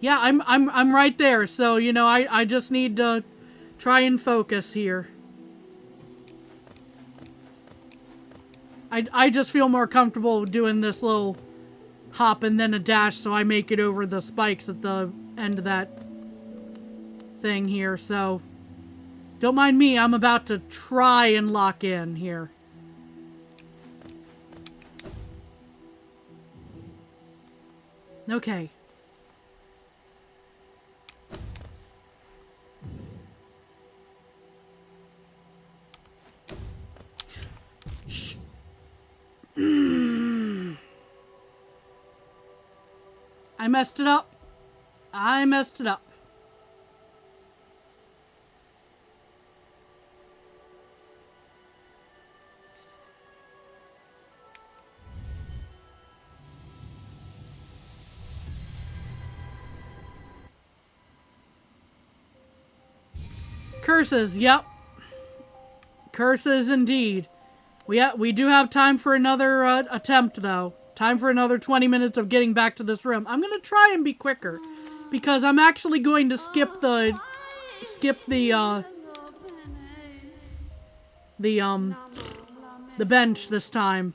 Yeah, I'm right there, so, you know, I just need to try and focus here. I just feel more comfortable doing this little hop and then a dash so I make it over the spikes at the end of that thing here, so don't mind me, I'm about to try and lock in here. Okay. I messed it up. I messed it up. Curses, yep. Curses indeed. We do have time for another attempt, though. Time for another 20 minutes of getting back to this room. I'm gonna try and be quicker, because I'm actually going to skip the bench this time.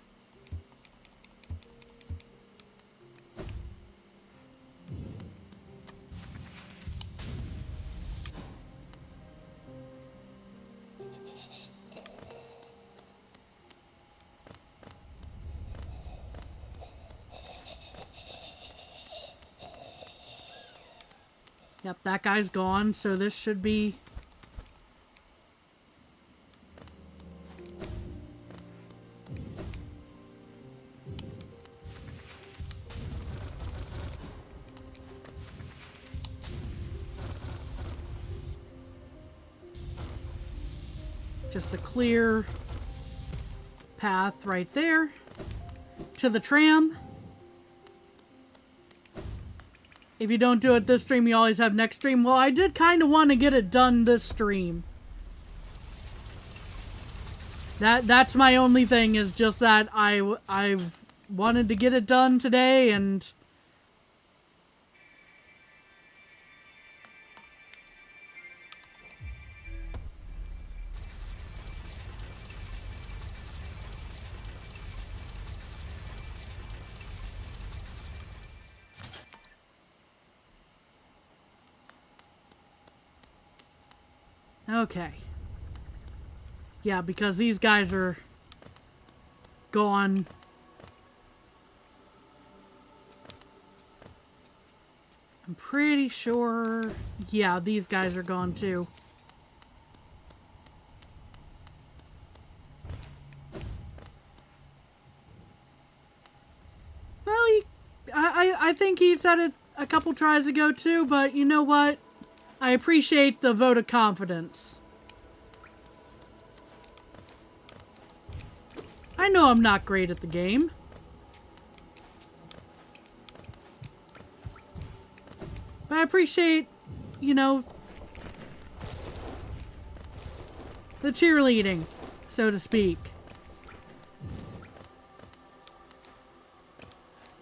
Yep, that guy's gone, so this should be... just a clear path right there to the tram. If you don't do it this stream, you always have next stream. Well, I did kind of want to get it done this stream. That's my only thing, is just that I wanted to get it done today, and okay. Yeah, because these guys are gone. I'm pretty sure... Yeah, these guys are gone too. Well, I think he said it a couple tries ago too, but you know what? I appreciate the vote of confidence. I know I'm not great at the game. But I appreciate, you know, the cheerleading, so to speak.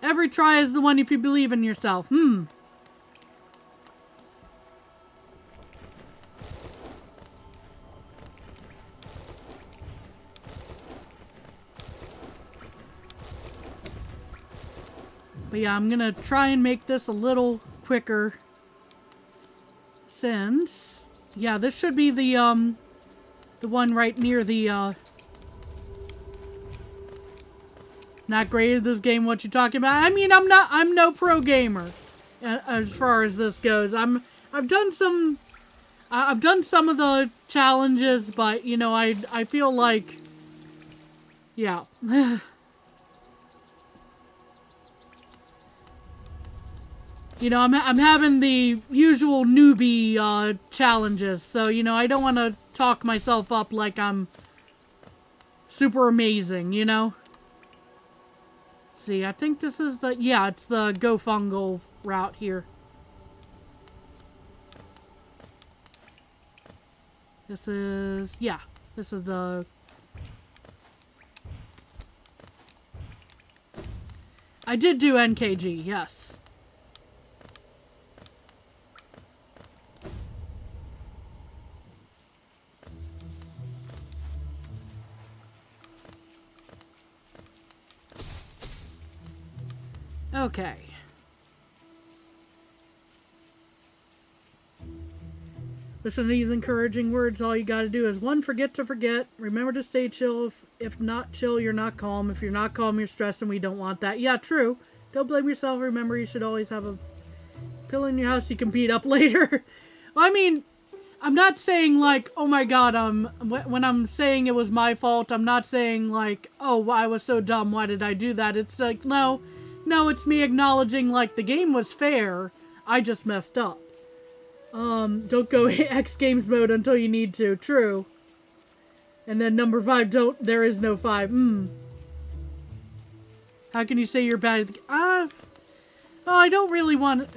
Every try is the one if you believe in yourself. But yeah, I'm gonna try and make this a little quicker. Since, yeah, this should be the one right near the, not great at this game, what you talking about? I mean, I'm no pro gamer, as far as this goes. I've done some of the challenges, but, you know, I feel like, yeah. You know, I'm having the usual newbie challenges, so, you know, I don't want to talk myself up like I'm super amazing, you know? Let's see, I think this is the... Yeah, it's the Go Fungal route here. This is... Yeah, this is the... I did do NKG, yes. Okay. Listen to these encouraging words. All you gotta do is, 1, forget to forget. Remember to stay chill. If not chill, you're not calm. If you're not calm, you're stressed, and we don't want that. Yeah, true. Don't blame yourself. Remember, you should always have a pill in your house you can beat up later. I mean, I'm not saying like, oh my god, when I'm saying it was my fault, I'm not saying like, oh, I was so dumb, why did I do that? It's like, no, it's me acknowledging like the game was fair, I just messed up. Don't go X Games mode until you need to, true. And then number 5, there is no 5, How can you say you're bad at the game? Oh, I don't really want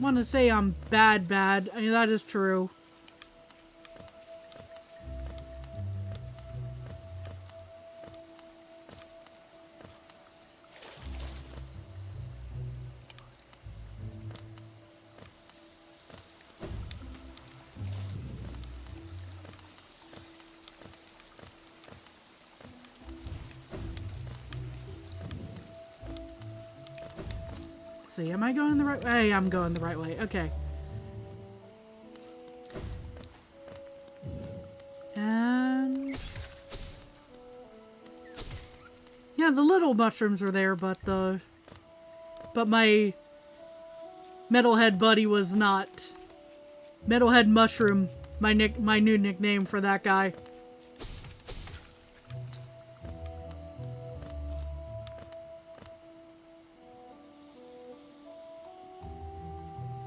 to say I'm bad. I mean, that is true. See, am I going the right way? Hey, I'm going the right way. Okay. And yeah, the little mushrooms were there, but my metalhead buddy was not. Metalhead Mushroom, my new nickname for that guy.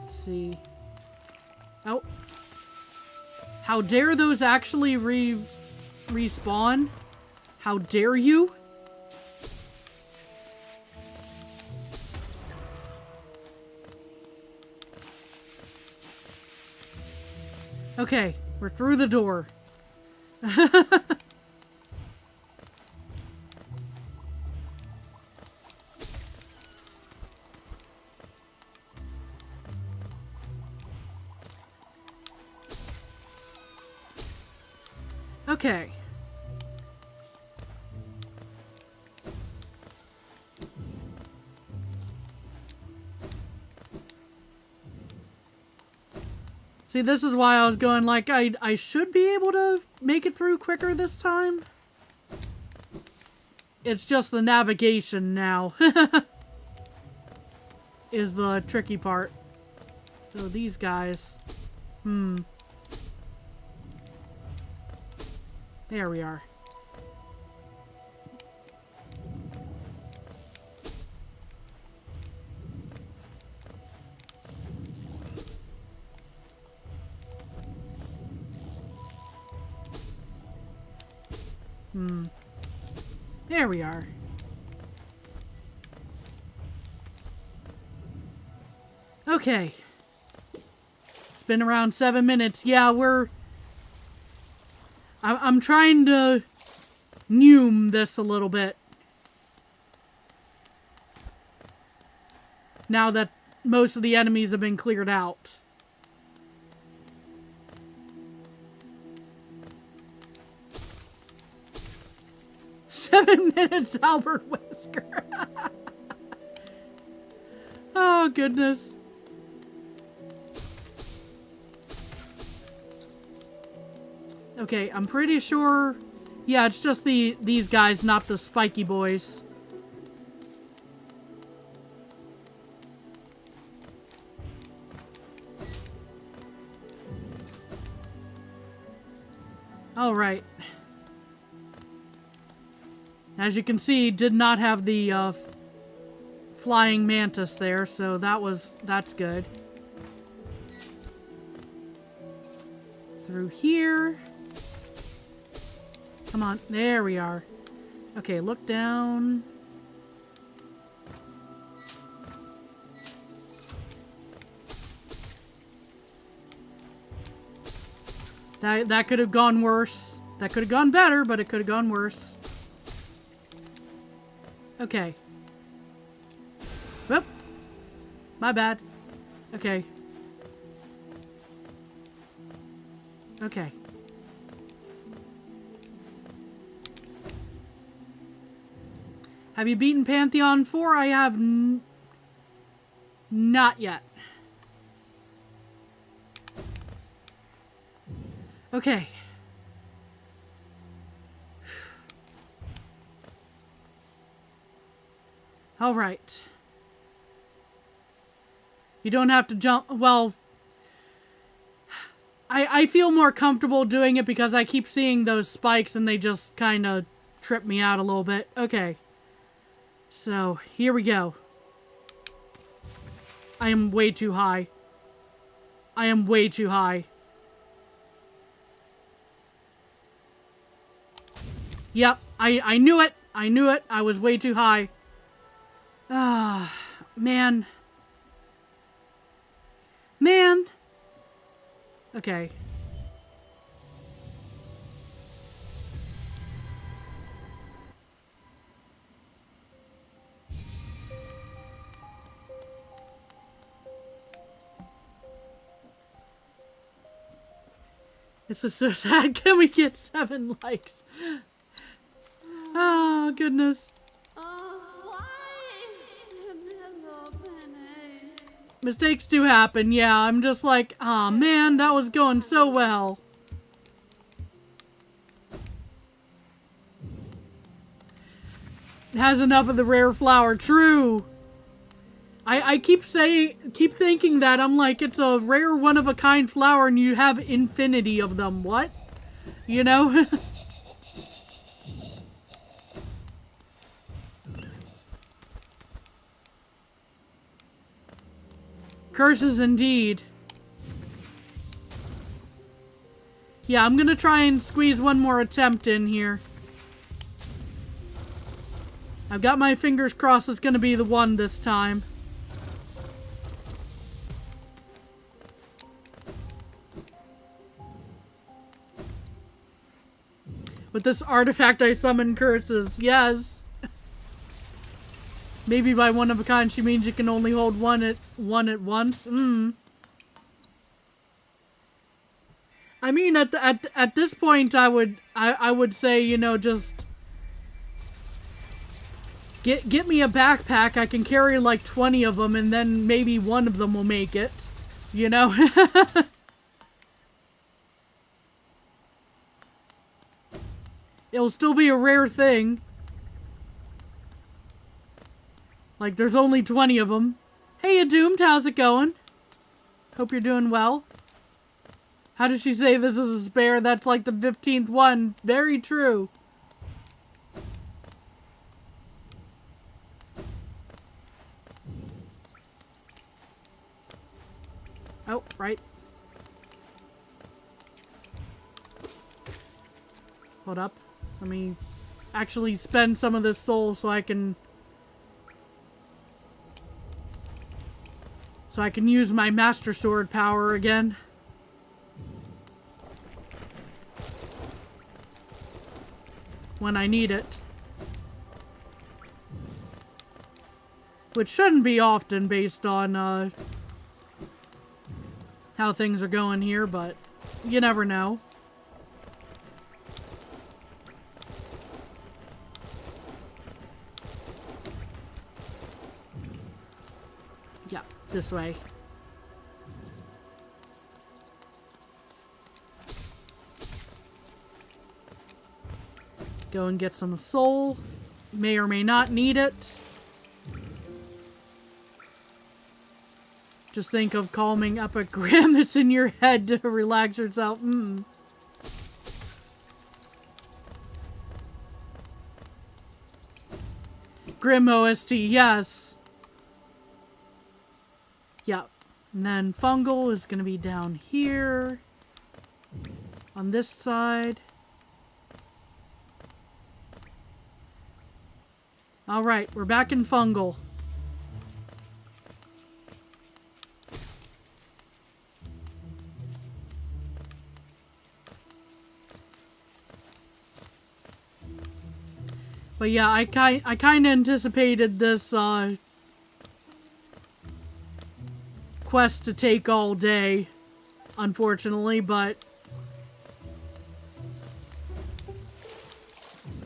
See. Oh. How dare those actually respawn? How dare you? Okay, we're through the door. Okay. See, this is why I was going like, I should be able to make it through quicker this time. It's just the navigation now. Is the tricky part. So these guys. There we are. There we are. Okay. It's been around 7 minutes. Yeah, I'm trying to noom this a little bit. Now that most of the enemies have been cleared out. "7 minutes, Albert Wesker." Oh, goodness. Okay, I'm pretty sure... Yeah, it's just these guys, not the spiky boys. All right. As you can see, did not have the flying mantis there, so that's good. Through here. Come on, there we are. Okay, look down. That could have gone worse. That could have gone better, but it could have gone worse. Okay. Whoop. My bad. Okay. Okay. Have you beaten Pantheon 4? I have not yet. Okay. All right. You don't have to jump. Well, I feel more comfortable doing it because I keep seeing those spikes and they just kind of trip me out a little bit. Okay. So, here we go. I am way too high. I am way too high. Yep, I knew it. I knew it. I was way too high. Ah, man. Man. Okay. This is so sad. Can we get 7 likes? Oh, goodness. Mistakes do happen, yeah. I'm just like, aw, man, that was going so well. It has enough of the rare flower. True. I keep thinking that. I'm like, it's a rare one-of-a-kind flower and you have infinity of them. What? You know? Curses indeed. Yeah, I'm gonna try and squeeze one more attempt in here. I've got my fingers crossed it's gonna be the one this time. With this artifact I summon curses. Yes. Maybe by one of a kind she means you can only hold one at once. I mean, at this point, I would say, you know, just get me a backpack. I can carry like 20 of them, and then maybe one of them will make it. You know. It'll still be a rare thing. Like, there's only 20 of them. Hey, Doomed, how's it going? Hope you're doing well. How did she say this is a spare? That's like the 15th one. Very true. Oh, right. Hold up. Let me actually spend some of this soul so I can use my Master Sword power again. When I need it. Which shouldn't be often based on how things are going here, but you never know. Yeah, this way. Go and get some soul. May or may not need it. Just think of calming epigram that's in your head to relax yourself. Grim OST, yes. Yep. And then fungal is going to be down here. On this side. Alright, we're back in fungal. But yeah, I kind of anticipated this quest to take all day, unfortunately, but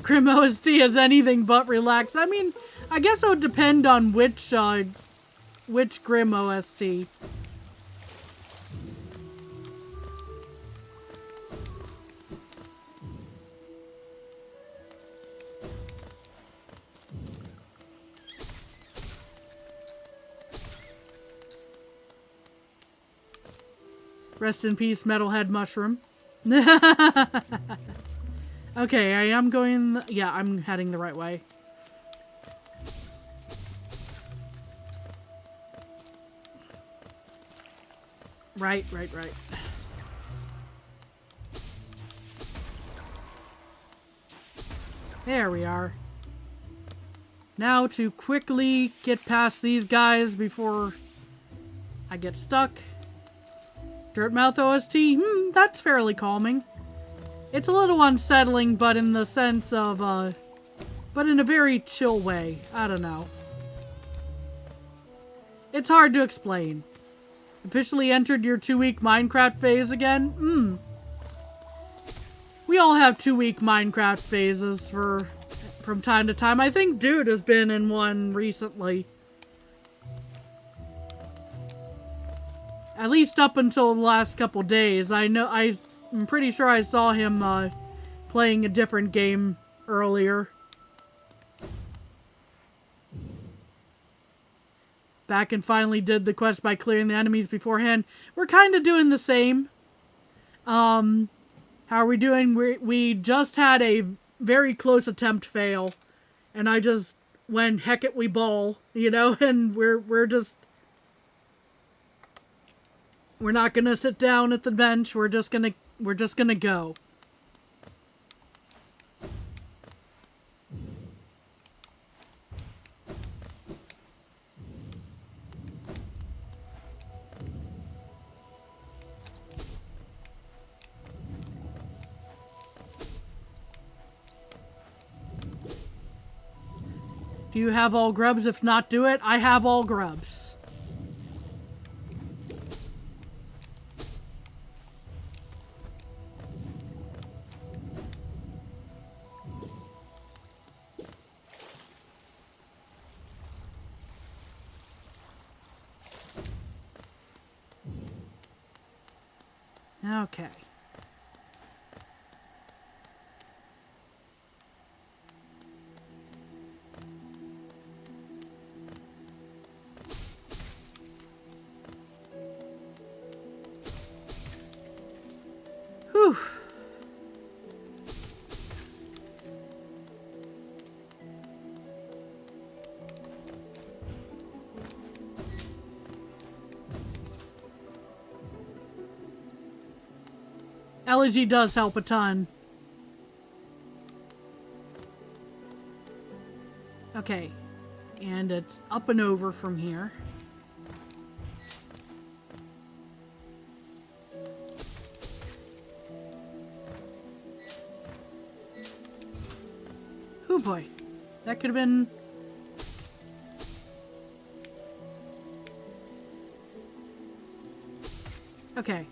Grim OST is anything but relaxed. I mean, I guess it would depend on which Grim OST. Rest in peace, Metalhead Mushroom. Okay, I am going... yeah, I'm heading the right way. Right. There we are. Now to quickly get past these guys before I get stuck. Dirtmouth OST, that's fairly calming. It's a little unsettling, but in the sense of, but in a very chill way. I don't know. It's hard to explain. Officially entered your 2-week Minecraft phase again? We all have 2-week Minecraft phases from time to time. I think Dude has been in one recently. At least up until the last couple days. I'm pretty sure I saw him playing a different game earlier. Back and finally did the quest by clearing the enemies beforehand. We're kind of doing the same. How are we doing? We just had a very close attempt fail. And I just went, heck it, we ball. You know, and we're not gonna sit down at the bench. We're just gonna go. Do you have all grubs? If not, do it. I have all grubs. Okay. Whew. Elegy does help a ton. Okay. And it's up and over from here. Oh boy. That could have been... Okay.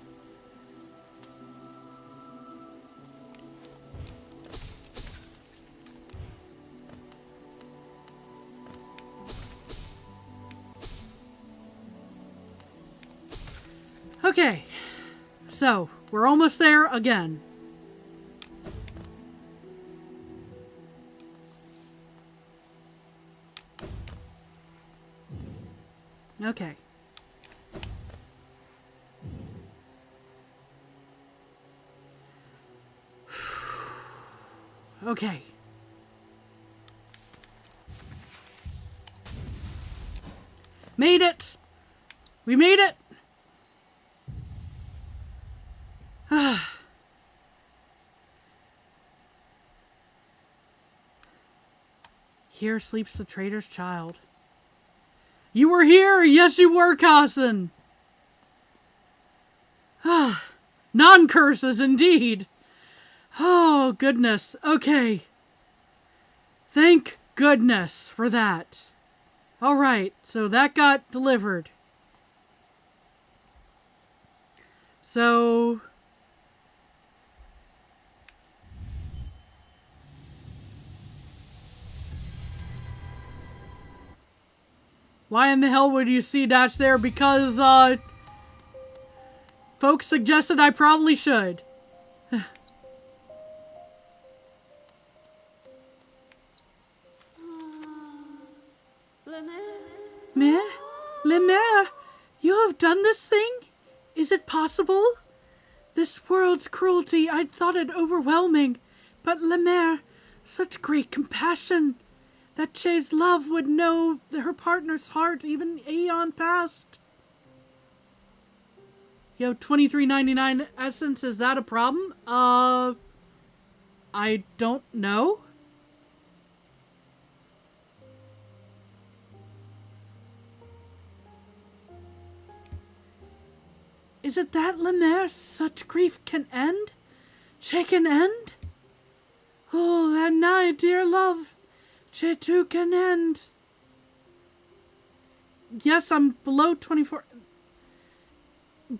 Okay. So, we're almost there again. Okay. Okay. Made it! We made it! Here sleeps the traitor's child. You were here! Yes, you were, Cousin! Non-curses, indeed! Oh, goodness. Okay. Thank goodness for that. Alright, so that got delivered. So... why in the hell would you see dash there? Because, folks suggested I probably should. Mère? Le Maire? You have done this thing? Is it possible? This world's cruelty, I'd thought it overwhelming. But Le Maire, such great compassion. That Che's love would know her partner's heart even aeon past. Yo, $23.99 essence, is that a problem? I don't know. Is it that, Le Maire, such grief can end? Che can end? Oh, and now, dear love, Che too can end. Yes, I'm below 24.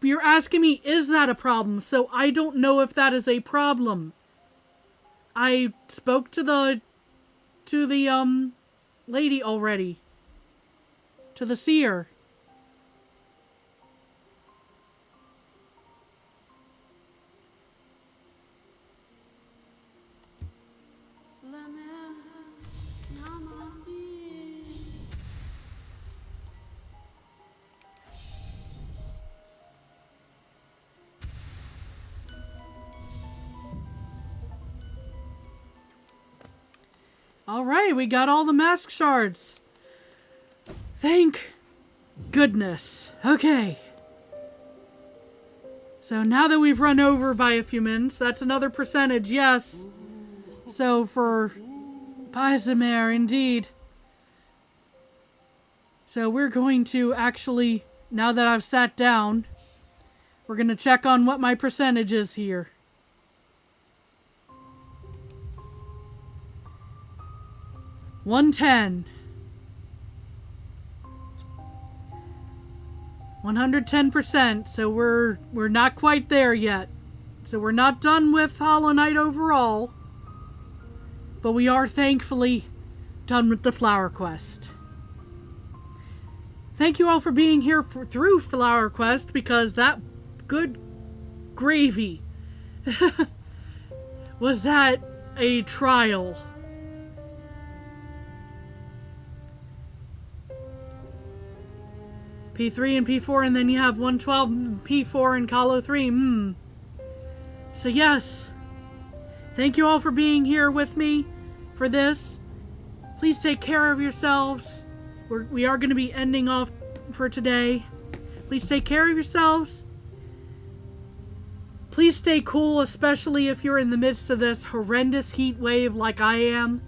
You're asking me, is that a problem? So I don't know if that is a problem. I spoke to the lady already. To the seer. Alright, we got all the mask shards. Thank goodness. Okay. So now that we've run over by a few minutes, that's another percentage, yes. So for Paisamer, indeed. So we're going to actually, now that I've sat down, we're going to check on what my percentage is here. $110. 110%, so we're not quite there yet. So we're not done with Hollow Knight overall. But we are thankfully done with the Flower Quest. Thank you all for being here through Flower Quest, because that good gravy. Was that a trial? P3 and P4, and then you have 112 P4 and Colo 3. So yes, thank you all for being here with me for this. Please take care of yourselves. We are going to be ending off for today. Please take care of yourselves. Please stay cool, especially if you're in the midst of this horrendous heat wave like I am.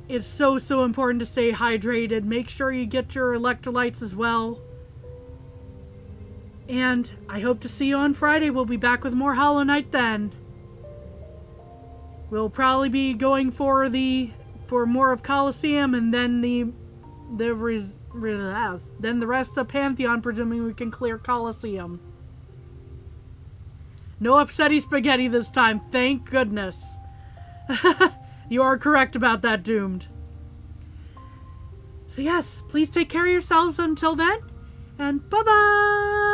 It's so important to stay hydrated. Make sure you get your electrolytes as well. And I hope to see you on Friday. We'll be back with more Hollow Knight then. We'll probably be going for more of Colosseum, and then the rest of Pantheon, presuming we can clear Colosseum. No upsetty spaghetti this time, thank goodness. You are correct about that, Doomed. So yes, please take care of yourselves until then, and bye-bye!